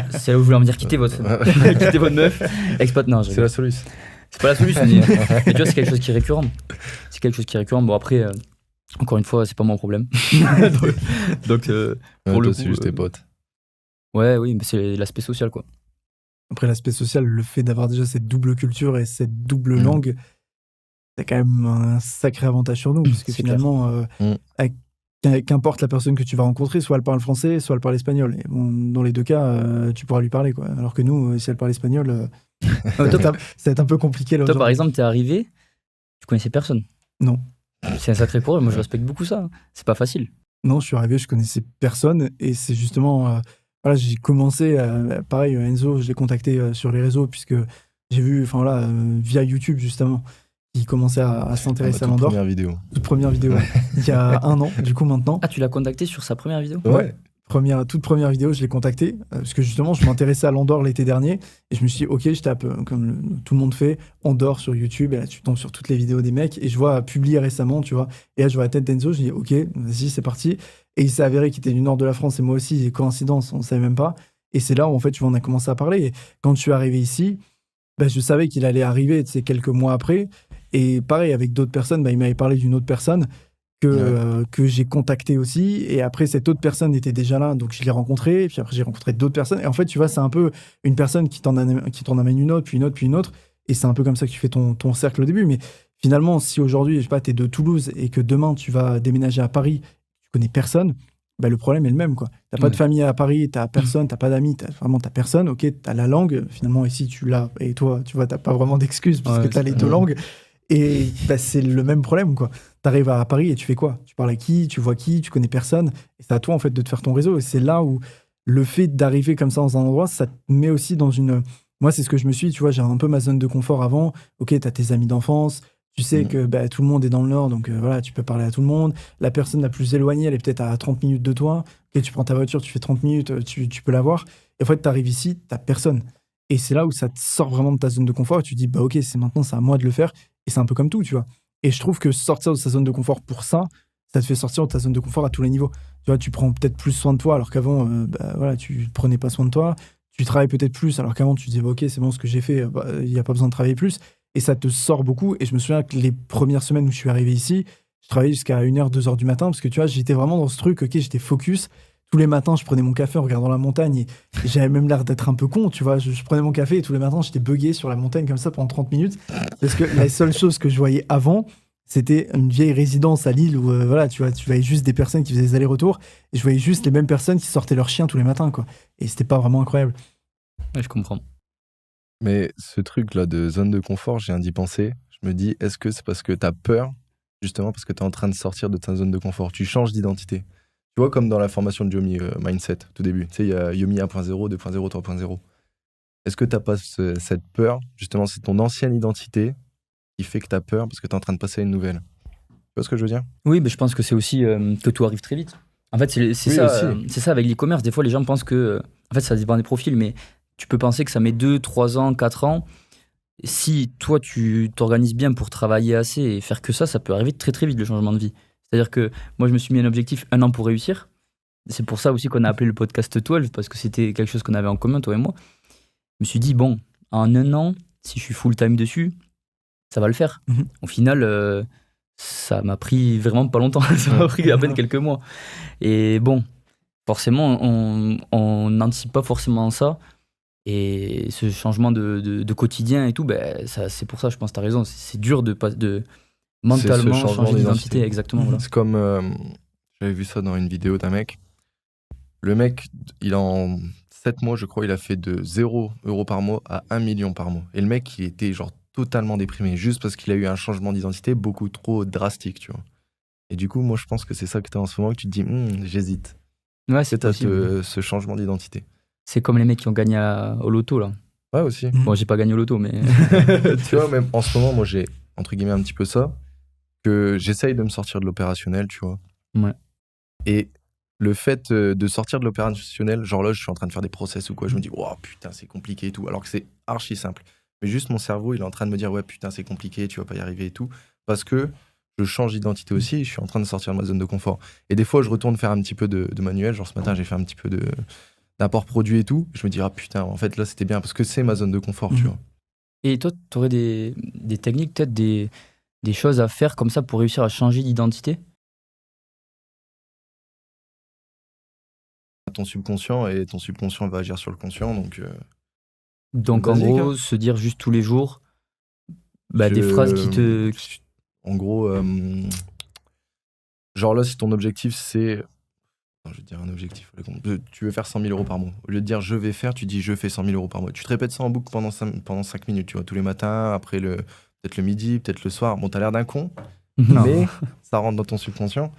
C'est là où vous voulez me dire quittez votre meuf. Non, c'est la solution. C'est pas la solution. Mais tu vois, c'est quelque chose qui est récurrent. C'est quelque chose qui est récurrent. Bon, après, encore une fois, c'est pas mon problème. donc pour le coup, c'est juste tes potes. Ouais, oui, mais c'est l'aspect social, quoi. Après, l'aspect social, le fait d'avoir déjà cette double culture et cette double langue, c'est quand même un sacré avantage sur nous. Parce que finalement, qu'importe la personne que tu vas rencontrer, soit elle parle français, soit elle parle espagnol. Et bon, dans les deux cas, tu pourras lui parler, quoi. Alors que nous, si elle parle espagnol, ça va être un peu compliqué. Là, toi, par exemple, t'es arrivé, tu connaissais personne. Non. C'est un sacré problème. Moi, je respecte beaucoup ça. C'est pas facile. Non, je suis arrivé, je connaissais personne. Et c'est justement... voilà, j'ai commencé, pareil, Enzo, je l'ai contacté sur les réseaux, puisque j'ai vu, via YouTube, justement, il commençait à s'intéresser à l'Andorre. Toute première vidéo, il y a 1 an, du coup, maintenant. Ah, tu l'as contacté sur sa première vidéo ? Ouais. Toute première vidéo, je l'ai contacté, parce que justement, je m'intéressais à l'Andorre l'été dernier, et je me suis dit, OK, je tape, comme tout le monde fait, Andorre sur YouTube, et là, tu tombes sur toutes les vidéos des mecs, et je vois publié récemment, tu vois, et là, je vois la tête d'Enzo, je dis, OK, vas-y, c'est parti. Et il s'est avéré qu'il était du nord de la France, et moi aussi, coïncidence, on ne savait même pas. Et c'est là où, en fait, tu vois, on a commencé à parler. Et quand je suis arrivé ici, je savais qu'il allait arriver, tu sais, quelques mois après. Et pareil, avec d'autres personnes, il m'avait parlé d'une autre personne que j'ai contactée aussi. Et après, cette autre personne était déjà là, donc je l'ai rencontrée. Et puis après, j'ai rencontré d'autres personnes. Et en fait, tu vois, c'est un peu une personne qui t'en amène une autre, puis une autre, puis une autre. Et c'est un peu comme ça que tu fais ton cercle au début. Mais finalement, si aujourd'hui, je sais pas, t'es de Toulouse et que demain, tu vas déménager à Paris, tu connais personne, le problème est le même, quoi. T'as pas de famille à Paris, t'as personne, t'as pas d'amis, t'as personne. OK, t'as la langue. Finalement, ici, tu l'as. Et toi, tu vois, t'as pas vraiment d'excuses parce que t'as les deux langues. Et c'est le même problème, quoi. T'arrives à Paris et tu fais quoi ? Tu parles à qui ? Tu vois qui ? Tu connais personne. Et c'est à toi, en fait, de te faire ton réseau. Et c'est là où le fait d'arriver comme ça dans un endroit, ça te met aussi dans une... Moi, c'est ce que je me suis dit, tu vois, j'ai un peu ma zone de confort avant. OK, t'as tes amis d'enfance, Tu sais que tout le monde est dans le Nord, donc voilà, tu peux parler à tout le monde. La personne la plus éloignée, elle est peut-être à 30 minutes de toi. Ok, tu prends ta voiture, tu fais 30 minutes, tu peux la voir. Et en fait, tu arrives ici, t'as personne. Et c'est là où ça te sort vraiment de ta zone de confort. Et tu te dis, ok, c'est à moi de le faire. Et c'est un peu comme tout, tu vois. Et je trouve que sortir de sa zone de confort pour ça te fait sortir de ta zone de confort à tous les niveaux. Tu vois, tu prends peut-être plus soin de toi, alors qu'avant, voilà, tu prenais pas soin de toi. Tu travailles peut-être plus, alors qu'avant, tu disais, ok, c'est bon ce que j'ai fait, il n'y a pas besoin de travailler plus. Et ça te sort beaucoup. Et je me souviens que les premières semaines où je suis arrivé ici, je travaillais jusqu'à 1h, 2h du matin, parce que tu vois, j'étais vraiment dans ce truc, ok, j'étais focus. Tous les matins, je prenais mon café en regardant la montagne et j'avais même l'air d'être un peu con, tu vois. Je prenais mon café et tous les matins, j'étais buggé sur la montagne comme ça pendant 30 minutes. Parce que la seule chose que je voyais avant, c'était une vieille résidence à Lille où, voilà, tu voyais juste des personnes qui faisaient des allers-retours et je voyais juste les mêmes personnes qui sortaient leurs chiens tous les matins, quoi. Et c'était pas vraiment incroyable. Ouais, je comprends. Mais ce truc-là de zone de confort, j'ai viens d'y penser. Je me dis, est-ce que c'est parce que t'as peur, justement, parce que t'es en train de sortir de ta zone de confort? Tu changes d'identité. Tu vois, comme dans la formation de Yomi Mindset, tout début. Tu sais, il y a Yomi 1.0, 2.0, 3.0. Est-ce que t'as pas cette peur, justement, c'est ton ancienne identité qui fait que t'as peur parce que t'es en train de passer à une nouvelle? Tu vois ce que je veux dire? Oui, mais je pense que c'est aussi que tout arrive très vite. En fait, c'est Oui, ça, aussi. c'est ça avec l'e-commerce. Des fois, les gens pensent que. En fait, ça dépend des profils, mais tu peux penser que ça met 2, 3 ans, 4 ans. Si toi, tu t'organises bien pour travailler assez et faire que ça peut arriver très très vite, le changement de vie. C'est-à-dire que moi, je me suis mis un objectif 1 an pour réussir. C'est pour ça aussi qu'on a appelé le podcast 12, parce que c'était quelque chose qu'on avait en commun, toi et moi. Je me suis dit, bon, en 1 an, si je suis full-time dessus, ça va le faire. Mhm. Au final, ça m'a pris vraiment pas longtemps. Ça m'a pris à peine quelques mois. Et bon, forcément, on n'anticipe pas forcément ça. Et ce changement de quotidien et tout, c'est pour ça, je pense que tu as raison. C'est dur de mentalement changement changer d'identité. d'identité. Exactement. Voilà. C'est comme, j'avais vu ça dans une vidéo d'un mec. Le mec, en 7 mois, je crois, il a fait de 0 € par mois à 1 million par mois. Et le mec, il était genre totalement déprimé, juste parce qu'il a eu un changement d'identité beaucoup trop drastique, tu vois. Et du coup, moi, je pense que c'est ça que tu as en ce moment, que tu te dis, j'hésite. Ouais, c'est T'as possible. ce changement d'identité. C'est comme les mecs qui ont gagné au loto, là. Ouais, aussi. Bon, j'ai pas gagné au loto, mais. Tu vois, même en ce moment, moi, j'ai, entre guillemets, un petit peu ça, que j'essaye de me sortir de l'opérationnel, tu vois. Ouais. Et le fait de sortir de l'opérationnel, genre là, je suis en train de faire des process ou quoi, je me dis, oh putain, c'est compliqué et tout, alors que c'est archi simple. Mais juste mon cerveau, il est en train de me dire, ouais, putain, c'est compliqué, tu vas pas y arriver et tout, parce que je change d'identité aussi, et je suis en train de sortir de ma zone de confort. Et des fois, je retourne faire un petit peu de manuel, genre ce matin, j'ai fait un petit peu d'apport produit et tout, je me dis, ah putain, en fait, là, c'était bien, parce que c'est ma zone de confort, tu vois. Et toi, tu aurais des techniques, peut-être des choses à faire comme ça pour réussir à changer d'identité? Ton subconscient, et ton subconscient va agir sur le conscient, Donc en basique, gros, hein. se dire juste tous les jours des phrases qui te. En gros, genre là, si ton objectif c'est. Non, je vais te dire un objectif. Tu veux faire 100 000 € par mois. Au lieu de dire je vais faire, tu dis je fais 100 000 € par mois. Tu te répètes ça en boucle pendant 5 minutes, tu vois, tous les matins, après peut-être le midi, peut-être le soir. Bon, t'as l'air d'un con, mais ça rentre dans ton subconscient.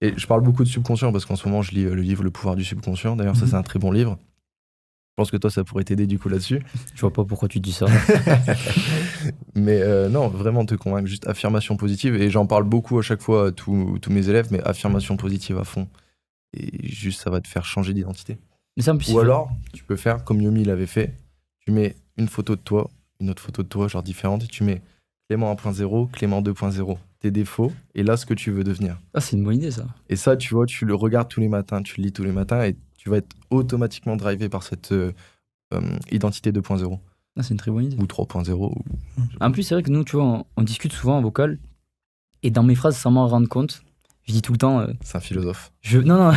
Et je parle beaucoup de subconscient parce qu'en ce moment, je lis le livre Le pouvoir du subconscient. D'ailleurs, ça, c'est un très bon livre. Je pense que toi, ça pourrait t'aider du coup là-dessus. Je vois pas pourquoi tu dis ça. Mais non, vraiment te convaincre. Juste affirmation positive. Et j'en parle beaucoup à chaque fois à tous mes élèves, mais affirmation positive à fond. Et juste, ça va te faire changer d'identité. Mais ça, en plus, Ou alors, tu peux faire comme Yomi l'avait fait. Tu mets une photo de toi, une autre photo de toi, genre différente, et tu mets Clément 1.0, Clément 2.0, tes défauts, et là, ce que tu veux devenir. Ah, c'est une bonne idée, ça. Et ça, tu vois, tu le regardes tous les matins, tu le lis tous les matins, et tu vas être automatiquement drivé par cette identité 2.0. Ah, c'est une très bonne idée. Ou 3.0. En plus, c'est vrai que nous, tu vois, on discute souvent en vocal, et dans mes phrases, sans m'en rendre compte, je dis tout le temps. C'est un philosophe. Non,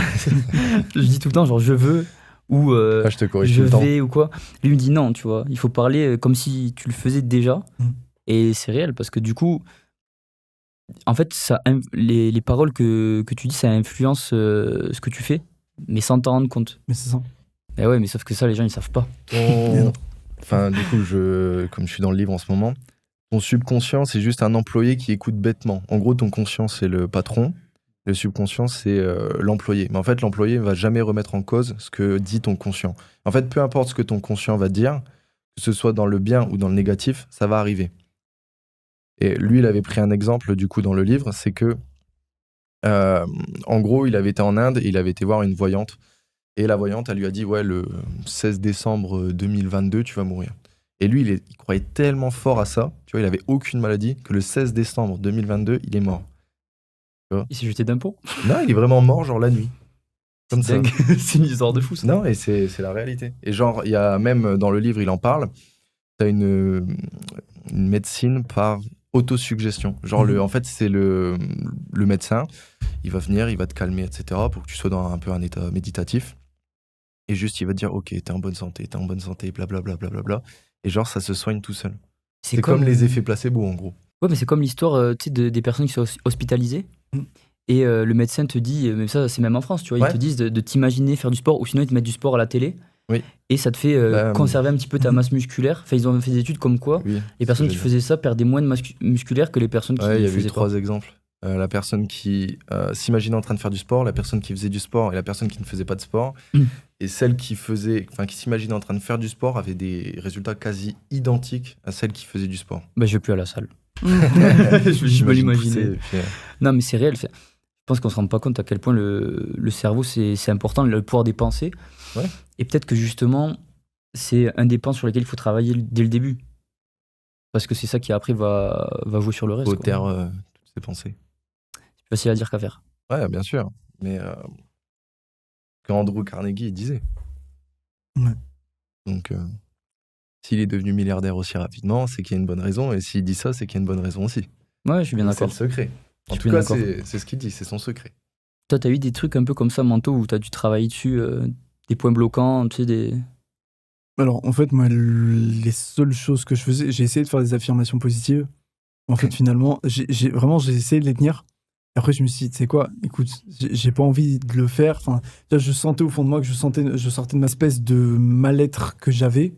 je dis tout le temps, genre je veux, ou je te corrige je tout le temps. vais, ou quoi. Lui me dit non, tu vois, il faut parler comme si tu le faisais déjà. Et c'est réel, parce que du coup, en fait, les paroles que tu dis, ça influence ce que tu fais, mais sans t'en rendre compte. Mais c'est ça. Et ouais, mais sauf que ça, les gens, ils savent pas. Enfin, du coup, comme je suis dans le livre en ce moment, ton subconscient, c'est juste un employé qui écoute bêtement. En gros, ton conscient, c'est le patron. Le subconscient, c'est l'employé. Mais en fait, l'employé ne va jamais remettre en cause ce que dit ton conscient. En fait, peu importe ce que ton conscient va dire, que ce soit dans le bien ou dans le négatif, ça va arriver. Et lui, il avait pris un exemple, du coup, dans le livre, c'est que, en gros, il avait été en Inde et il avait été voir une voyante. Et la voyante, elle lui a dit, ouais, le 16 décembre 2022, tu vas mourir. Et lui, il croyait tellement fort à ça, tu vois, il avait aucune maladie, que le 16 décembre 2022, il est mort. Il s'est jeté d'un pont. Non, il est vraiment mort, genre la nuit. Comme ça. Dingue. C'est une histoire de fou, ça. Non, et c'est la réalité. Et genre, il y a même dans le livre, il en parle, t'as une médecine par autosuggestion. Genre, en fait, c'est le médecin, il va venir, il va te calmer, etc., pour que tu sois dans un peu un état méditatif. Et juste, il va te dire, ok, t'es en bonne santé, blablabla, blablabla. Et genre, ça se soigne tout seul. C'est comme les effets placebo, en gros. Ouais, mais c'est comme l'histoire tu sais, des personnes qui sont hospitalisées. Et le médecin te dit, mais ça c'est même en France, tu vois, Ouais. ils te disent de t'imaginer faire du sport, ou sinon ils te mettent du sport à la télé. Oui. Et ça te fait conserver un petit peu ta masse musculaire. Enfin, ils ont fait des études comme quoi Oui, les personnes qui faisaient ça perdaient moins de masse musculaire que les personnes qui il y a eu faisaient 3 exemples. La personne qui s'imaginait en train de faire du sport, la personne qui faisait du sport et la personne qui ne faisait pas de sport. Et celle qui s'imaginait en train de faire du sport avait des résultats quasi identiques à celle qui faisait du sport. Bah, je vais plus à la salle. je peux l'imaginer. Puis, Non, mais c'est réel. Je pense qu'on se rend pas compte à quel point le cerveau, c'est important, le pouvoir des pensées. Ouais. Et peut-être que justement, c'est un des pans sur lesquels il faut travailler dès le début. Parce que c'est ça qui après va jouer sur le reste. Au quoi. terre toutes ses pensées. C'est facile à dire qu'à faire. Ouais, bien sûr. Mais que Andrew Carnegie il disait. Ouais. Donc, s'il est devenu milliardaire aussi rapidement, c'est qu'il y a une bonne raison. Et s'il dit ça, c'est qu'il y a une bonne raison aussi. Ouais, je suis bien Et d'accord. C'est le secret. En Je suis tout bien cas, d'accord. c'est ce qu'il dit, c'est son secret. Toi, t'as eu des trucs un peu comme ça mentaux où t'as dû travailler dessus, des points bloquants, tu sais, des... Alors, en fait, moi, les seules choses que je faisais, j'ai essayé de faire des affirmations positives. En fait, finalement, j'ai essayé de les tenir. Et après, je me suis dit, tu sais quoi, écoute, j'ai pas envie de le faire. Enfin, là, je sentais au fond de moi que je sortais de ma espèce de mal-être que j'avais.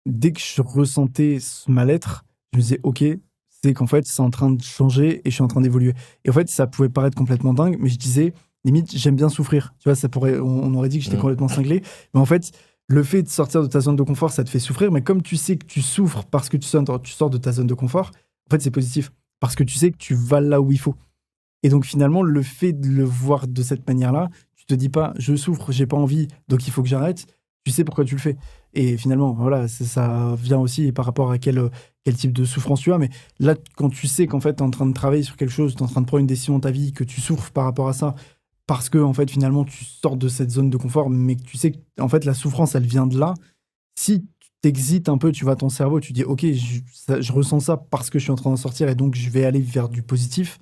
Dès que je ressentais ce mal-être, je me disais, ok, c'est qu'en fait, c'est en train de changer et je suis en train d'évoluer. Et en fait, ça pouvait paraître complètement dingue, mais je disais, limite, j'aime bien souffrir. Tu vois, on aurait dit que j'étais complètement cinglé. Mais en fait, le fait de sortir de ta zone de confort, ça te fait souffrir. Mais comme tu sais que tu souffres parce que tu sors de ta zone de confort, en fait, c'est positif. Parce que tu sais que tu vas là où il faut. Et donc, finalement, le fait de le voir de cette manière-là, tu te dis pas, je souffre, j'ai pas envie, donc il faut que j'arrête. Tu sais pourquoi tu le fais. Et finalement, voilà, ça vient aussi par rapport à quel type de souffrance tu as. Mais là, quand tu sais qu'en fait, tu es en train de travailler sur quelque chose, tu es en train de prendre une décision dans ta vie, que tu souffres par rapport à ça, parce que, en fait, finalement, tu sors de cette zone de confort, mais que tu sais que, en fait, la souffrance, elle vient de là. Si tu t'excites un peu, tu vas à ton cerveau, tu dis, OK, je ressens ça parce que je suis en train d'en sortir et donc je vais aller vers du positif,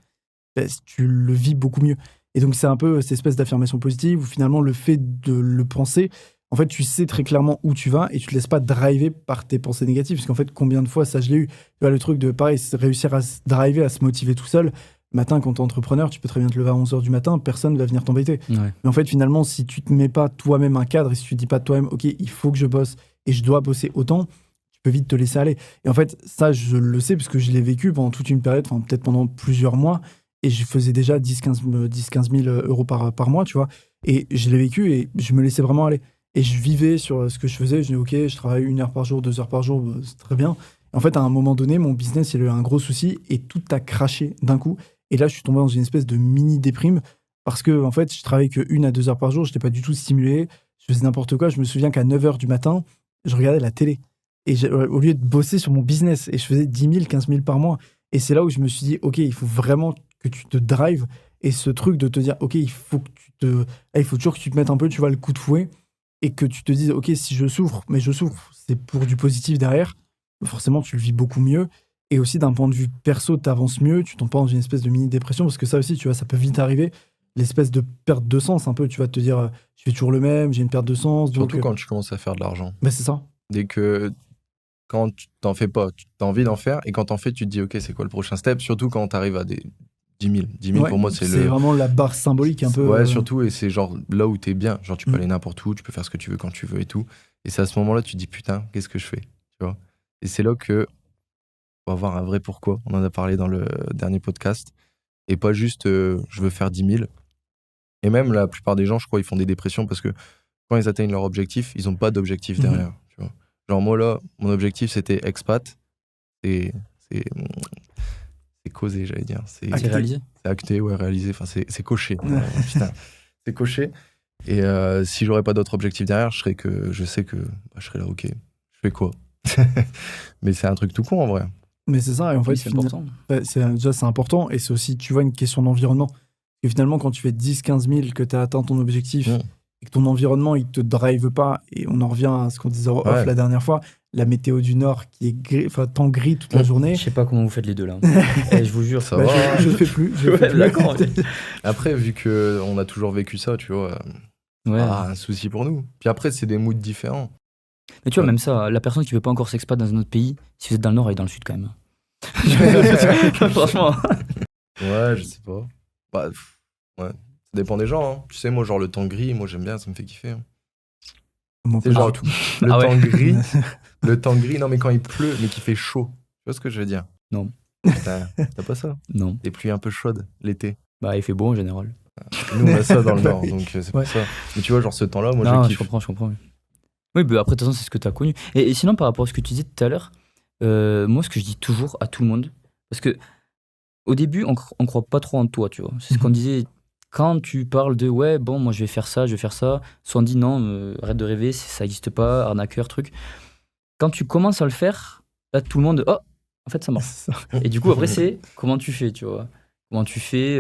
ben, tu le vis beaucoup mieux. Et donc, c'est un peu cette espèce d'affirmation positive où finalement, le fait de le penser, en fait, tu sais très clairement où tu vas et tu te laisses pas driver par tes pensées négatives. Parce qu'en fait, combien de fois ça, je l'ai eu. Tu vois, le truc de, pareil, c'est réussir à se driver, à se motiver tout seul. Matin, quand t'es entrepreneur, tu peux très bien te lever à 11h du matin, personne ne va venir t'embêter. Ouais. Mais en fait, finalement, si tu te mets pas toi-même un cadre et si tu te dis pas toi-même, OK, il faut que je bosse et je dois bosser autant, tu peux vite te laisser aller. Et en fait, ça, je le sais parce que je l'ai vécu pendant toute une période, enfin, peut-être pendant plusieurs mois. Et je faisais déjà 10-15 000 euros par mois, tu vois. Et je l'ai vécu et je me laissais vraiment aller. Et je vivais sur ce que je faisais. Je disais, OK, je travaille 1 heure par jour, 2 heures par jour, c'est très bien. Et en fait, à un moment donné, mon business, il a eu un gros souci et tout a craché d'un coup. Et là, je suis tombé dans une espèce de mini-déprime parce que, en fait, je travaillais que 1 à 2 heures par jour. Je n'étais pas du tout stimulé. Je faisais n'importe quoi. Je me souviens qu'à 9h du matin, je regardais la télé. Et au lieu de bosser sur mon business, et je faisais 10 000, 15 000 par mois. Et c'est là où je me suis dit, OK, il faut vraiment que tu te drives. Et ce truc de te dire, OK, il faut toujours que tu te mettes un peu, tu vois, le coup de fouet. Et que tu te dises, OK, si je souffre, mais je souffre, c'est pour du positif derrière, forcément, tu le vis beaucoup mieux. Et aussi, d'un point de vue perso, tu avances mieux, tu tombes pas dans une espèce de mini-dépression, parce que ça aussi, tu vois, ça peut vite arriver, l'espèce de perte de sens, un peu, tu vas te dire, je fais toujours le même, j'ai une perte de sens. Surtout quand tu commences à faire de l'argent. Ben, c'est ça. Dès que, quand tu t'en fais pas, tu as envie d'en faire, et quand t'en fais, tu te dis, OK, c'est quoi le prochain step, surtout quand t'arrives à des 10 000. 10 000, Ouais, pour moi, c'est vraiment la barre symbolique, un peu. Ouais, surtout, et c'est genre là où t'es bien. Genre, tu peux Mm. aller n'importe où, tu peux faire ce que tu veux quand tu veux et tout. Et c'est à ce moment-là, tu te dis, putain, qu'est-ce que je fais, tu vois. Et c'est là que faut avoir un vrai pourquoi. On en a parlé dans le dernier podcast. Et pas juste, je veux faire 10 000. Et même, la plupart des gens, je crois, ils font des dépressions parce que quand ils atteignent leur objectif, ils ont pas d'objectif derrière, tu vois. Genre, moi, là, mon objectif, c'était expat. C'est causé, j'allais dire. C'est réalisé. C'est acté, ouais, réalisé. Enfin, c'est coché. Putain, c'est coché. Et si j'aurais pas d'autres objectifs derrière, je sais que je serais là, ok, je fais quoi? Mais c'est un truc tout con en vrai. Mais c'est ça, et en fait, Oui, c'est important. déjà c'est important, et c'est aussi, tu vois, une question d'environnement. Et finalement, quand tu fais 10-15 000, que tu as atteint ton objectif, et que ton environnement, il te drive pas, et on en revient à ce qu'on disait off la dernière fois, la météo du Nord qui est temps gris toute la journée. Je sais pas comment vous faites les deux là. Je vous jure, ça va. Je fais plus. D'accord. Après, vu qu'on a toujours vécu ça, tu vois, un souci pour nous. Puis après, c'est des moods différents. Mais tu vois, même ça, la personne qui veut pas encore s'expat dans un autre pays, si vous êtes dans le Nord, elle est dans le Sud quand même. Franchement. Ouais, je sais pas. Bah, ouais. Ça dépend des gens. Hein. Tu sais, moi, genre le temps gris, moi j'aime bien, ça me fait kiffer. Hein. C'est genre tout. Le temps gris, non, mais quand il pleut, mais qu'il fait chaud. Tu vois ce que je veux dire? Non. T'as pas ça? Non. Des pluies un peu chaudes l'été. Bah, il fait beau en général. Nous, on a ça dans le Nord, donc c'est pour ça. Mais tu vois, genre ce temps-là, moi je kiffe. Je comprends. Oui, bah après, de toute façon, c'est ce que tu as connu. Et sinon, par rapport à ce que tu disais tout à l'heure, moi, ce que je dis toujours à tout le monde, parce que au début, on croit pas trop en toi, tu vois. C'est ce qu'on disait. Quand tu parles de ouais, bon, moi je vais faire ça, soit on dit non, arrête de rêver, ça n'existe pas, arnaqueur, truc. Quand tu commences à le faire, là tout le monde, oh, en fait ça marche. Et du coup, après, c'est comment tu fais, tu vois. Comment tu fais,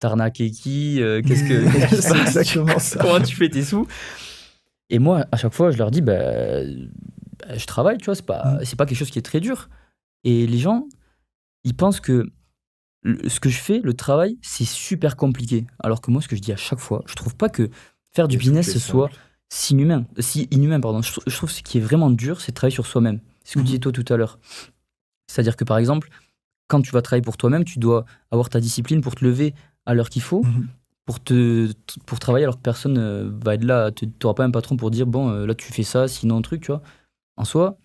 t'as arnaqué qui, qu'est-ce qui se passe, exactement ça. comment tu fais tes sous. Et moi, à chaque fois, je leur dis, je travaille, tu vois, c'est pas quelque chose qui est très dur. Et les gens, ils pensent que ce que je fais, le travail, c'est super compliqué. Alors que moi, ce que je dis à chaque fois, je trouve pas que faire du business soit si inhumain. Je trouve que ce qui est vraiment dur, c'est de travailler sur soi-même. C'est ce que tu disais toi tout à l'heure. C'est-à-dire que par exemple, quand tu vas travailler pour toi-même, tu dois avoir ta discipline pour te lever à l'heure qu'il faut, pour travailler alors que personne va être là. Tu n'auras pas un patron pour dire, bon, là tu fais ça, sinon un truc, tu vois. En soi,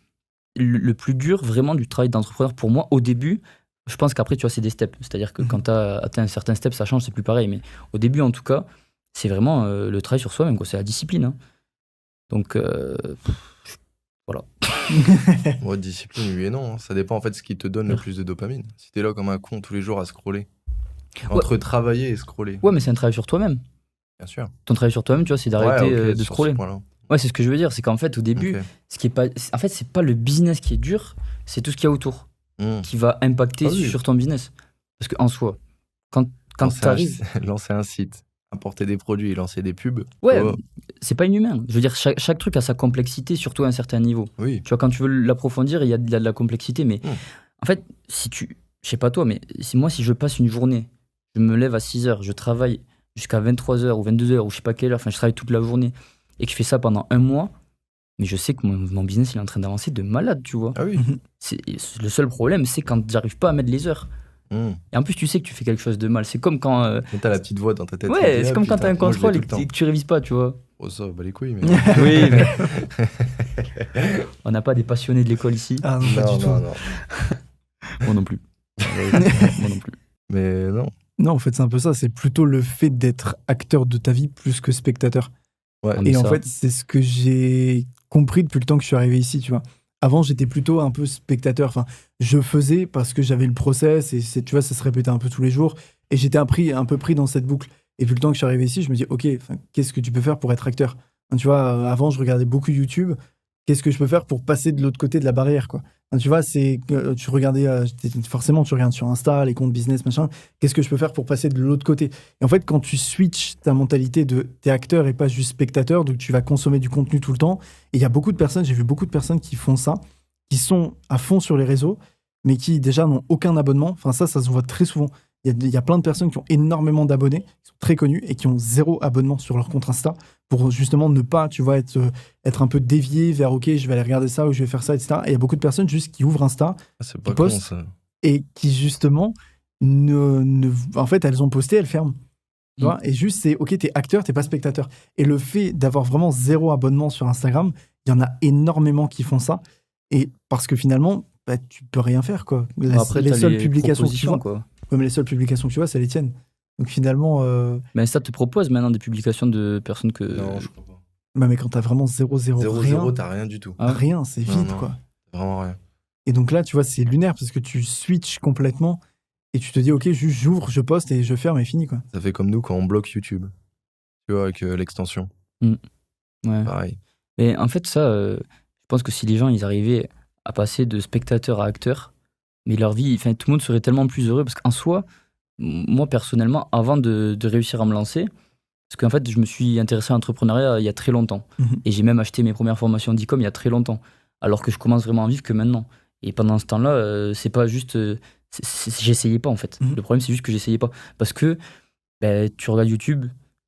le plus dur vraiment du travail d'entrepreneur pour moi, au début, je pense qu'après, tu vois, c'est des steps. C'est-à-dire que quand tu as atteint un certain step, ça change, c'est plus pareil. Mais au début, en tout cas, c'est vraiment le travail sur soi-même, quoi. C'est la discipline. Hein. Donc, voilà. Moi, discipline, oui et non. Hein. Ça dépend en fait de ce qui te donne le plus de dopamine. Si t'es là comme un con tous les jours à scroller, entre travailler et scroller. Ouais, mais c'est un travail sur toi-même. Bien sûr. Ton travail sur toi-même, tu vois, c'est d'arrêter de scroller. Ouais, c'est ce que je veux dire. C'est qu'en fait, au début, ce qui est pas, en fait, c'est pas le business qui est dur, c'est tout ce qu'il y a autour qui va impacter sur ton business. Parce qu'en soi, quand tu arrives... Lancer un site, importer des produits, lancer des pubs... Ouais, c'est pas inhumain. Je veux dire, chaque truc a sa complexité, surtout à un certain niveau. Oui. Tu vois, quand tu veux l'approfondir, il y a de la complexité. Mais en fait, si tu... Je sais pas toi, mais si je passe une journée, je me lève à 6h, je travaille jusqu'à 23h ou 22h ou je sais pas quelle heure, enfin je travaille toute la journée et que je fais ça pendant un mois, mais je sais que mon business il est en train d'avancer de malade, tu vois. Ah oui. Le seul problème, c'est quand j'arrive pas à mettre les heures. Et en plus, tu sais que tu fais quelque chose de mal. C'est comme quand. T'as la petite voix dans ta tête. Ouais, c'est comme quand t'as un contrôle et que tu révises pas, tu vois. Oh, ça, bah les couilles, mais. Oui, mais. On n'a pas des passionnés de l'école ici. Ah non, pas du tout. Non. Moi non plus. Moi non plus. Mais non. Non, en fait, c'est un peu ça. C'est plutôt le fait d'être acteur de ta vie plus que spectateur. Ouais, et en fait, c'est ce que j'ai compris depuis le temps que je suis arrivé ici, tu vois. Avant, j'étais plutôt un peu spectateur. Enfin, je faisais parce que j'avais le process et tu vois, ça se répétait un peu tous les jours. Et j'étais un peu pris dans cette boucle. Et vu le temps que je suis arrivé ici, je me dis, ok, qu'est-ce que tu peux faire pour être acteur? Tu vois, avant, je regardais beaucoup YouTube. Qu'est-ce que je peux faire pour passer de l'autre côté de la barrière, quoi? Tu vois, tu regardais, forcément, tu regardes sur Insta, les comptes business, machin. Qu'est-ce que je peux faire pour passer de l'autre côté? Et en fait, quand tu switches ta mentalité de t'es acteur et pas juste spectateur, donc tu vas consommer du contenu tout le temps. Et il y a beaucoup de personnes, j'ai vu beaucoup de personnes qui font ça, qui sont à fond sur les réseaux, mais qui déjà n'ont aucun abonnement. Enfin, ça se voit très souvent. Il y a plein de personnes qui ont énormément d'abonnés, qui sont très connus et qui ont 0 abonnement sur leur compte Insta pour justement ne pas, tu vois, être un peu dévié vers ok, je vais aller regarder ça ou je vais faire ça, etc. Et il y a beaucoup de personnes juste qui ouvrent Insta, qui postent et qui justement en fait, elles ont posté, elles ferment. Tu vois, et juste, c'est ok, t'es acteur, t'es pas spectateur. Et le fait d'avoir vraiment 0 abonnement sur Instagram, il y en a énormément qui font ça. Et parce que finalement, tu peux rien faire, quoi. Après, les seules publications que tu vois, quoi. Mais les seules publications que tu vois, c'est les tiennes. Donc finalement. Mais ça te propose maintenant des publications de personnes que. Non, je crois pas. Mais quand t'as vraiment 0, rien. T'as rien du tout. Rien, c'est vide, non, quoi. Vraiment rien. Et donc là, tu vois, c'est lunaire parce que tu switches complètement et tu te dis, ok, juste j'ouvre, je poste et je ferme et fini, quoi. Ça fait comme nous quand on bloque YouTube. Tu vois, avec l'extension. Ouais. Pareil. Mais en fait, ça, je pense que si les gens ils arrivaient à passer de spectateur à acteur, mais leur vie, enfin, tout le monde serait tellement plus heureux. Parce qu'en soi, moi personnellement, avant de réussir à me lancer, parce qu'en fait, je me suis intéressé à l'entrepreneuriat il y a très longtemps. Et j'ai même acheté mes premières formations d'e-com il y a très longtemps. Alors que je commence vraiment à vivre que maintenant. Et pendant ce temps-là, c'est pas juste. J'essayais pas en fait. Le problème, c'est juste que j'essayais pas. Parce que tu regardes YouTube,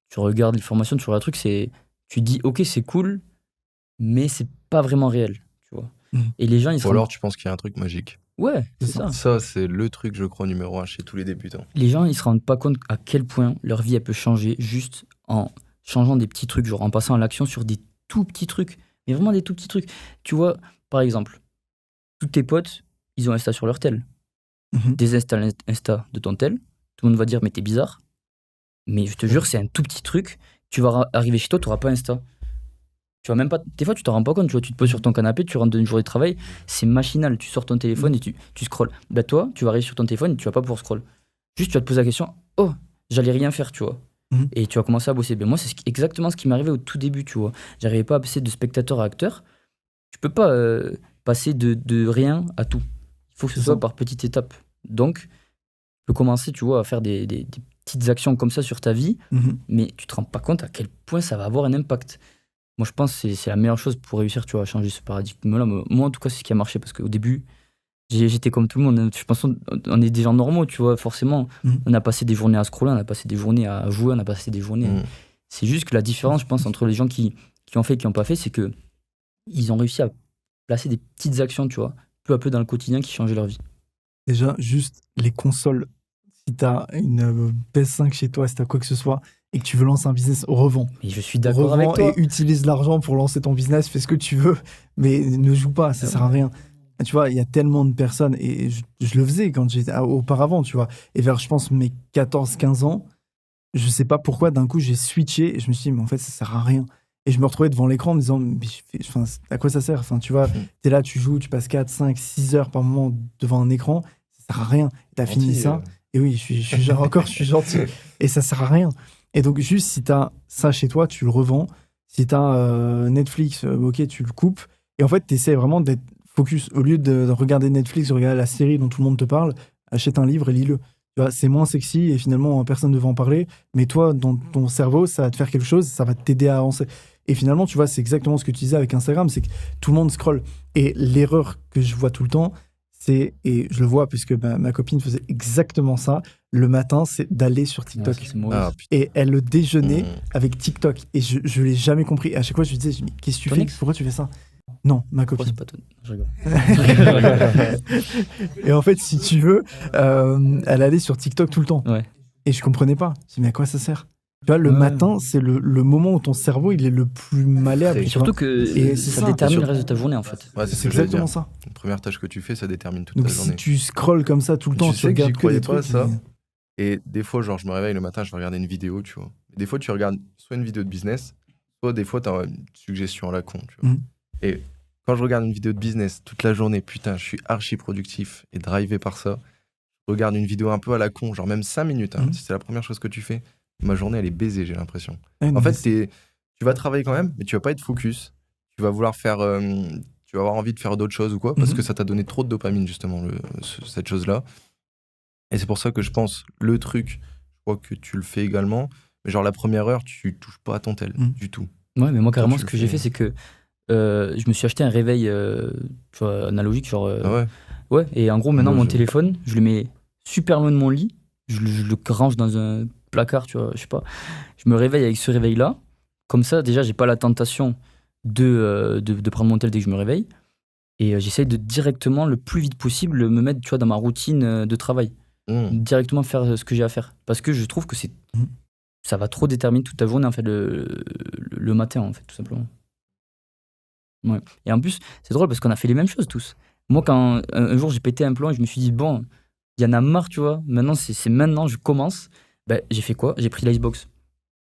tu regardes les formations, tu regardes le truc, tu dis, ok, c'est cool, mais c'est pas vraiment réel. Tu vois. Et les gens, ils se Ou alors, tu penses qu'il y a un truc magique. Ouais, c'est ça. Ça, c'est le truc, je crois, numéro 1 chez tous les débutants. Les gens, ils se rendent pas compte à quel point leur vie, elle peut changer juste en changeant des petits trucs, genre en passant à l'action sur des tout petits trucs. Mais vraiment des tout petits trucs. Tu vois, par exemple, tous tes potes, ils ont Insta sur leur tel. Désinstalle Insta de ton tel. Tout le monde va dire, mais t'es bizarre. Mais je te jure, c'est un tout petit truc. Tu vas arriver chez toi, tu n'auras pas Insta. Tu vas même pas. Des fois, tu t'en rends pas compte. Tu vois, tu te poses sur ton canapé, tu rentres d'une journée de travail, c'est machinal. Tu sors ton téléphone et tu scrolles. Bah, toi, tu vas arriver sur ton téléphone et tu vas pas pouvoir scroll. Juste, tu vas te poser la question, oh, j'allais rien faire, tu vois. Et tu vas commencer à bosser. Ben, moi, c'est exactement ce qui m'arrivait au tout début, tu vois. J'arrivais pas à passer de spectateur à acteur. Tu peux pas passer de rien à tout. Il faut que ce soit par petites étapes. Donc, tu peux commencer, tu vois, à faire des petites actions comme ça sur ta vie, mais tu te rends pas compte à quel point ça va avoir un impact. Moi, je pense que c'est la meilleure chose pour réussir, tu vois, à changer ce paradigme-là. Moi, en tout cas, c'est ce qui a marché, parce qu'au début, j'étais comme tout le monde. Je pense qu'on est des gens normaux, tu vois, forcément. On a passé des journées à scroller, on a passé des journées à jouer, on a passé des journées... C'est juste que la différence, je pense, entre les gens qui ont fait et qui n'ont pas fait, c'est que ils ont réussi à placer des petites actions, tu vois, peu à peu dans le quotidien qui changeaient leur vie. Déjà, juste les consoles. Si t'as une PS5 chez toi, si t'as quoi que ce soit, et que tu veux lancer un business, revends. Mais je suis d'accord avec toi. Et utilise l'argent pour lancer ton business, fais ce que tu veux, mais ne joue pas, ça sert à rien. Tu vois, il y a tellement de personnes, et je le faisais quand j'étais auparavant, tu vois. Et vers, je pense, mes 14-15 ans, je sais pas pourquoi, d'un coup, j'ai switché, et je me suis dit, mais en fait, ça sert à rien. Et je me retrouvais devant l'écran en me disant, mais à quoi ça sert? Enfin, tu vois, t'es là, tu joues, tu passes 4, 5, 6 heures par moment devant un écran, ça sert à rien. T'as fini ça. Et oui, je suis gentil. Et ça sert à rien. Et donc, juste, si t'as ça chez toi, tu le revends. Si t'as Netflix, ok, tu le coupes. Et en fait, t'essaies vraiment d'être focus. Au lieu de regarder Netflix, de regarder la série dont tout le monde te parle, achète un livre et lis-le. Tu vois, c'est moins sexy et finalement, personne ne va en parler. Mais toi, dans ton cerveau, ça va te faire quelque chose, ça va t'aider à avancer. Et finalement, tu vois, c'est exactement ce que tu disais avec Instagram, c'est que tout le monde scrolle. Et l'erreur que je vois tout le temps, et je le vois puisque ma copine faisait exactement ça, le matin, c'est d'aller sur TikTok. Et elle le déjeunait avec TikTok. Et je ne l'ai jamais compris. Et à chaque fois, je lui disais, mais qu'est-ce que tu fais? Pourquoi tu fais ça? Non, ma copine. C'est pas toi. Je rigole. Et en fait, si tu veux, elle allait sur TikTok tout le temps. Ouais. Et je comprenais pas. Je me dis, mais à quoi ça sert? Tu vois, le matin, c'est le moment où ton cerveau il est le plus malléable. Surtout que ça détermine le reste de ta journée, en fait. Ouais, c'est exactement ça. La première tâche que tu fais, ça détermine toute Donc, ta journée. si tu scrolles comme ça tout le temps, tu sais que j'y croyais pas, ça. Mais... Et des fois, genre, je me réveille le matin, je vais regarder une vidéo, tu vois. Et des fois, tu regardes soit une vidéo de business, soit des fois, tu as une suggestion à la con, tu vois. Et quand je regarde une vidéo de business toute la journée, putain, je suis archi productif et drivé par ça. Je regarde une vidéo un peu à la con, genre même 5 minutes, si c'est la première chose que tu fais. Ma journée, elle est baisée, j'ai l'impression. En fait, tu vas travailler quand même, mais tu vas pas être focus. Tu vas vouloir faire... tu vas avoir envie de faire d'autres choses ou quoi, parce que ça t'a donné trop de dopamine, justement, cette chose-là. Et c'est pour ça que je pense, le truc, je crois que tu le fais également, mais genre la première heure, tu touches pas à ton tel, du tout. Ouais, mais moi, carrément, ce que j'ai fait, c'est que je me suis acheté un réveil tu vois, analogique, genre... Ouais, et en gros, maintenant, mon téléphone, je le mets super loin de mon lit, je le range dans un placard, tu vois, je sais pas. Je me réveille avec ce réveil-là. Comme ça, déjà, j'ai pas la tentation de prendre mon tel dès que je me réveille. Et j'essaye de directement, le plus vite possible, me mettre, tu vois, dans ma routine de travail. Directement faire ce que j'ai à faire. Parce que je trouve que ça va trop déterminer toute ta journée, en fait, le matin, en fait, tout simplement. Ouais. Et en plus, c'est drôle parce qu'on a fait les mêmes choses tous. Moi, quand un jour, j'ai pété un plomb et je me suis dit, bon, il y en a marre, tu vois. Maintenant, c'est maintenant, je commence. J'ai fait quoi? J'ai pris l'Icebox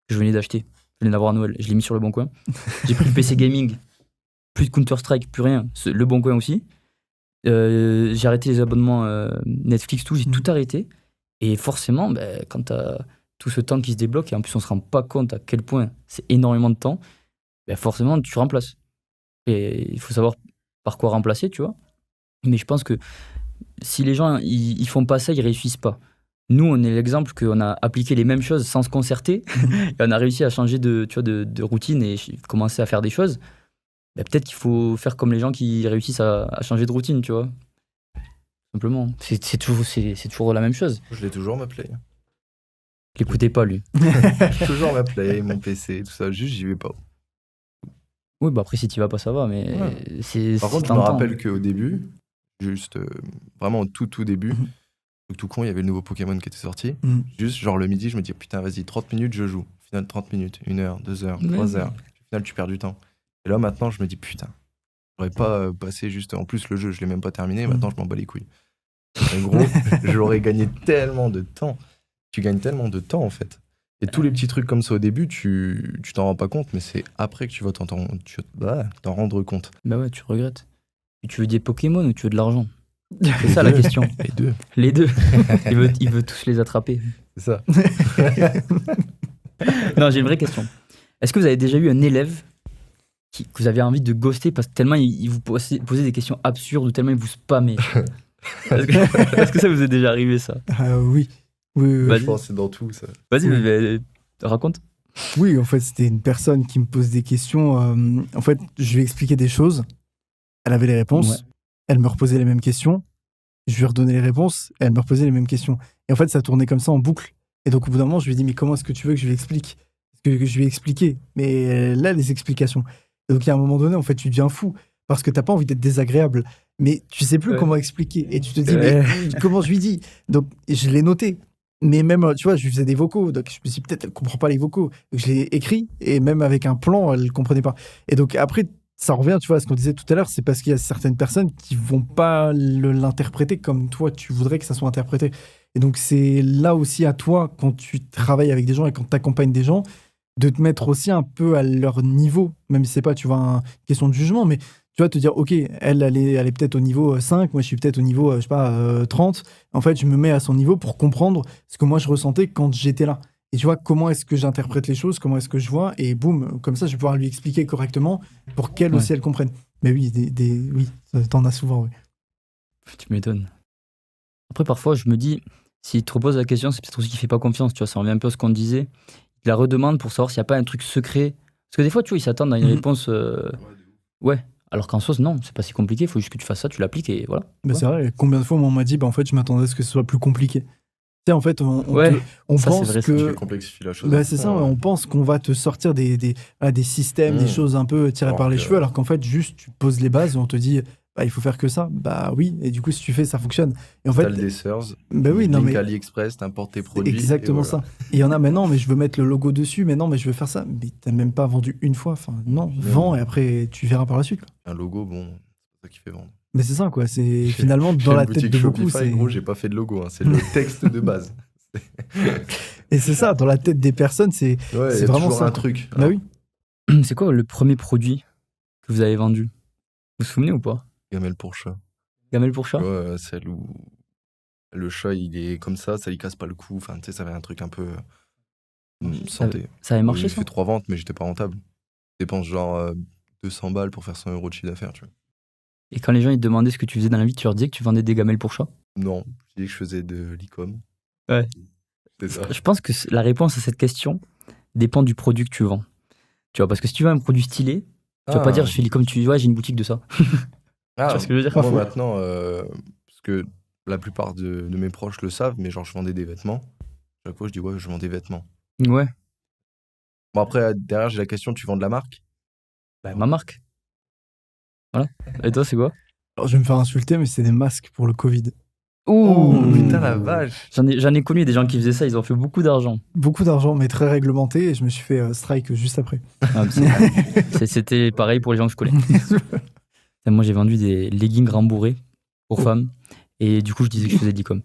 que je venais d'acheter. Je venais d'avoir à Noël. Je l'ai mis sur le bon coin. J'ai pris le PC Gaming. Plus de Counter-Strike, plus rien. Le bon coin aussi. J'ai arrêté les abonnements Netflix, tout. J'ai tout arrêté. Et forcément, quand tu as tout ce temps qui se débloque, et en plus on se rend pas compte à quel point c'est énormément de temps, forcément tu remplaces. Et il faut savoir par quoi remplacer, tu vois. Mais je pense que si les gens ils font pas ça, ils réussissent pas. Nous, on est l'exemple qu'on a appliqué les mêmes choses sans se concerter et on a réussi à changer de routine et commencer à faire des choses. Peut-être qu'il faut faire comme les gens qui réussissent à changer de routine, tu vois. Simplement. C'est toujours la même chose. Je l'ai toujours, ma Play. Je l'écoutais pas, lui. J'ai toujours ma Play, mon PC, tout ça. Juste, j'y vais pas. Oui, après, si tu vas pas, ça va, mais Par contre, je me rappelle qu'au début, juste vraiment au tout début, tout con, il y avait le nouveau Pokémon qui était sorti. Juste, genre le midi, je me dis, putain, vas-y, 30 minutes, je joue. Au final, 30 minutes, 1 heure, 2 heures, 3 heures. Au final, tu perds du temps. Et là, maintenant, je me dis, putain, j'aurais pas passé juste. En plus, le jeu, je l'ai même pas terminé. Maintenant, je m'en bats les couilles. En gros, j'aurais gagné tellement de temps. Tu gagnes tellement de temps, en fait. Et tous les petits trucs comme ça au début, tu t'en rends pas compte, mais c'est après que tu vas t'en rendre compte. Bah ouais, tu regrettes. Et tu veux des Pokémon ou tu veux de l'argent? C'est ça la question. Les deux. Les deux. Il veut tous les attraper. C'est ça. Non, j'ai une vraie question. Est-ce que vous avez déjà eu un élève que vous avez envie de ghoster parce que tellement il vous posait des questions absurdes ou tellement il vous spammait? Est-ce que ça vous est déjà arrivé, ça? Oui. Je pense que c'est dans tout, ça. Vas-y, raconte. Oui, en fait, c'était une personne qui me pose des questions. En fait, je lui expliquais des choses. Elle avait les réponses. Ouais. Elle me reposait les mêmes questions. Je lui redonnais les réponses. Elle me reposait les mêmes questions. Et en fait, ça tournait comme ça en boucle. Et donc, au bout d'un moment, je lui ai dit, mais comment est-ce que tu veux que je lui explique? Que je lui ai expliqué. Mais là, les explications. Et donc, à un moment donné, en fait, tu deviens fou. Parce que t'as pas envie d'être désagréable. Mais tu sais plus comment expliquer. Et tu te dis, mais comment je lui dis? Donc, je l'ai noté. Mais même, tu vois, je lui faisais des vocaux. Donc, je me suis dit, peut-être, elle comprend pas les vocaux. Donc, je l'ai écrit. Et même avec un plan, elle comprenait pas. Et donc, après, ça revient, tu vois, à ce qu'on disait tout à l'heure. C'est parce qu'il y a certaines personnes qui vont pas l'interpréter comme toi, tu voudrais que ça soit interprété. Et donc, c'est là aussi à toi, quand tu travailles avec des gens et quand tu accompagnes des gens, de te mettre aussi un peu à leur niveau. Même si c'est pas, tu vois, une question de jugement, mais tu vas te dire, ok, elle est peut-être au niveau 5, moi je suis peut-être au niveau, je sais pas, 30. En fait, je me mets à son niveau pour comprendre ce que moi je ressentais quand j'étais là. Et tu vois, comment est-ce que j'interprète les choses, comment est-ce que je vois, et boum, comme ça, je vais pouvoir lui expliquer correctement pour qu'elle aussi, elle comprenne. Mais oui, oui, t'en as souvent, oui. Tu m'étonnes. Après, parfois, je me dis, s'il te repose la question, c'est peut-être aussi qu'il fait pas confiance, tu vois, ça revient un peu à ce qu'on disait. Il la redemande pour savoir s'il n'y a pas un truc secret. Parce que des fois, tu vois, ils s'attendent à une réponse... Ouais. Alors qu'en soi, non, c'est pas si compliqué, il faut juste que tu fasses ça, tu l'appliques et voilà. Mais c'est vrai, combien de fois on m'a dit, en fait, je m'attendais à ce que ce soit plus compliqué. Tu sais, en fait, on ça, pense vrai, que... Tu complexifies la chose. C'est ça, on pense qu'on va te sortir des systèmes, des choses un peu tirées par les cheveux, alors qu'en fait, juste, tu poses les bases et on te dit, il faut faire que ça. Bah oui, et du coup, si tu fais, ça fonctionne. Et en fait, t'as le dessers, link AliExpress, t'importes tes produits. Exactement ça. Et il y en a, mais non, mais je veux mettre le logo dessus, mais non, mais je veux faire ça. Mais t'as même pas vendu une fois. Enfin, non, vends et après, tu verras par la suite. Quoi. Un logo, bon, c'est ça qui fait vendre. Mais c'est ça, quoi. C'est finalement dans la tête de beaucoup. C'est gros, j'ai pas fait de logo, c'est le texte de base. Et c'est ça, dans la tête des personnes, c'est vraiment ça. Un truc. Bah oui. C'est quoi le premier produit que vous avez vendu? Vous vous souvenez ou pas? Gamelle pour chat. Gamelle pour chat? Ouais, celle où le chat, il est comme ça lui casse pas le cou. Enfin, tu sais, ça avait un truc un peu santé. Ça avait marché, J'ai fait 3 ventes, mais j'étais pas rentable. Je dépense genre 200 balles pour faire 100 € de chiffre d'affaires, tu vois. Et quand les gens ils te demandaient ce que tu faisais dans la vie, tu leur disais que tu vendais des gamelles pour chat? Non, je disais que je faisais de l'e-com. Ouais. C'est ça. Je pense que la réponse à cette question dépend du produit que tu vends. Tu vois, parce que si tu vends un produit stylé, tu vas pas dire je fais l'e-com, tu vois, j'ai une boutique de ça. Tu vois ce que je veux dire? Moi maintenant, parce que la plupart de mes proches le savent, mais genre je vendais des vêtements. Chaque fois je dis ouais, je vends des vêtements. Ouais. Bon après, derrière j'ai la question, tu vends de la marque? Bah, ma marque. Voilà. Et toi, c'est quoi? Alors je vais me faire insulter, mais c'est des masques pour le Covid. Oh putain la vache! J'en ai connu des gens qui faisaient ça, ils ont fait beaucoup d'argent. Beaucoup d'argent, mais très réglementé, et je me suis fait strike juste après. C'était pareil pour les gens que je connais. Moi, j'ai vendu des leggings rembourrés pour femmes, et du coup, je disais que je faisais de l'e-com.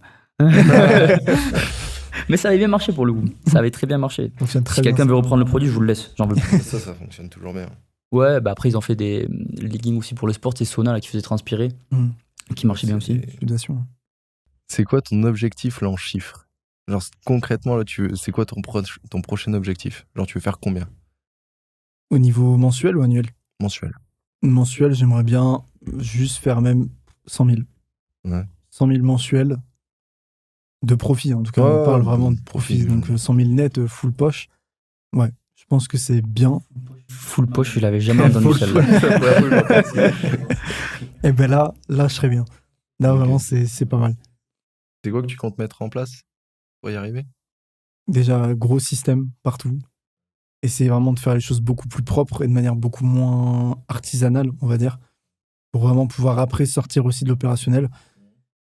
Mais ça avait bien marché pour le coup. Ça avait très bien marché. Si quelqu'un veut reprendre le produit, je vous le laisse. J'en veux plus. Ça fonctionne toujours bien. Ouais, bah après, ils ont fait des leggings aussi pour le sport. C'est Sona là, qui faisait transpirer, qui marchait bien aussi. Sudation. C'est quoi ton objectif là en chiffres? Genre, concrètement, là, c'est quoi ton prochain objectif? Genre, tu veux faire combien? Au niveau mensuel ou annuel? Mensuel. Mensuel, j'aimerais bien juste faire même 100 000. Ouais. 100 000 mensuels de profit, en tout cas. On parle vraiment de profit. Donc 100 000 net, full poche. Ouais, je pense que c'est bien. Full poche, je l'avais jamais entendu celle-là. Et ben là, je serais bien. Là, vraiment, c'est pas mal. C'est quoi que tu comptes mettre en place pour y arriver? Déjà, gros système partout. Essayer vraiment de faire les choses beaucoup plus propres et de manière beaucoup moins artisanale, on va dire, pour vraiment pouvoir après sortir aussi de l'opérationnel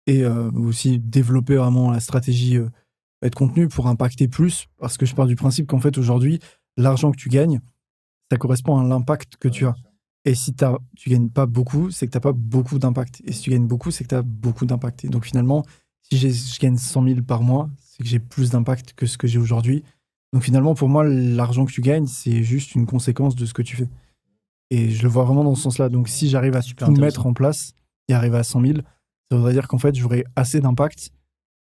et aussi développer vraiment la stratégie de contenu pour impacter plus, parce que je pars du principe qu'en fait aujourd'hui, l'argent que tu gagnes, ça correspond à l'impact que tu as. Et si tu gagnes pas beaucoup, c'est que tu n'as pas beaucoup d'impact. Et si tu gagnes beaucoup, c'est que tu as beaucoup d'impact. Et donc finalement, si je gagne 100 000 par mois, c'est que j'ai plus d'impact que ce que j'ai aujourd'hui. Donc finalement, pour moi, l'argent que tu gagnes, c'est juste une conséquence de ce que tu fais. Et je le vois vraiment dans ce sens-là. Donc si j'arrive à tout mettre en place et arriver à 100 000, ça voudrait dire qu'en fait, j'aurai assez d'impact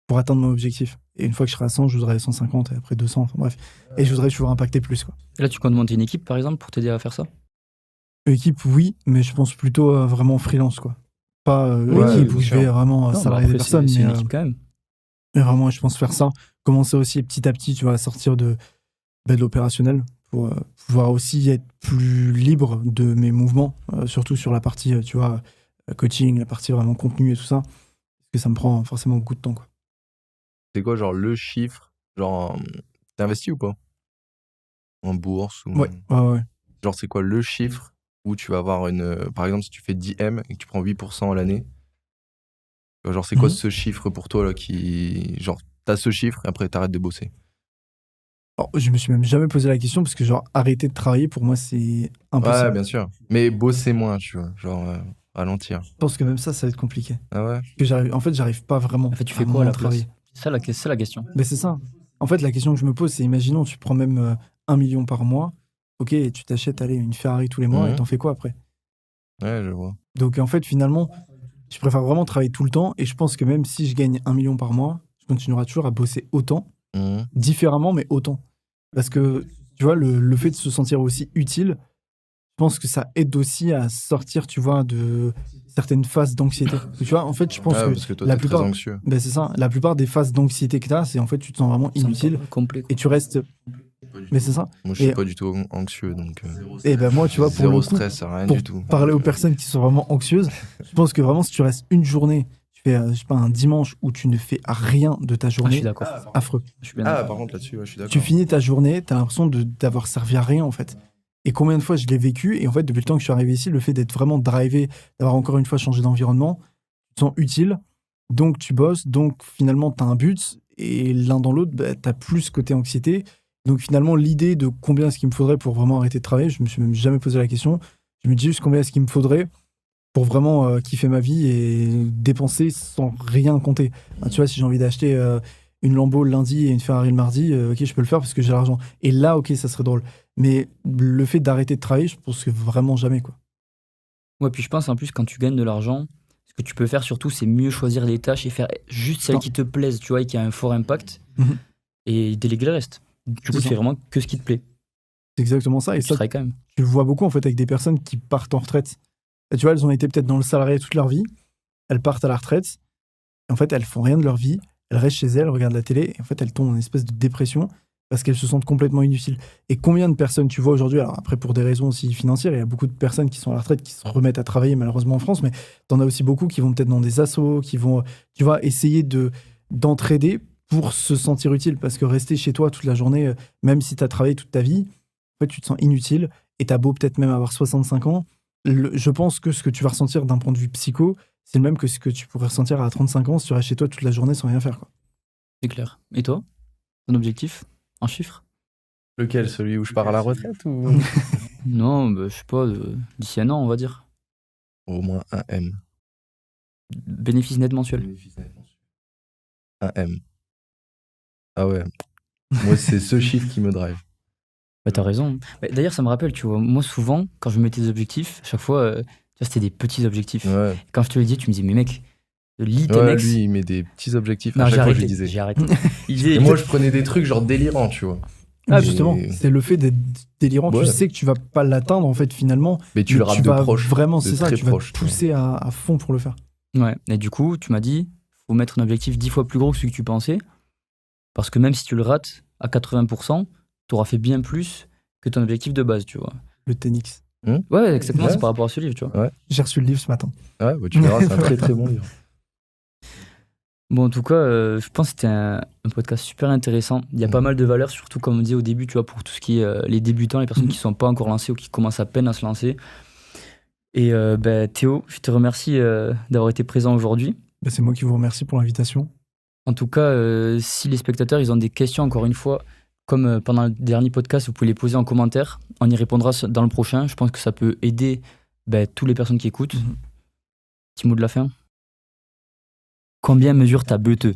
pour atteindre mon objectif. Et une fois que je serai à 100, je voudrais 150 et après 200, enfin bref. Et je voudrais toujours impacter plus, quoi. Et là, tu comptes monter une équipe, par exemple, pour t'aider à faire ça? Équipe, oui, mais je pense plutôt vraiment freelance, quoi. Pas Ouais, équipe où bien je sûr. vais vraiment salarier des personnes. C'est Mais une équipe quand même. vraiment, je pense faire ça. Commencer aussi petit à petit, tu vois, à sortir de l'opérationnel pour pouvoir aussi être plus libre de mes mouvements, surtout sur la partie, tu vois, coaching, la partie vraiment contenu et tout ça. Parce que ça me prend forcément beaucoup de temps, quoi. C'est quoi, genre, le chiffre? Genre, t'es investi ou pas? En bourse ou... Ouais. Genre, c'est quoi le chiffre où tu vas avoir une... Par exemple, si tu fais 10 M et que tu prends 8% à l'année, genre, c'est quoi ce chiffre pour toi, là, qui... Genre, t'as ce chiffre et après, t'arrêtes de bosser? Alors, je me suis même jamais posé la question parce que, genre, arrêter de travailler, pour moi, c'est impossible. Ouais, bien sûr. Mais bosser moins, tu vois. Genre, ralentir. Je pense que même ça va être compliqué. Ah ouais? En fait, j'arrive pas vraiment. En fait, tu fais quoi à la travailler. C'est ça la question. Mais c'est ça. En fait, la question que je me pose, c'est imaginons, tu prends même 1 million par mois, ok, et tu t'achètes une Ferrari tous les mois, et t'en fais quoi après? Ouais, je vois. Donc, en fait, finalement, je préfère vraiment travailler tout le temps, et je pense que même si je gagne 1 million par mois, je continuerai toujours à bosser autant, différemment, mais autant. Parce que, tu vois, le fait de se sentir aussi utile, je pense que ça aide aussi à sortir, tu vois, de certaines phases d'anxiété. Tu vois, en fait, je pense parce que toi, la t'es plupart, très anxieux. ben c'est ça, la plupart des phases d'anxiété que tu as, c'est en fait, tu te sens vraiment inutile Complet. et tu restes. Mais c'est ça. Moi, je suis pas du tout anxieux, donc... Et ben moi, tu vois, pour zéro le coup, stress, rien pour du tout. parler aux personnes qui sont vraiment anxieuses, je pense que vraiment, si tu restes une journée, tu fais, je sais pas, un dimanche où tu ne fais rien de ta Je journée, suis d'accord. affreux. Je suis bien d'accord. par contre, là-dessus, ouais, je suis d'accord. Tu finis ta journée, tu as l'impression d'avoir servi à rien, en fait. Et combien de fois je l'ai vécu, et en fait, depuis le temps que je suis arrivé ici, le fait d'être vraiment drivé, d'avoir encore une fois changé d'environnement, tu te sens utile, donc tu bosses, donc finalement, tu as un but, et l'un dans l'autre, bah, tu as plus côté anxiété. Donc finalement, l'idée de combien est-ce qu'il me faudrait pour vraiment arrêter de travailler, je me suis même jamais posé la question. Je me dis juste combien est-ce qu'il me faudrait pour vraiment kiffer ma vie et dépenser sans rien compter. Enfin, tu vois, si j'ai envie d'acheter une Lambo le lundi et une Ferrari le mardi, ok, je peux le faire parce que j'ai l'argent. Et là, ok, ça serait drôle. Mais le fait d'arrêter de travailler, je pense que vraiment jamais, quoi. Ouais, puis je pense en plus, quand tu gagnes de l'argent, ce que tu peux faire surtout, c'est mieux choisir les tâches et faire juste celles qui te plaisent, tu vois, et qui a un fort impact, et déléguer le reste. Du coup, tu fais vraiment que ce qui te plaît. C'est exactement ça. Et tu ça, travailles quand même. tu le vois beaucoup en fait avec des personnes qui partent en retraite. Et tu vois, elles ont été peut-être dans le salarié toute leur vie, elles partent à la retraite, et en fait, elles font rien de leur vie, elles restent chez elles, regardent la télé, et en fait, elles tombent dans une espèce de dépression parce qu'elles se sentent complètement inutiles. Et combien de personnes tu vois aujourd'hui, alors après pour des raisons aussi financières, il y a beaucoup de personnes qui sont à la retraite, qui se remettent à travailler malheureusement en France, mais t'en as aussi beaucoup qui vont peut-être dans des assos, qui vont, tu vois, essayer d'entraider pour se sentir utile, parce que rester chez toi toute la journée, même si tu as travaillé toute ta vie, en fait, tu te sens inutile, et t'as beau peut-être même avoir 65 ans, je pense que ce que tu vas ressentir d'un point de vue psycho, c'est le même que ce que tu pourrais ressentir à 35 ans si tu restes chez toi toute la journée sans rien faire, quoi. C'est clair. Et toi, ton objectif en chiffres? Lequel? Celui où je pars à la retraite ou... Non, bah, je sais pas, d'ici un an, on va dire. Au moins 1 M. Bénéfice net mensuel. 1 M. Ah ouais. Moi, c'est ce chiffre qui me drive. Bah, t'as raison. Bah, d'ailleurs, ça me rappelle, tu vois, moi souvent, quand je me mettais des objectifs, à chaque fois, tu vois, c'était des petits objectifs. Ouais. Quand je te les disais, tu me disais, mais mec, lis tes Ouais, next. lui, il met des petits objectifs Non, à j'ai chaque fois, je arrêté. lui disais. J'ai arrêté. Il disait, Et moi, je prenais des trucs genre délirants, tu vois. Ah, Mais- justement, c'est le fait d'être délirant. Ouais. Tu sais que tu vas pas l'atteindre, en fait, finalement. Mais tu mais le rates de vas proche. Vraiment, de c'est ça. très Tu vas proche, te pousser à fond pour le faire. Ouais, et du coup, tu m'as dit, faut mettre un objectif 10 fois plus gros que celui que tu pensais, parce que même si tu le rates à 80%, tu auras fait bien plus que ton objectif de base, tu vois. Le Tenix. Ouais, exactement, Ouais. c'est par rapport à ce livre, tu vois. J'ai reçu le livre ce matin. Ouais, bah, tu verras, c'est un très très bon livre. Bon, en tout cas, je pense que c'était un podcast super intéressant. Il y a pas mal de valeurs, surtout comme on dit au début, tu vois, pour tout ce qui est les débutants, les personnes qui ne sont pas encore lancées ou qui commencent à peine à se lancer. Et Théo, je te remercie d'avoir été présent aujourd'hui. Bah, c'est moi qui vous remercie pour l'invitation. En tout cas, si les spectateurs ils ont des questions, encore une fois, comme pendant le dernier podcast, vous pouvez les poser en commentaire. On y répondra dans le prochain. Je pense que ça peut aider toutes les personnes qui écoutent. Petit mot de la fin. Combien mesure ta beuteux?